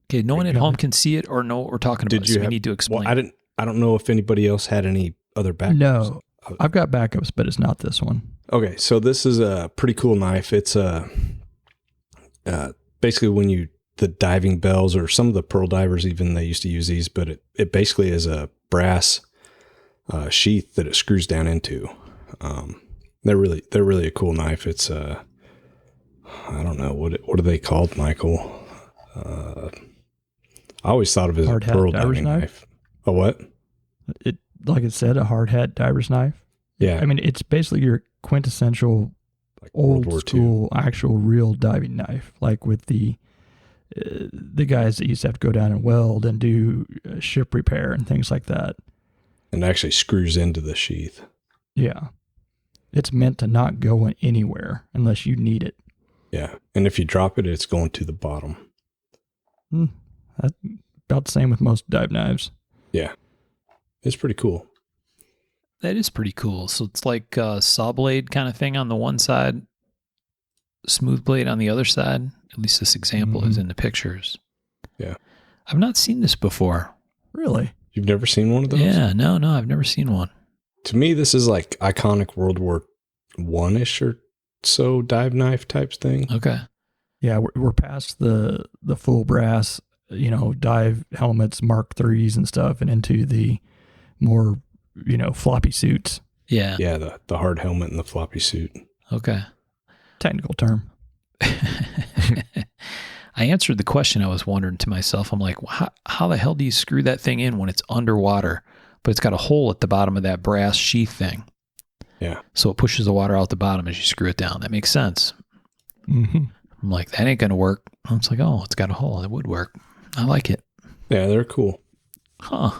Okay, no one at home can see it or know what we're talking about, so we need to explain.
Well, I don't know if anybody else had any other backups.
No, I've got backups, but it's not this one.
Okay, so this is a pretty cool knife. It's basically when the diving bells or some of the pearl divers even, they used to use these, but it basically is a brass sheath that it screws down into. They're really a cool knife. It's I don't know what are they called, Michael? I always thought of it as a pearl diving knife. A what?
It, like it said, a hard hat diver's knife.
Yeah.
I mean, it's basically your quintessential
like
old school, actual real diving knife, like with the guys that used to have to go down and weld and do ship repair and things like that.
And actually screws into the sheath.
Yeah. It's meant to not go anywhere unless you need it.
Yeah. And if you drop it, it's going to the bottom.
That's about the same with most dive knives.
Yeah. It's pretty cool.
That is pretty cool. So it's like a saw blade kind of thing on the one side, smooth blade on the other side. At least this example is in the pictures.
Yeah.
I've not seen this before.
Really?
You've never seen one of those?
Yeah, no, I've never seen one.
To me, this is like iconic World War I-ish or so dive knife types thing.
Okay.
Yeah, we're past the full brass, dive helmets, Mark IIIs and stuff, and into the more, floppy suits.
Yeah.
Yeah, the hard helmet and the floppy suit.
Okay.
Technical term.
I answered the question I was wondering to myself. I'm like, how the hell do you screw that thing in when it's underwater, but it's got a hole at the bottom of that brass sheath thing?
Yeah.
So it pushes the water out the bottom as you screw it down. That makes sense.
Mm-hmm.
I'm like, that ain't going to work. I was like, oh, it's got a hole. It would work. I like it.
Yeah, they're cool.
Huh.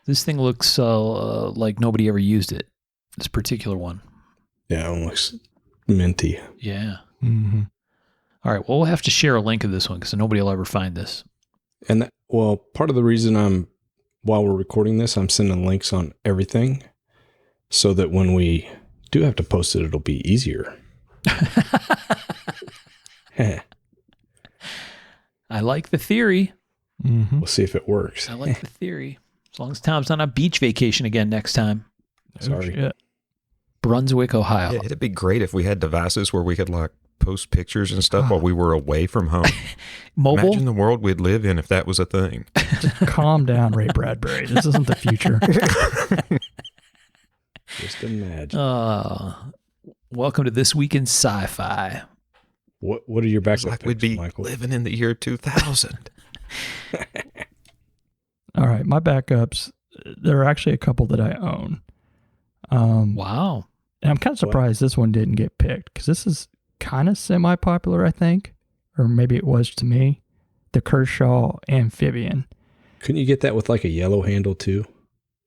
This thing looks like nobody ever used it. This particular one.
Yeah, it looks minty.
Yeah.
Mm-hmm.
All right. Well, we'll have to share a link of this one because nobody will ever find this.
And part of the reason while we're recording this, I'm sending links on everything so that when we do have to post it, it'll be easier.
I like the theory.
Mm-hmm.
We'll see if it works.
I like the theory. As long as Tom's not on beach vacation again next time.
Sorry.
Oh,
Brunswick, Ohio.
Yeah, it'd be great if we had devices where we could post pictures and stuff while we were away from home.
Mobile?
Imagine the world we'd live in if that was a thing.
Just calm down, Ray Bradbury. This isn't the future.
Just imagine.
Welcome to This Week in Sci-Fi.
What are your backup
Like
picks,
we'd be
Michael?
living in the year 2000.
All right, my backups, there are actually a couple that I own.
Wow.
And I'm kind of surprised this one didn't get picked because this is kind of semi-popular, I think, or maybe it was to me. The Kershaw Amphibian.
Couldn't you get that with like a yellow handle too?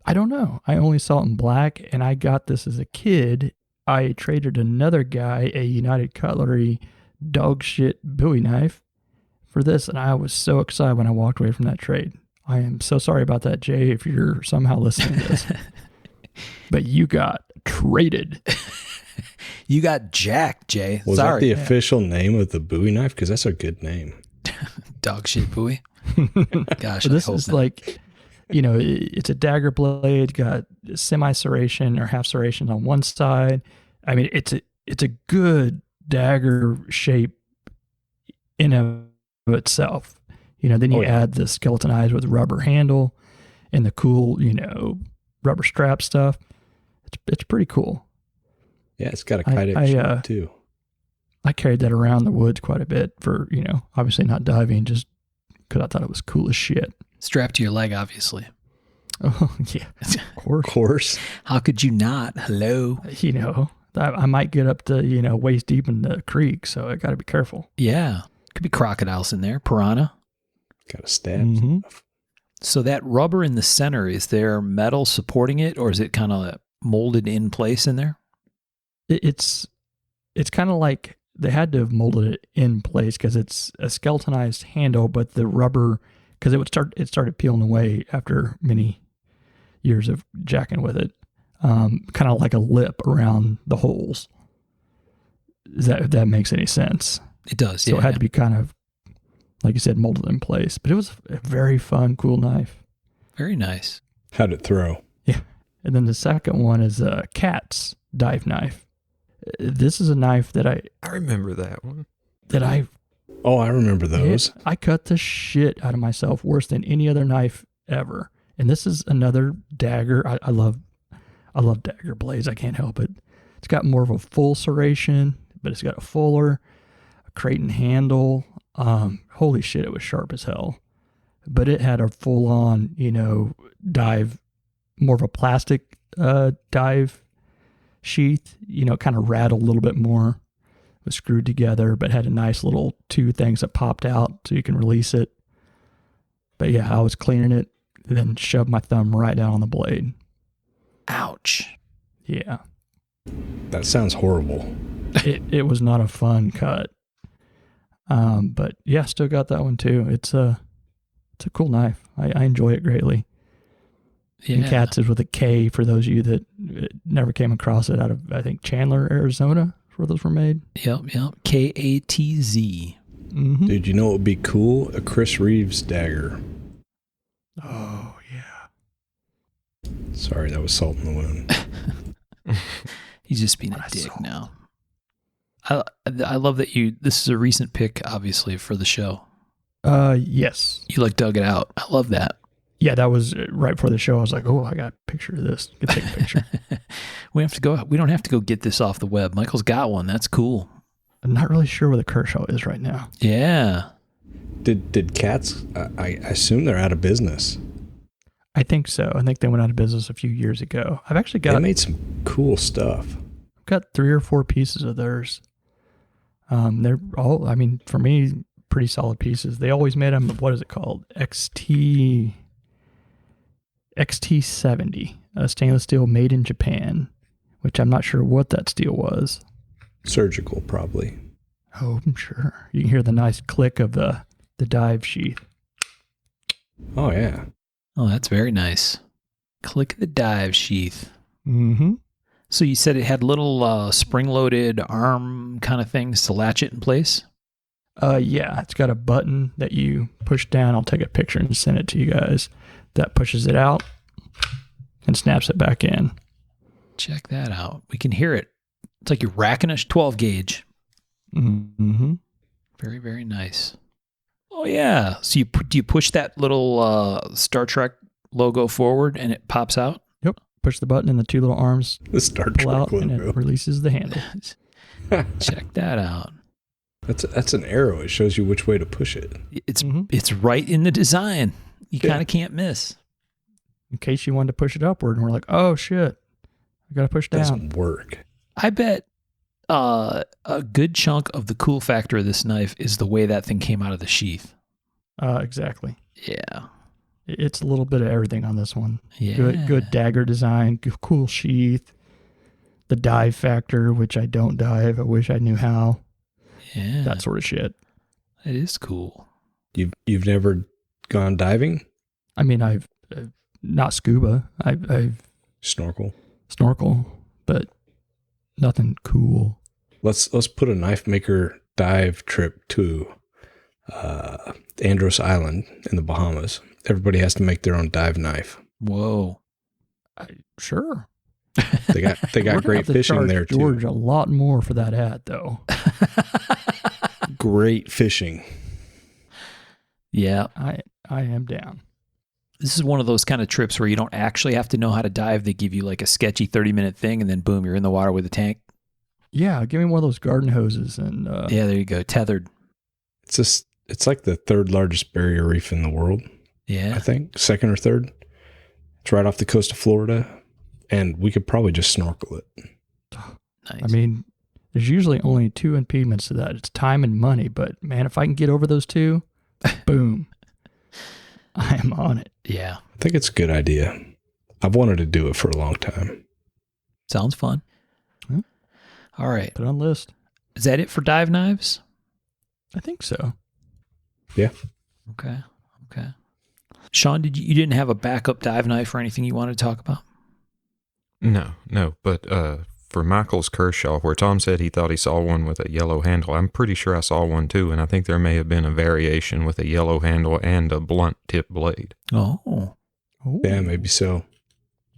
I don't know. I only saw it in black, and I got this as a kid. I traded another guy a United Cutlery dog shit Bowie knife for this, and I was so excited when I walked away from that trade. I am so sorry about that, Jay, if you're somehow listening to this. But you got traded.
You got jacked, Jay.
Was
Sorry.
that the official name of the Bowie knife? Because that's a good name.
Dog shit Bowie. Gosh,
This is like, it's a dagger blade, got semi-serration or half serration on one side. I mean, it's a good dagger shape in of itself. Then you add the skeletonized with rubber handle and the cool, rubber strap stuff. It's pretty cool.
Yeah, it's got a kydex shape too.
I carried that around the woods quite a bit for, obviously not diving, just because I thought it was cool as shit.
Strapped to your leg, obviously.
Oh, yeah. Of course.
How could you not? Hello.
I might get up to, waist deep in the creek, so I got to be careful.
Yeah. Could be crocodiles in there, piranha.
Got to stab stuff.
So that rubber in the center, is there metal supporting it, or is it kind of molded in place in there?
It's kind of like they had to have molded it in place because it's a skeletonized handle, but the rubber, because it started peeling away after many years of jacking with it, kind of like a lip around the holes. If that makes any sense.
It does.
So it had to be kind of, like you said, molded in place. But it was a very fun, cool knife.
Very nice.
How'd it throw?
Yeah. And then the second one is a Cat's dive knife. This is a knife that I
remember that one.
Oh, I remember those.
I cut the shit out of myself worse than any other knife ever. And this is another dagger. I love dagger blades. I can't help it. It's got more of a full serration, but it's got a fuller, a Creighton handle. Holy shit, it was sharp as hell. But it had a full on, dive, more of a plastic dive sheath, kind of rattled a little bit more. It was screwed together, but had a nice little two things that popped out so you can release it. But yeah, I was cleaning it, and then shoved my thumb right down on the blade.
Ouch.
Yeah.
That sounds horrible.
It was not a fun cut. But yeah, still got that one too. It's a cool knife. I enjoy it greatly. Yeah. And Katz is with a K for those of you that never came across it, out of, I think, Chandler, Arizona, where those were made.
Yep. Katz.
Mm-hmm.
Dude, you know what would be cool? A Chris Reeves dagger.
Oh, yeah.
Sorry, that was salt in the wound.
He's just being a dick now. I love that this is a recent pick, obviously, for the show.
Yes.
You dug it out. I love that.
Yeah, that was right before the show. I was like, oh, I got a picture of this. Get take a picture.
We don't have to go get this off the web. Michael's got one. That's cool.
I'm not really sure where the Kershaw is right now.
Yeah.
Did Katz, I assume they're out of business.
I think so. I think they went out of business a few years ago. I've actually got...
They made some cool stuff.
I've got 3 or 4 pieces of theirs. They're all, for me, pretty solid pieces. They always made them, what is it called? XT70, a stainless steel made in Japan, which I'm not sure what that steel was.
Surgical, probably.
Oh, I'm sure. You can hear the nice click of the dive sheath.
Oh, yeah.
Oh, that's very nice. Click the dive sheath.
Mm-hmm.
So you said it had little spring-loaded arm kind of things to latch it in place?
Yeah, it's got a button that you push down. I'll take a picture and send it to you guys. That pushes it out and snaps it back in.
Check that out. We can hear it. It's like you're racking a 12 gauge.
Mm-hmm.
Very, very nice. Oh, yeah. So do you push that little Star Trek logo forward and it pops out?
Yep. Push the button and the 2 little arms
the Star
pull
Trek
out
logo.
and it releases the handle.
Check that out.
That's an arrow. It shows you which way to push it.
It's right in the design. You kind of can't miss.
In case you wanted to push it upward and we're like, oh shit, I got to push down.
Doesn't work.
I bet a good chunk of the cool factor of this knife is the way that thing came out of the sheath.
Exactly.
Yeah.
It's a little bit of everything on this one.
Yeah.
Good dagger design, cool sheath, the dive factor, which I don't dive. I wish I knew how.
Yeah.
that sort of shit.
It is cool.
You've never gone diving?
I mean, I've not scuba. I've
Snorkel?
snorkel, but nothing cool.
Let's put a knife maker dive trip to Andros Island in the Bahamas. Everybody has to make their own dive knife.
Whoa.
Sure.
They got
We're gonna
great
have to
fishing
charge
there
George
too.
a lot more for that ad, though.
Great fishing.
Yeah.
I am down.
This is one of those kind of trips where you don't actually have to know how to dive. They give you like a sketchy 30-minute thing, and then boom, you're in the water with a tank.
Yeah, give me one of those garden hoses and
Yeah, there you go. Tethered.
It's like the third largest barrier reef in the world.
Yeah.
I think second or third. It's right off the coast of Florida, and we could probably just snorkel it.
Nice.
I mean, there's usually only two impediments to that. It's time and money, but man, if I can get over those two, boom, I am on it.
Yeah.
I think it's a good idea. I've wanted to do it for a long time.
Sounds fun.
Hmm.
All right.
Put it on the list.
Is that it for dive knives?
I think so.
Yeah.
Okay. Sean, you didn't have a backup dive knife or anything you wanted to talk about?
No. But for Michael's Kershaw, where Tom said he thought he saw one with a yellow handle, I'm pretty sure I saw one too, and I think there may have been a variation with a yellow handle and a blunt tip blade.
Oh,
Ooh.
Yeah, maybe so.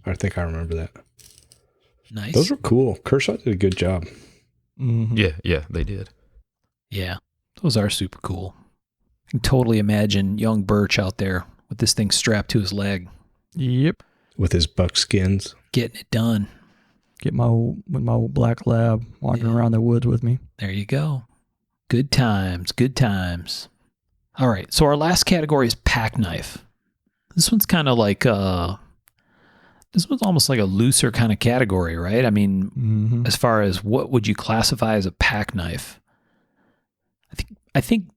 I think I remember that.
nice.
Those were cool. Kershaw did a good job.
Mhm.
Yeah, they did.
Yeah, those are super cool. I can totally imagine young Birch out there with this thing strapped to his leg,
Yep.
With his buckskins.
getting it done.
Get my old black lab wandering
Yeah.
around the woods with me.
There you go. Good times. All right, so our last category is pack knife. This one's kind of like this one's almost like a looser kind of category, right? I mean,
Mm-hmm.
as far as what would you classify as a pack knife? I think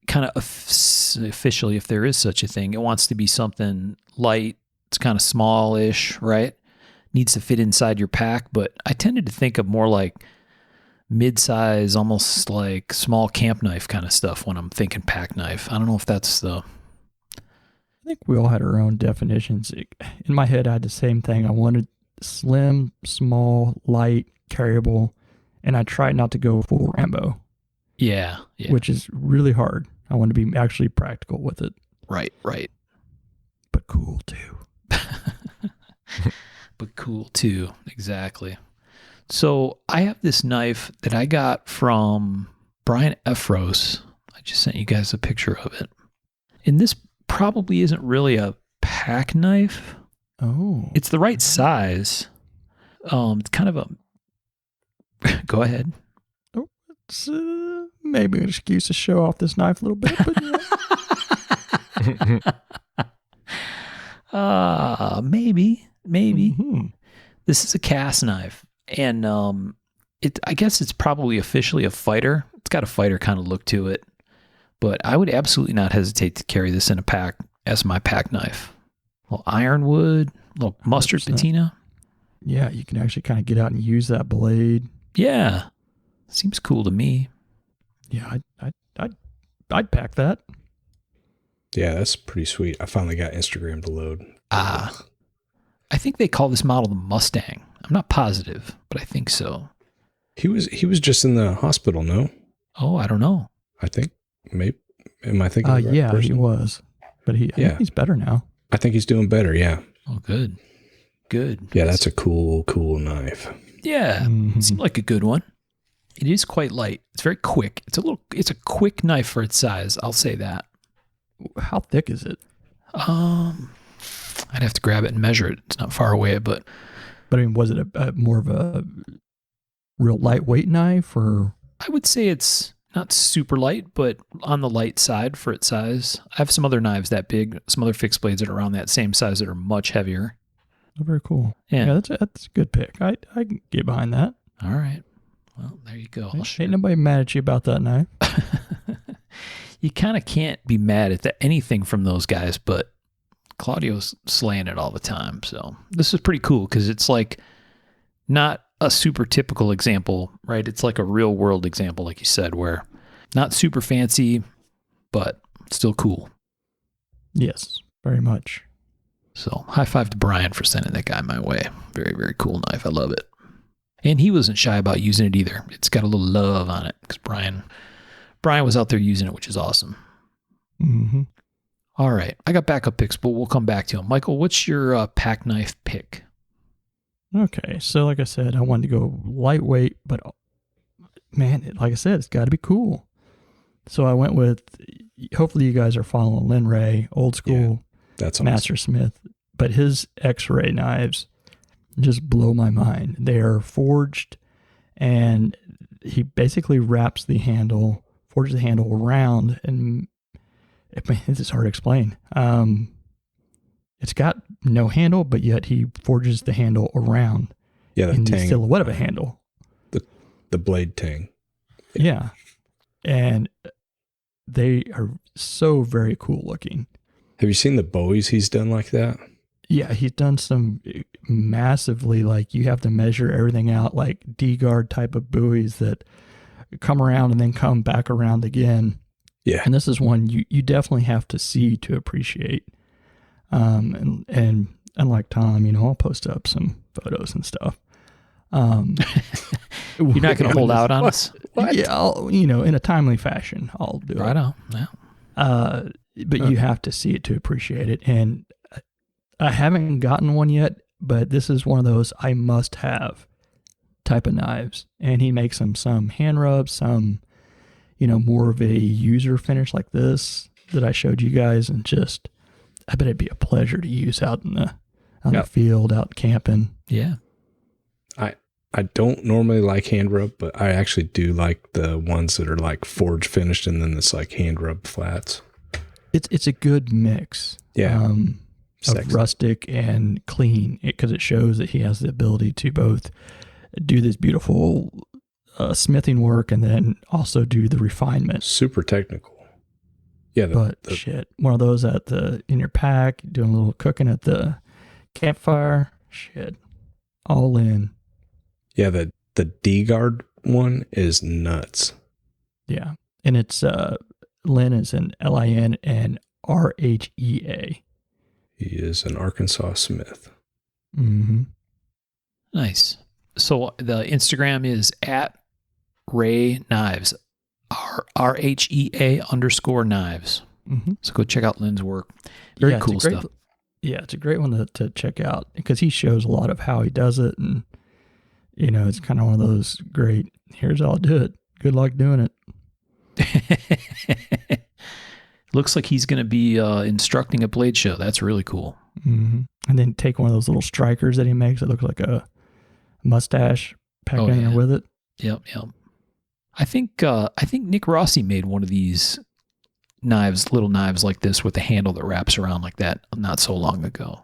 kind of officially, if there is such a thing, it wants to be something light. It's kind of smallish, right? Needs to fit inside your pack, but I tended to think of more like mid-size, almost like small camp knife kind of stuff when I'm thinking pack knife. I don't know if that's the...
I think we all had our own definitions. In my head, I had the same thing. I wanted slim, small, light, carryable, and I tried not to go full Rambo,
Yeah.
which is really hard. I want to be actually practical with it,
Right.
but cool too.
But cool too. Exactly. So I have this knife that I got from Brian Efros. I just sent you guys a picture of it. And this probably isn't really a pack knife.
Oh,
It's the right size. It's kind of a... Go ahead.
it's maybe an excuse to show off this knife a little bit, but yeah.
Maybe.
Mhm.
This is a cast knife, and I guess it's probably officially a fighter. It's got a fighter kind of look to it, but I would absolutely not hesitate to carry this in a pack as my pack knife. A little ironwood, a little mustard
100%.
patina.
Yeah, you can actually kind of get out and use that blade.
Yeah, seems cool to me.
Yeah, I'd pack that.
Yeah, that's pretty sweet. I finally got Instagram to load.
I think they call this model the Mustang. I'm not positive, but I think so.
He was just in the hospital, no?
Oh, I don't know.
I think maybe. Am I thinking of the right
Yeah,
person?
he was, but I think he's better now.
I think he's doing better. Yeah.
Oh, good.
Yeah, that's a cool knife.
Yeah,
Mhm.
it seemed like a good one. It is quite light. It's very quick. It's a quick knife for its size. I'll say that.
How thick is it?
I'd have to grab it and measure it. It's not far away, but
But I mean, was it a more of a real lightweight knife, or?
I would say it's not super light, but on the light side for its size. I have some other knives that big, some other fixed blades that are around that same size that are much heavier.
Oh, very cool.
Yeah.
that's a good pick. I can get behind that.
All right. Well, there you go.
Ain't nobody mad at you about that knife.
You kind of can't be mad at anything from those guys, but Claudio's slaying it all the time. So this is pretty cool because it's like not a super typical example, right? It's like a real world example, like you said, where Not super fancy, but still cool.
Yes, very much.
So high five to Brian for sending that guy my way. Very, very cool knife. I love it. And he wasn't shy about using it either. It's got a little love on it because Brian was out there using it, which is awesome.
Mm-hmm.
All right. I got backup picks, but we'll come back to them. Michael, what's your pack knife pick?
Okay. So like I said, I wanted to go lightweight, but man, like I said, it's got to be cool. So I went with, hopefully you guys are following Lin Ray, old school
that's
master smith, but his X-ray knives just blow my mind. They are forged, and he basically wraps the handle, forges the handle around, and it's hard to explain. It's got no handle, but yet he forges the handle around in the silhouette of a handle.
The blade tang.
Yeah. And they are so very cool looking.
Have you seen the Bowies he's done like that?
Yeah, he's done some massively, like you have to measure everything out, like D-guard type of buoys that come around and then come back around again.
Yeah.
And this is one you definitely have to see to appreciate. And unlike Tom, I'll post up some photos and stuff.
You're not going to hold out on us?
What? Yeah, I'll, in a timely fashion, I'll do it.
Right on. Yeah.
But you have to see it to appreciate it. And I haven't gotten one yet, but this is one of those I must have type of knives. And he makes them some hand rubs, some, more of a user finish like this that I showed you guys. And just, I bet it'd be a pleasure to use out in the field, out camping.
Yeah.
I don't normally like hand rub, but I actually do like the ones that are like forge finished and then it's like hand rub flats.
It's a good mix.
Yeah.
Of rustic and clean, because it shows that he has the ability to both do this beautiful smithing work and then also do the refinement.
Super technical. Yeah.
One of those in your pack, doing a little cooking at the campfire. Shit. All in.
Yeah, the D-guard one is nuts.
Yeah. And it's Lin is an Lin and RHEA.
He is an Arkansas Smith.
Mm-hmm.
Nice. So the Instagram is at Ray Knives, RHEA_knives.
Mm-hmm.
So go check out Lin's work. Very cool stuff.
Yeah, it's a great one to check out because he shows a lot of how he does it. And, it's kind of one of those great, here's how I'll do it. Good luck doing
it. Looks like he's going to be instructing a blade show. That's really cool.
Mm-hmm. And then take one of those little strikers that he makes that looks like a mustache packed in there with it.
Yep. I think Nick Rossi made one of these knives, little knives like this with a handle that wraps around like that not so long ago.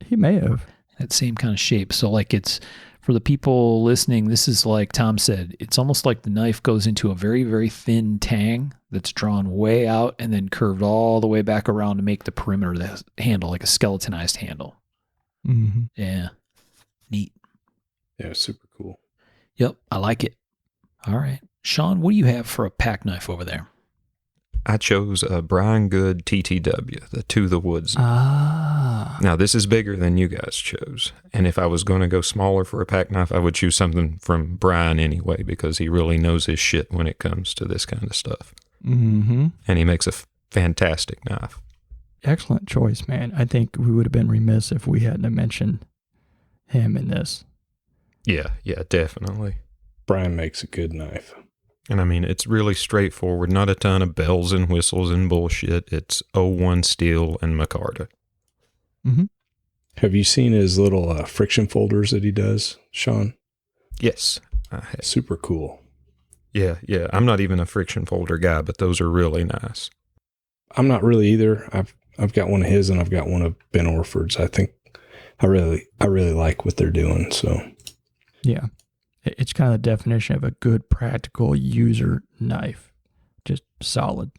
He may have.
That same kind of shape. So like it's, for the people listening, this is like Tom said, it's almost like the knife goes into a very, very thin tang that's drawn way out and then curved all the way back around to make the perimeter of the handle like a skeletonized handle.
Mm-hmm.
Yeah. Neat.
Yeah, super cool.
Yep, I like it. All right. Sean, what do you have for a pack knife over there?
I chose a Brian Good TTW, the To the Woods.
Now,
this is bigger than you guys chose. And if I was going to go smaller for a pack knife, I would choose something from Brian anyway, because he really knows his shit when it comes to this kind of stuff.
Mm-hmm.
And he makes a fantastic knife.
Excellent choice, man. I think we would have been remiss if we hadn't mentioned him in this.
Yeah, definitely.
Brian makes a good knife.
And I mean, it's really straightforward. Not a ton of bells and whistles and bullshit. It's 01 steel and micarta.
Mm-hmm.
Have you seen his little friction folders that he does, Sean?
Yes, I have.
Super cool.
Yeah. I'm not even a friction folder guy, but those are really nice.
I'm not really either. I've got one of his and I've got one of Ben Orford's. I think I really like what they're doing. So
yeah. It's kind of the definition of a good practical user knife. Just solid.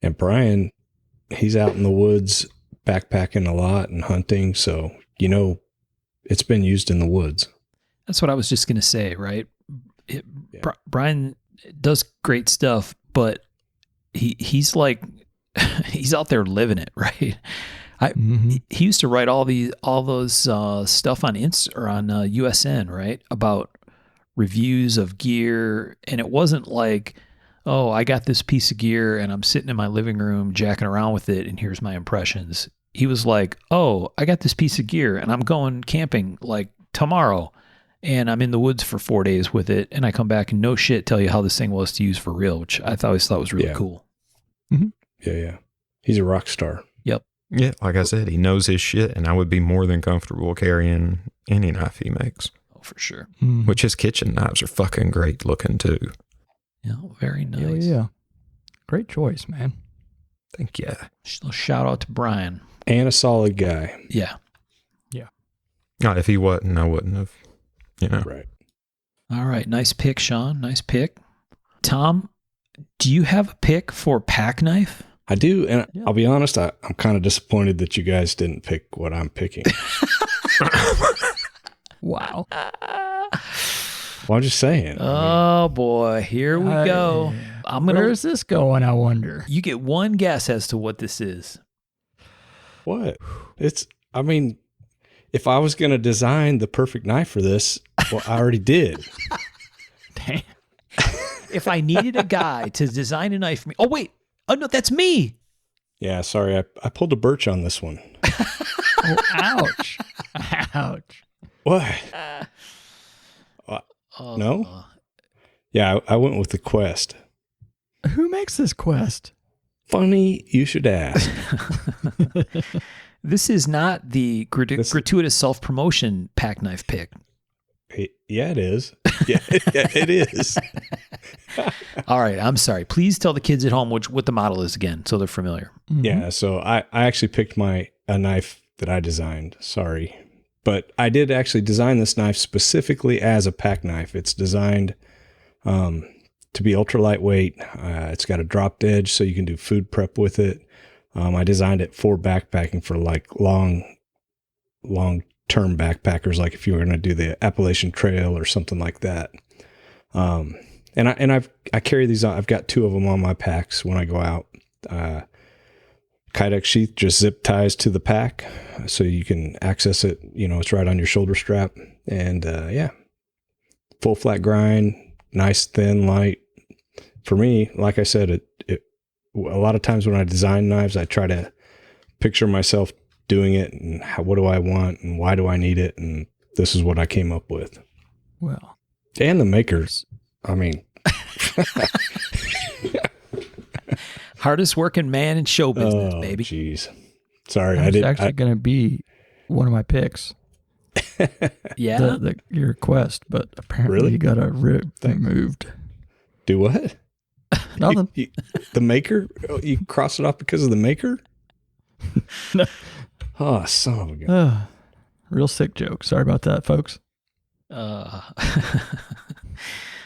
And Brian, he's out in the woods backpacking a lot and hunting. So, it's been used in the woods.
That's what I was just going to say, right? Brian does great stuff, but he's like, he's out there living it, right? He used to write all those stuff on USN, right? About reviews of gear. And it wasn't like, oh, I got this piece of gear and I'm sitting in my living room jacking around with it and here's my impressions. He was like, oh, I got this piece of gear and I'm going camping like tomorrow and I'm in the woods for 4 days with it. And I come back and no shit tell you how this thing was to use for real, which I always thought was really cool.
Mm-hmm. Yeah. He's a rock star.
Yep.
Yeah, like I said, he knows his shit, and I would be more than comfortable carrying any knife he makes.
Oh, for sure.
Which his kitchen knives are fucking great looking too.
Yeah, very nice.
Yeah. Great choice, man.
Thank you.
Shout out to Brian.
And a solid guy.
Yeah.
If he wasn't, I wouldn't have,
Right.
All right. Nice pick, Sean. Nice pick. Tom, do you have a pick for pack knife?
I do, and I'll be honest, I'm kind of disappointed that you guys didn't pick what I'm picking.
Wow.
Well, I'm just saying.
Oh, boy. Here we go.
Where's this going, I wonder?
You get one guess as to what this is.
What? If I was going to design the perfect knife for this, well, I already did.
Damn.
If I needed a guy to design a knife for me. Oh, wait. Oh, no, that's me.
Yeah, sorry. I pulled a Birch on this one.
Oh, ouch. Ouch.
What? No? Yeah, I went with the Quest.
Who makes this Quest?
Funny you should ask.
This is not the gratuitous self-promotion pack knife pick.
Yeah, it is. Yeah, it is.
All right, I'm sorry. Please tell the kids at home what the model is again, so they're familiar.
Mm-hmm.
Yeah, so I actually picked a knife that I designed. Sorry, but I did actually design this knife specifically as a pack knife. It's designed to be ultra lightweight. It's got a dropped edge, so you can do food prep with it. I designed it for backpacking for like long-term backpackers, like if you were going to do the Appalachian Trail or something like that. And I carry these on. I've got 2 of them on my packs when I go out. Kydex sheath just zip ties to the pack so you can access it. It's right on your shoulder strap. And full flat grind, nice, thin, light. For me, like I said, a lot of times when I design knives, I try to picture myself doing it and what do I want and why do I need it? And this is what I came up with.
Well,
and the makers,
hardest working man in show business, baby.
Jeez. Sorry.
It's actually going to be one of my picks.
Yeah.
Your Quest, but apparently you got a rib removed.
Do what?
Nothing.
The maker? You cross it off because of the maker?
No.
Oh, son of a gun.
Real sick joke. Sorry about that, folks.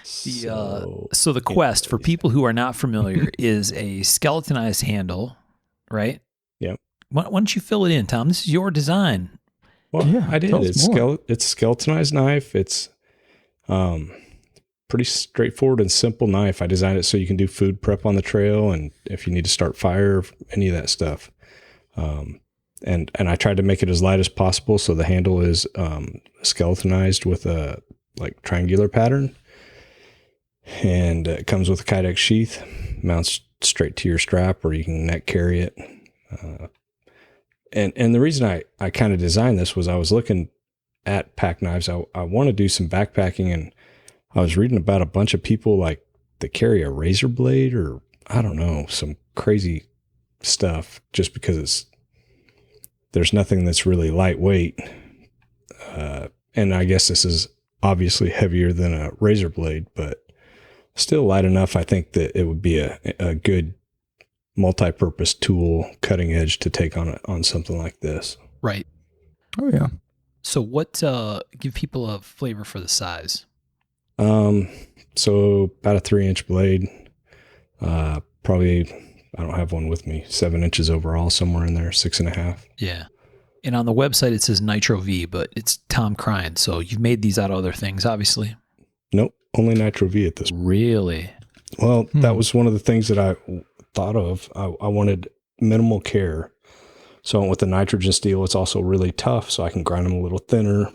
So the Quest, for people who are not familiar, is a skeletonized handle, right?
Yep.
Why don't you fill it in, Tom? This is your design.
Well, yeah, I did. It's skeletonized knife. It's pretty straightforward and simple knife. I designed it so you can do food prep on the trail, and if you need to start fire, any of that stuff. And I tried to make it as light as possible, so the handle is skeletonized with a triangular pattern, and it comes with a Kydex sheath, mounts straight to your strap, or you can neck carry it. And the reason I kind of designed this was I was looking at pack knives. I want to do some backpacking, and I was reading about a bunch of people that carry a razor blade or I don't know, some crazy stuff just because there's nothing that's really lightweight. And I guess this is obviously heavier than a razor blade, but still light enough. I think that it would be a good multi-purpose tool, cutting edge to take on something like this.
Right.
Oh yeah.
So give people a flavor for the size.
So about a 3-inch blade, probably, I don't have one with me, 7 inches overall, somewhere in there, 6.5.
Yeah. And on the website, it says Nitro V, but it's Tom Crine. So you've made these out of other things, obviously.
Nope, only Nitro V at this point.
Really?
Well, that was one of the things that I thought of. I wanted minimal care. So I went with the nitrogen steel. It's also really tough, so I can grind them a little thinner.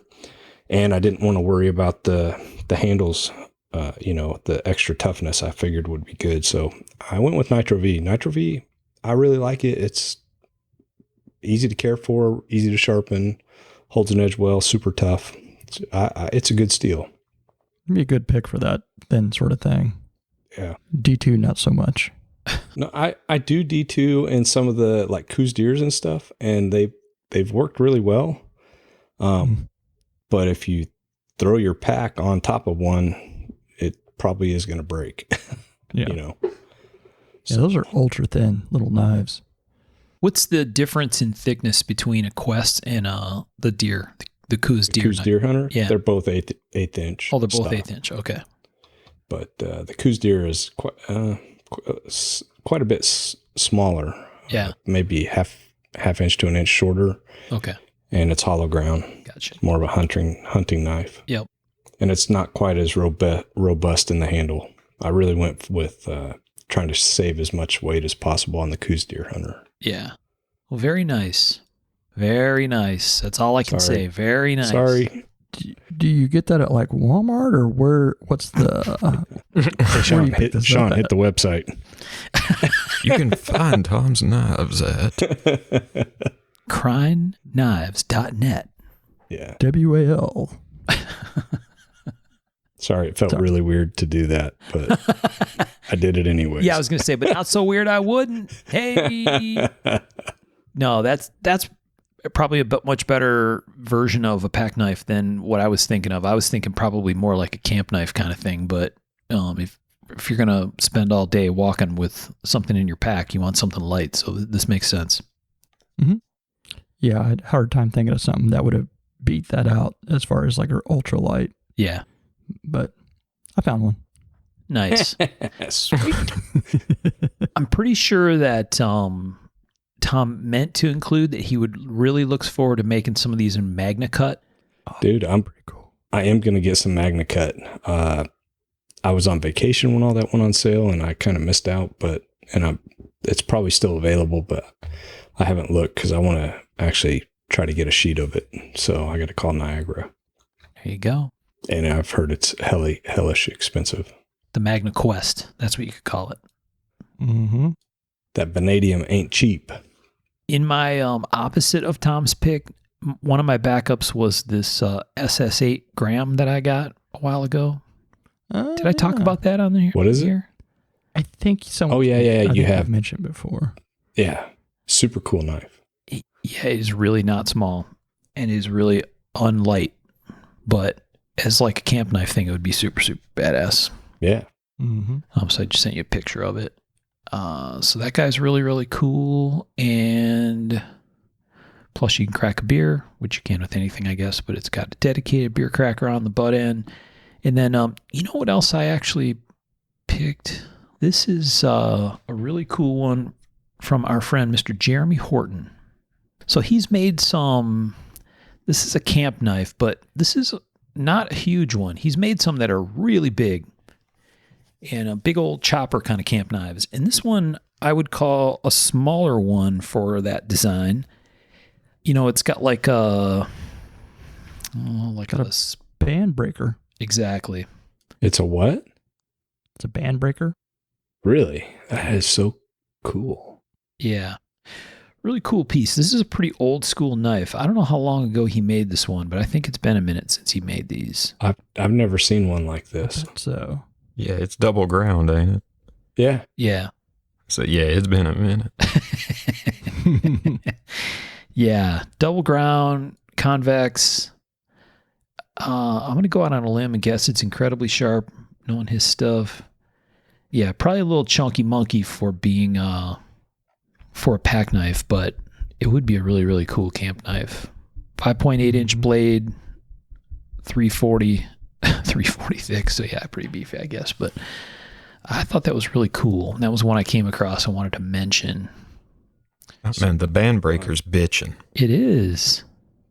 And I didn't want to worry about the handles, the extra toughness I figured would be good. So I went with Nitro V. Nitro V, I really like it. It's easy to care for, easy to sharpen, holds an edge well, super tough. It's a good steel.
It'd be a good pick for that thin sort of thing.
Yeah.
D2, not so much.
No, I do D2 and some of the like Coos Deers and stuff, and they've worked really well. But if you throw your pack on top of one, it probably is going to break.
Yeah.
So,
Yeah, those are ultra thin little knives.
What's the difference in thickness between a Quest and the deer, the Coos Deer?
Coos Deer Hunter?
Yeah.
They're both eighth inch.
Oh, they're both
stock.
1/8 inch. Okay.
But the Coos Deer is quite a bit smaller.
Yeah.
Maybe half inch to an inch shorter.
Okay.
And it's hollow ground.
Gotcha.
More of a hunting knife.
Yep.
And it's not quite as robust in the handle. I really went with trying to save as much weight as possible on the Coos Deer Hunter.
Yeah. Well, very nice. Very nice. That's all I can say. Very nice.
Sorry.
Do you get that at like Walmart or where? What's the?
Sean, hit the website.
You can find Tom's knives at
CrineKnives.net.
Yeah.
WAL.
Sorry, it felt really weird to do that, but I did it anyways.
Yeah, I was going to say, but not so weird I wouldn't. Hey. No, that's probably a much better version of a pack knife than what I was thinking of. I was thinking probably more like a camp knife kind of thing, but if you're going to spend all day walking with something in your pack, you want something light, so this makes sense.
Mm-hmm. Yeah, I had a hard time thinking of something that would have beat that out as far as like our ultralight.
Yeah.
But I found one.
Nice.
Sweet.
I'm pretty sure that Tom meant to include that he would really looks forward to making some of these in Magna Cut.
Dude, I'm pretty cool. I am going to get some Magna Cut. I was on vacation when all that went on sale and I kind of missed out, it's probably still available, but I haven't looked because I want to actually try to get a sheet of it. So I got to call Niagara.
There you go.
And I've heard it's hellish expensive.
The Magna Quest. That's what you could call it.
Mm-hmm.
That vanadium ain't cheap.
In my opposite of Tom's pick, one of my backups was this SS8 Graham that I got a while ago. Did I talk about that on here?
What is it?
I think someone.
Oh, yeah. You have
mentioned before.
Yeah. Super cool knife.
Yeah, it is really not small and is really unlight, but as like a camp knife thing, it would be super, super badass.
Yeah.
Mm-hmm.
So I just sent you a picture of it. So that guy's really, really cool. And plus you can crack a beer, which you can with anything, I guess, but it's got a dedicated beer cracker on the butt end. And then, you know what else I actually picked? This is a really cool one from our friend, Mr. Jeremy Horton. So he's made this is a camp knife, but this is not a huge one. He's made some that are really big and a big old chopper kind of camp knives. And this one I would call a smaller one for that design. It's got like a
band breaker.
Exactly.
It's a what?
It's a band breaker.
Really? That is so cool.
Yeah. Really cool piece. This is a pretty old school knife. I don't know how long ago he made this one, but I think it's been a minute since he made these.
I've never seen one like this.
So
yeah, it's double ground, ain't it?
Yeah.
Yeah.
So yeah, it's been a minute.
Yeah. Double ground, convex. I'm going to go out on a limb and guess it's incredibly sharp, knowing his stuff. Yeah, probably a little chunky monkey for being for a pack knife, but it would be a really, really cool camp knife. 5.8 inch blade, 340 thick. So yeah, pretty beefy, I guess. But I thought that was really cool. And that was one I came across and wanted to mention.
Man, the band breaker's bitching.
It is.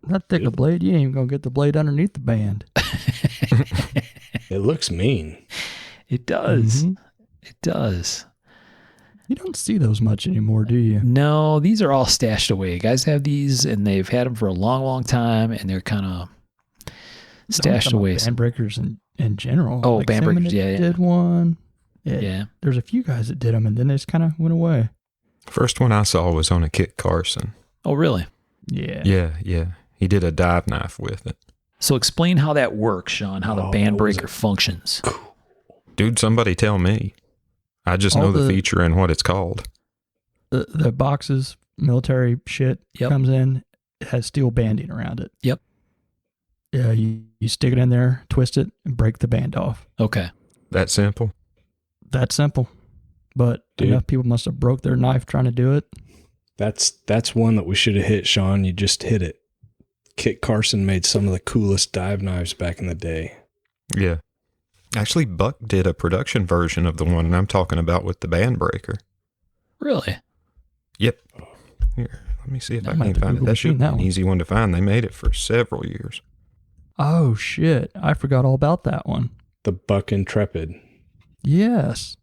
That thick a blade, you ain't even going to get the blade underneath the band.
It looks mean.
It does.
Mhm.
It does.
You don't see those much anymore, do you?
No, these are all stashed away. Guys have these, and they've had them for a long, long time, and they're kind of stashed away.
Band breakers in general.
Oh, band breakers,
Simon
yeah.
did one.
Yeah.
There's a few guys that did them, and then they just kind of went away.
First one I saw was on a Kit Carson.
Oh, really?
Yeah.
Yeah. He did a dive knife with it.
So explain how that works, Sean, how the band breaker functions.
Dude, somebody tell me. I just know the feature and what it's called.
The boxes, military shit comes in, it has steel banding around it.
Yep.
Yeah, you stick it in there, twist it, and break the band off.
Okay.
That simple?
That simple. But enough people must have broke their knife trying to do it.
That's one that we should have hit, Sean. You just hit it. Kit Carson made some of the coolest dive knives back in the day.
Yeah. Actually, Buck did a production version of the one I'm talking about with the band breaker.
Really?
Yep. Here, let me see if
I
I
might
can
have to
find it.
Google
That should be
that
an
one.
easy one to find. They made it for several years.
Oh, shit. I forgot all about that one.
The Buck Intrepid.
Yes.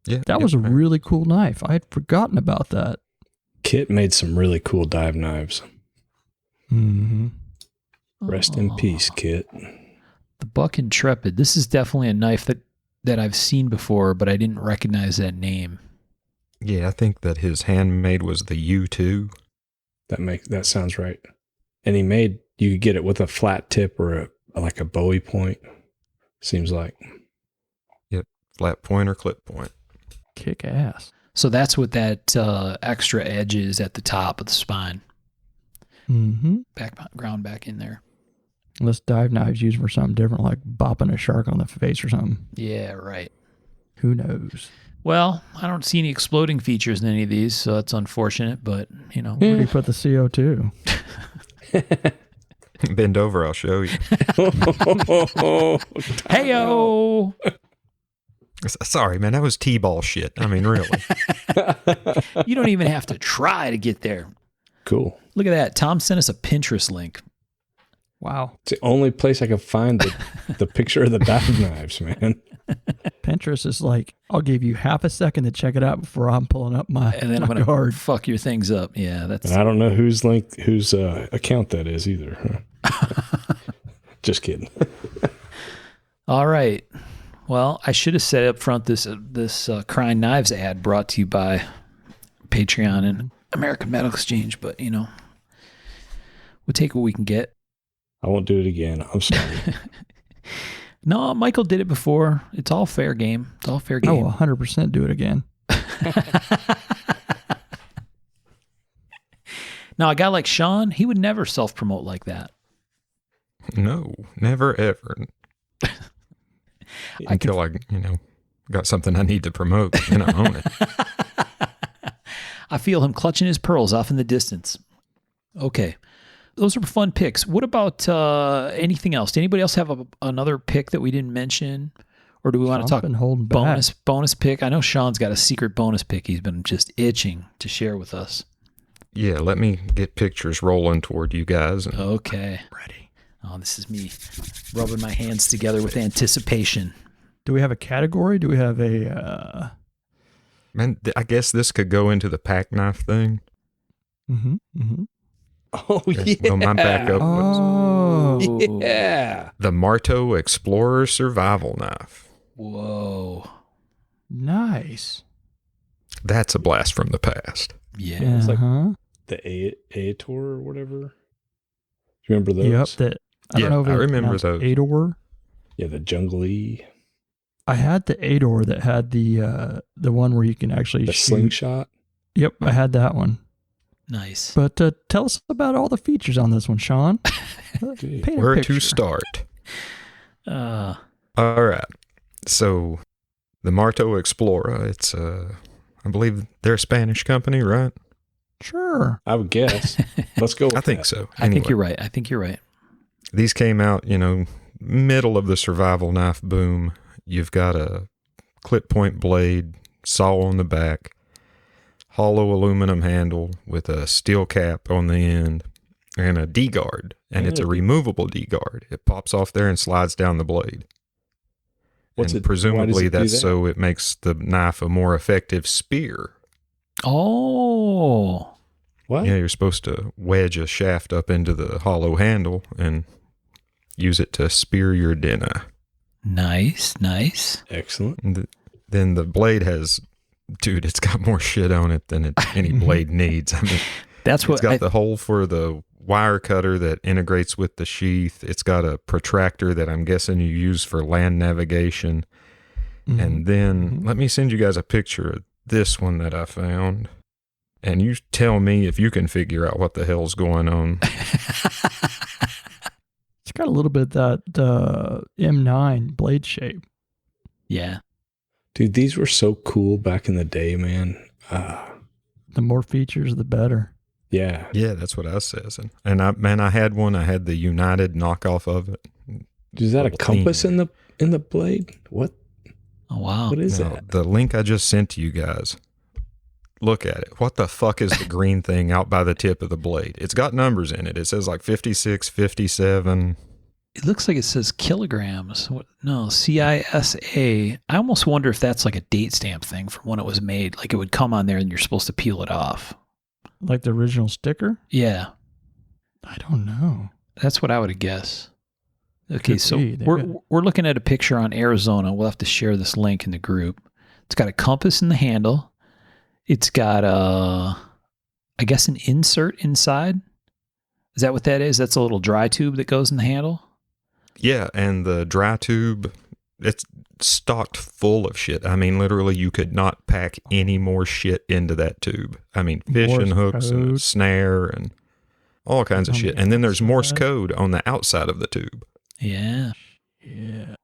Yeah.
That was a really cool knife. I had forgotten about that.
Kit made some really cool dive knives.
Mm-hmm.
Rest in peace, Kit.
The Buck Intrepid. This is definitely a knife that I've seen before, but I didn't recognize that name.
Yeah, I think that his handmade was the U2.
That sounds right. And you could get it with a flat tip or like a Bowie point. Seems like.
Yep. Flat point or clip point.
Kick ass.
So that's what that extra edge is at the top of the spine.
Mm-hmm.
Ground back in there.
Unless dive knives used for something different, like bopping a shark on the face or something.
Yeah, right.
Who knows?
Well, I don't see any exploding features in any of these, so that's unfortunate, but, you know.
Where do you put the CO2?
Bend over, I'll show you.
Hey-o!
Sorry, man, that was T-ball shit. I mean, really.
You don't even have to try to get there.
Cool.
Look at that. Tom sent us a Pinterest link.
Wow.
It's the only place I could find the picture of the dive knives, man.
Pinterest is like, I'll give you half a second to check it out before I'm pulling up my
And then I'm going to fuck your things up. Yeah, that's...
And I don't know whose account that is either. Just kidding.
All right. Well, I should have said up front this Crying Knives ad brought to you by Patreon and American Medical Exchange, but, you know, we'll take what we can get.
I won't do it again. I'm sorry.
No, Michael did it before. It's all fair game. It's all fair
I
game.
will 100% do it again.
Now, a guy like Sean, he would never self-promote like that.
No, never, ever. Until I got something I need to promote and I own it.
I feel him clutching his pearls off in the distance. Okay. Those are fun picks. What about anything else? Did anybody else have another pick that we didn't mention? Or do we want to talk bonus pick? I know Sean's got a secret bonus pick he's been just itching to share with us.
Yeah, let me get pictures rolling toward you guys.
Okay. Ready. Oh, this is me rubbing my hands together with anticipation.
Do we have a category? Do we have a...
Man, I guess this could go into the pack knife thing.
Mm-hmm. Mm-hmm.
Oh, yeah.
Well, my backup was
yeah.
the Marto Explorer survival knife.
Whoa.
Nice.
That's a blast from the past.
Yeah.
It's like
Uh-huh.
the Ator or whatever. Do you remember those?
Yep. I don't know if
I
it
remember
pronounced
those.
Ador.
Yeah, the Jungly.
I had the Ador that had the one where you can actually
The
shoot.
slingshot.
Yep, I had that one.
Nice.
But tell us about all the features on this one, Sean.
Dude.
Paint a
Where
picture.
to start?
Uh,
All right. So the Marto Explorer, it's I believe they're a Spanish company, right?
Sure.
I would guess. Let's go with
I think
that.
so.
I think
Anyway,
you're right.
These came out, middle of the survival knife boom. You've got a clip point blade, saw on the back, hollow aluminum handle with a steel cap on the end and a D-guard. And it's a removable D-guard. It pops off there and slides down the blade. Presumably that's so it makes the knife a more effective spear.
Oh.
What?
Yeah, you're supposed to wedge a shaft up into the hollow handle and use it to spear your dinner.
Nice.
Excellent.
Then the blade has, dude, it's got more shit on it than any blade needs. I mean,
that's what
it's got the hole for the wire cutter that integrates with the sheath. It's got a protractor that I'm guessing you use for land navigation. Mm-hmm. And then let me send you guys a picture of this one that I found. And you tell me if you can figure out what the hell's going on.
It's got a little bit of that M9 blade shape.
Yeah.
Dude, these were so cool back in the day, man.
The more features, the better.
Yeah.
Yeah, that's what I says. And I had one. I had the United knockoff of it.
Is that a compass in the blade? What?
Oh, wow.
What is that?
The link I just sent to you guys. Look at it. What the fuck is the green thing out by the tip of the blade? It's got numbers in it. It says like 56, 57.
It looks like it says kilograms. No, CISA. I almost wonder if that's like a date stamp thing from when it was made. Like it would come on there and you're supposed to peel it off.
Like the original sticker?
Yeah.
I don't know.
That's what I would guess. Okay,
Could
so
be.
we're looking at a picture on Arizona. We'll have to share this link in the group. It's got a compass in the handle. It's got I guess an insert inside. Is that what that is? That's a little dry tube that goes in the handle?
Yeah, and the dry tube, it's stocked full of shit. I mean, literally, you could not pack any more shit into that tube. I mean, fishing hooks and a snare and all kinds of shit. And then there's Morse code on the outside of the tube.
Yeah.
Yeah.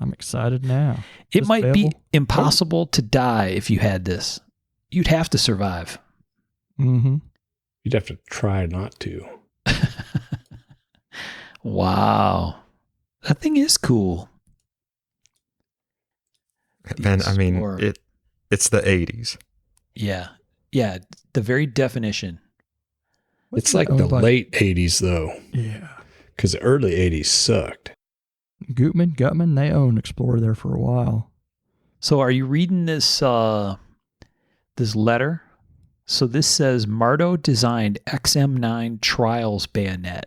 I'm excited now.
It might be impossible to die if you had this. You'd have to survive.
Mm-hmm.
You'd have to try not to.
Wow. That thing is cool.
And I mean, it's the 80s.
Yeah. Yeah. The very definition.
It's like the late 80s, though.
Yeah.
Because the early 80s sucked.
Gutman, they owned Explorer there for a while.
So are you reading this this letter? So this says Marto designed XM9 trials bayonet.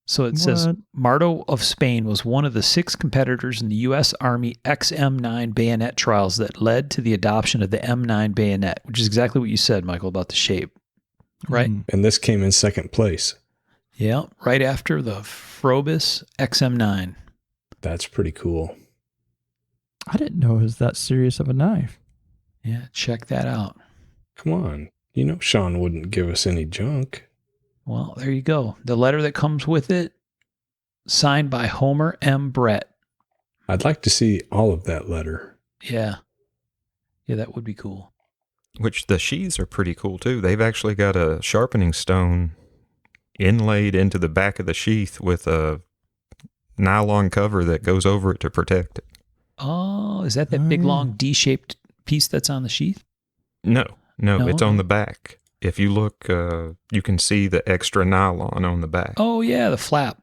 So it says Marto of Spain was one of the 6 competitors in the U.S. Army XM9 bayonet trials that led to the adoption of the M9 bayonet, which is exactly what you said, Michael, about the shape. Right?
And this came in second place.
Yeah, right after the Frobis XM9.
That's pretty cool.
I didn't know it was that serious of a knife.
Yeah, check that out.
Come on. You know Sean wouldn't give us any junk.
Well, there you go. The letter that comes with it, signed by Homer M. Brett.
I'd like to see all of that letter.
Yeah. Yeah, that would be cool.
Which the sheaths are pretty cool, too. They've actually got a sharpening stone inlaid into the back of the sheath with a nylon cover that goes over it to protect it.
Oh, is that big, long D-shaped piece that's on the sheath?
No, it's on the back. If you look, you can see the extra nylon on the back.
Oh, yeah, the flap.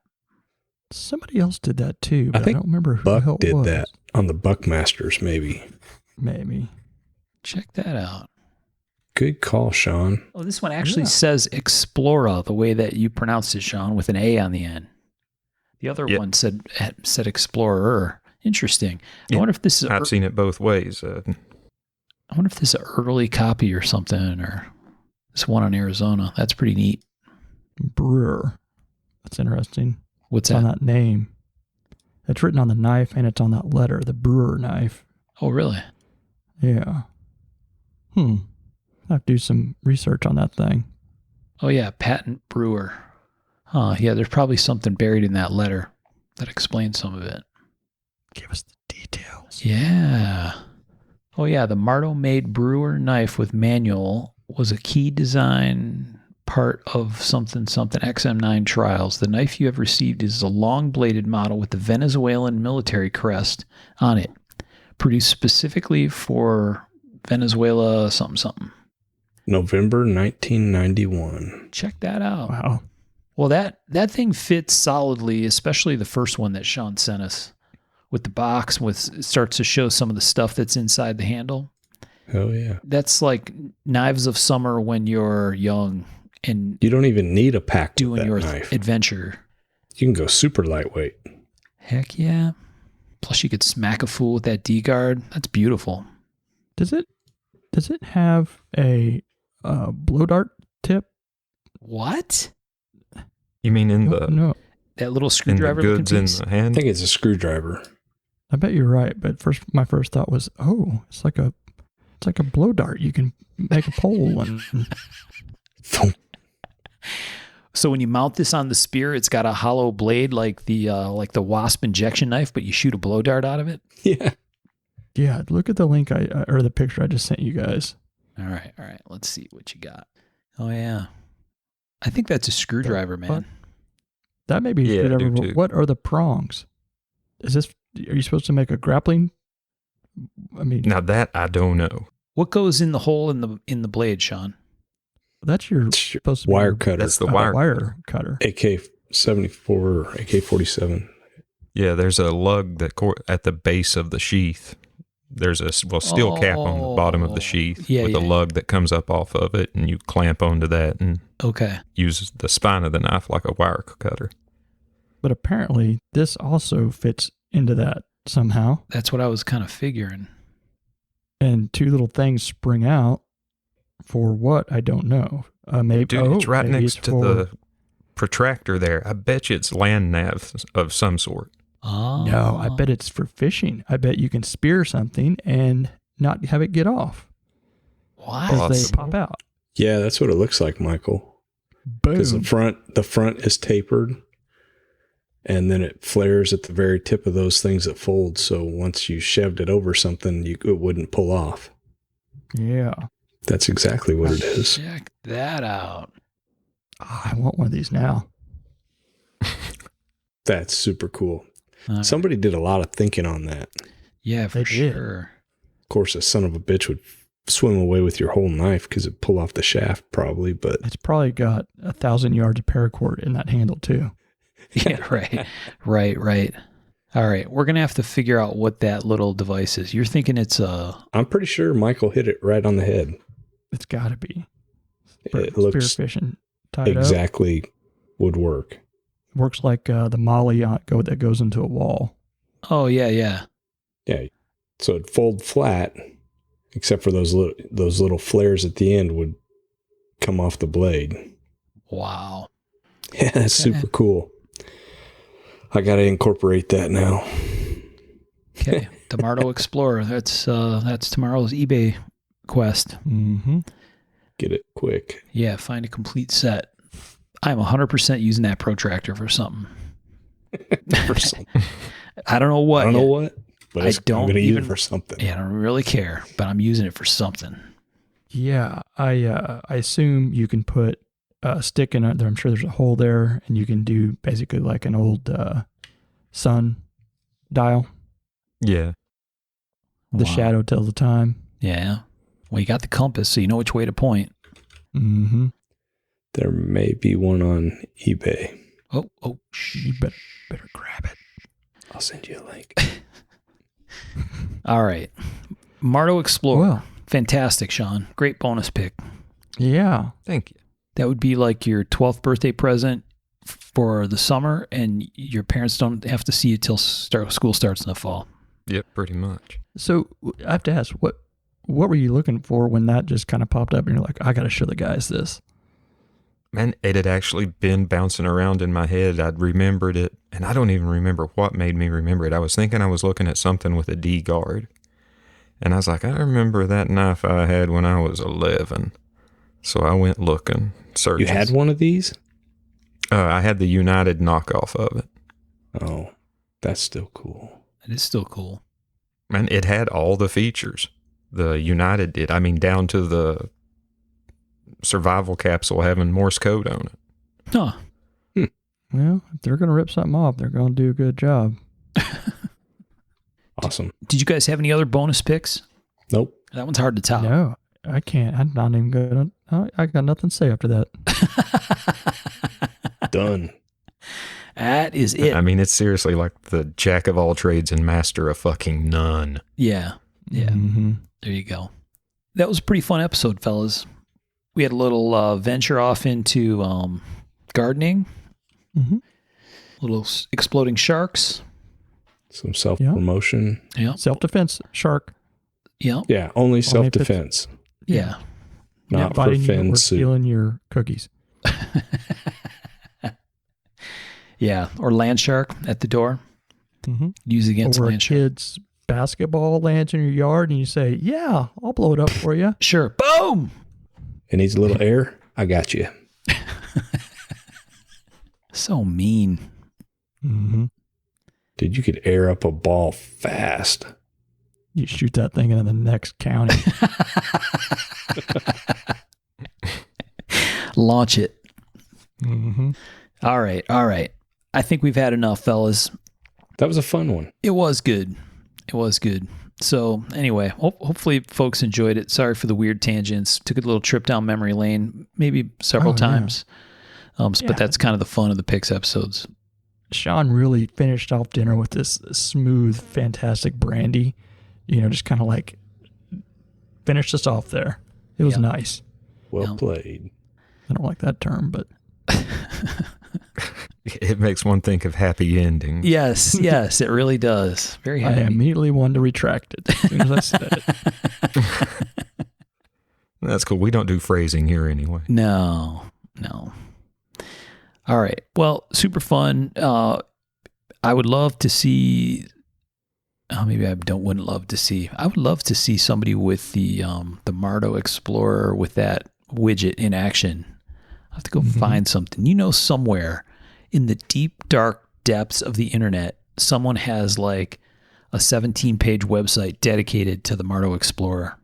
Somebody else did that too, but I don't remember who
Buck
the hell it
did
was.
that on the Buckmasters, maybe.
Maybe.
Check that out.
Good call, Sean.
Oh, this one actually says Explorer, the way that you pronounced it, Sean, with an A on the end. The other one said Explorer. Interesting. I wonder if this is...
I've seen it both ways.
I wonder if this is an early copy or something, or this one on Arizona. That's pretty neat.
Brewer. That's interesting.
What's
it's
that?
On that name. It's written on the knife and it's on that letter, the Brewer Knife.
Oh, really?
Yeah. I have to do some research on that thing.
Oh, yeah. Patent Brewer. Huh. Yeah, there's probably something buried in that letter that explains some of it.
Give us the details.
Yeah. Oh, yeah. The Marto made Brewer knife with manual was a key design part of something XM9 trials. The knife you have received is a long-bladed model with the Venezuelan military crest on it, produced specifically for Venezuela something.
November 1991.
Check that out.
Wow.
Well, that thing fits solidly, especially the first one that Sean sent us with the box. It starts to show some of the stuff that's inside the handle.
Oh, yeah.
That's like knives of summer when you're young and
You don't even need a pack
doing your
knife.
adventure.
You can go super lightweight.
Heck yeah. Plus you could smack a fool with that D-guard. That's beautiful.
Does it have a blow dart tip?
What?
You mean in
No.
That little
in the
screwdriver looking
goods in
piece?
the
I
hand?
think it's a screwdriver.
I bet you're right, but my first thought was, oh, it's like a blow dart. You can make a pole and
So when you mount this on the spear, it's got a hollow blade like the Wasp injection knife, but you shoot a blow dart out of it.
Yeah.
yeah. Look at the link or the picture I just sent you guys.
All right. Let's see what you got. Oh yeah, I think that's a screwdriver, man.
That may be
Yeah, I do
screwdriver.
too.
What are the prongs? Are you supposed to make a grappling? I mean,
Now that I don't know.
What goes in the hole in the blade, Sean?
that's your
It's your
supposed to be
wire
your-
cutter.
That's the wire.
wire cutter.
AK-74 or AK-47.
Yeah, there's a lug at the base of the sheath. There's a steel cap on the bottom of the sheath
Yeah,
with a
yeah.
lug that comes up off of it, and you clamp onto that and
Okay.
use the spine of the knife like a wire cutter.
But apparently, this also fits into that somehow.
That's what I was kind of figuring.
And two little things spring out for what I don't know. Maybe
Dude, it's right
maybe
next to
for-
the protractor there. I bet you it's land navs of some sort.
Oh.
No, I bet it's for fishing. I bet you can spear something and not have it get off
What?
as
Awesome.
they pop out.
Yeah, that's what it looks like, Michael.
Boom.
Because the front is tapered, and then it flares at the very tip of those things that fold. So once you shoved it over something, it wouldn't pull off.
Yeah.
That's exactly what it is.
Check that out.
I want one of these now.
That's super cool.
All right.
Somebody did a lot of thinking on that.
Yeah, for
They did.
sure.
Of course, a son of a bitch would swim away with your whole knife because it'd pull off the shaft probably, but
It's probably got 1,000 yards of paracord in that handle too.
Yeah, right. All right, we're gonna have to figure out what that little device is. You're thinking it's a
I'm pretty sure Michael hit it right on the head.
It's got to be.
It
Spear
looks
fishing tied up.
exactly would work.
Works like the molly that goes into a wall.
Oh yeah.
Yeah. So it'd fold flat, except for those little flares at the end would come off the blade.
Wow.
Yeah, that's super cool. I got to incorporate that now.
Okay, the Marto Explorer. That's tomorrow's eBay quest.
Mm-hmm.
Get it quick.
Yeah, find a complete set. I'm 100% using that protractor for something. I don't know what.
I don't know
yet.
what, but
I
I'm
don't
going to use
even-
it for something.
Yeah, I don't really care, but I'm using it for something.
Yeah, I assume you can put a stick in it. I'm sure there's a hole there, and you can do basically like an old sun dial.
Yeah.
The
Wow.
shadow tells the time.
Yeah. Well, you got the compass, so you know which way to point.
Mm-hmm.
There may be one on eBay.
Oh, shh.
You better grab it.
I'll send you a link.
All right. Marto Explorer.
Well,
Fantastic, Sean. Great bonus pick.
yeah.
Thank you.
That would be like your 12th birthday present for the summer, and your parents don't have to see it till school starts in the fall.
Yep, pretty much.
So I have to ask, what were you looking for when that just kind of popped up and you're like, I got to show the guys this?
Man, it had actually been bouncing around in my head. I'd remembered it, and I don't even remember what made me remember it. I was thinking I was looking at something with a D guard, and I was like, I remember that knife I had when I was 11. So I went looking, searching.
You had one of these?
I had the United knockoff of it.
Oh, that's still cool.
It is still cool.
And it had all the features. The United did. I mean, down to the survival capsule having Morse code on it.
Huh.
Well, if they're going to rip something off, they're going to do a good job.
Awesome.
Did you guys have any other bonus picks?
Nope.
That one's hard to top.
No, I can't. I'm not even going to. I got nothing to say after that.
Done.
That is it.
I mean, it's seriously like the jack of all trades and master of fucking none.
Yeah. Yeah.
Mm-hmm.
There you go. That was a pretty fun episode, fellas. We had a little venture off into gardening,
Mm-hmm.
little exploding sharks.
Some self-promotion.
Yeah.
Self-defense, shark.
Yeah.
Yeah, only self-defense.
Yeah.
Not for
biting you
fin
or
soup.
stealing your cookies.
Yeah. Or land shark at the door.
Mm-hmm.
Use against
Or a
land shark.
kid's basketball lands in your yard and you say, yeah, I'll blow it up for you.
Sure. Boom.
It needs a little air. I got you.
So mean.
Mm-hmm.
Dude, you could air up a ball fast.
You shoot that thing into the next county.
Launch it.
Mm-hmm.
All right. All right. I think we've had enough, fellas.
That was a fun one.
It was good. It was good. So anyway, hopefully folks enjoyed it. Sorry for the weird tangents. Took a little trip down memory lane, maybe several times.
Yeah.
But that's kind of the fun of the Picks episodes.
Sean really finished off dinner with this smooth, fantastic brandy. You know, just kind of like finished us off there. It was nice.
Well
Yeah.
played.
I don't like that term, but
It makes one think of happy endings.
Yes, yes, it really does. Very
I
happy.
immediately wanted to retract it as soon as I said it.
That's cool. We don't do phrasing here anyway.
No. All right. Well, super fun. I would love to see. Maybe I wouldn't love to see. I would love to see somebody with the Marto Explorer with that widget in action. I have to go find something. Somewhere in the deep, dark depths of the internet, someone has like a 17-page website dedicated to the Marto Explorer.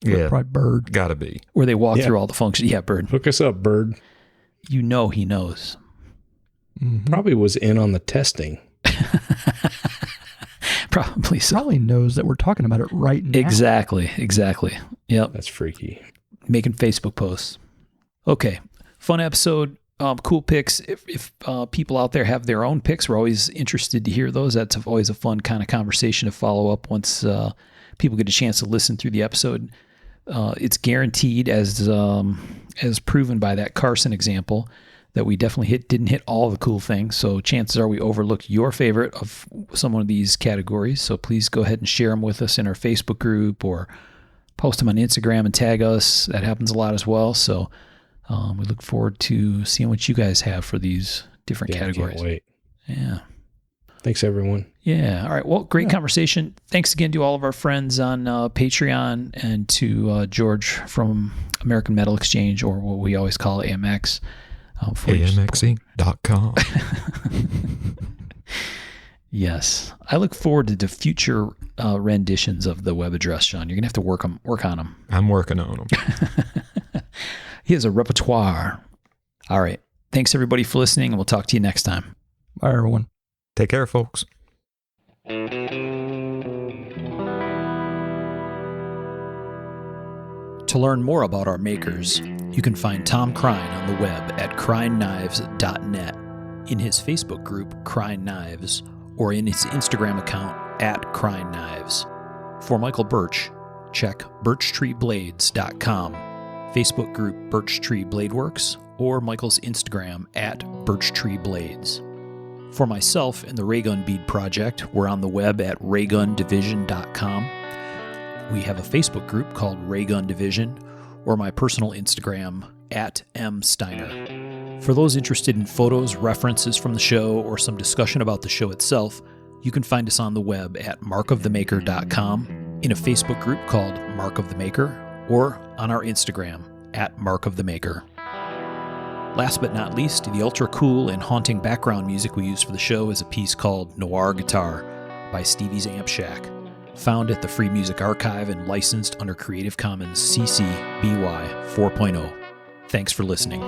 Yeah,
Probably Bird.
gotta be.
Where they walk through all the functions. Yeah, Bird.
Hook us up, Bird.
He knows.
Mm-hmm.
Probably was in on the testing.
Probably so.
Probably knows that we're talking about it right now.
Exactly. Yep.
That's freaky.
Making Facebook posts. Okay. Fun episode. Cool picks. If people out there have their own picks, we're always interested to hear those. That's always a fun kind of conversation to follow up once people get a chance to listen through the episode. It's guaranteed, as proven by that Carson example, that we definitely didn't hit all the cool things. So chances are we overlooked your favorite of some of these categories. So please go ahead and share them with us in our Facebook group or post them on Instagram and tag us. That happens a lot as well. So we look forward to seeing what you guys have for these different categories.
Can't wait.
Yeah.
Thanks, everyone.
Yeah. All right. Well, great conversation. Thanks again to all of our friends on Patreon and to George from American Metal Exchange, or what we always call AMX.
AMXinc.com.
Yes. I look forward to the future renditions of the web address, Sean. You're going to have to work on them.
I'm working on them.
He has a repertoire. All right. Thanks, everybody, for listening, and we'll talk to you next time.
Bye, everyone.
Take care, folks.
To learn more about our makers, you can find Tom Crine on the web at crineknives.net, in his Facebook group, Crine Knives, or in his Instagram account, at Crine Knives. For Michael Birch, check birchtreeblades.com, Facebook group Birch Tree Blade Works, or Michael's Instagram at birchtreeblades. For myself and the Raygun Bead Project, we're on the web at raygundivision.com. We have a Facebook group called Raygun Division, or my personal Instagram, at msteiner. For those interested in photos, references from the show, or some discussion about the show itself, you can find us on the web at markofthemaker.com, in a Facebook group called Mark of the Maker, or on our Instagram, at Mark of the Maker. Last but not least, the ultra cool and haunting background music we use for the show is a piece called Noir Guitar by Stevie's Amp Shack, found at the Free Music Archive and licensed under Creative Commons CC BY 4.0. Thanks for listening.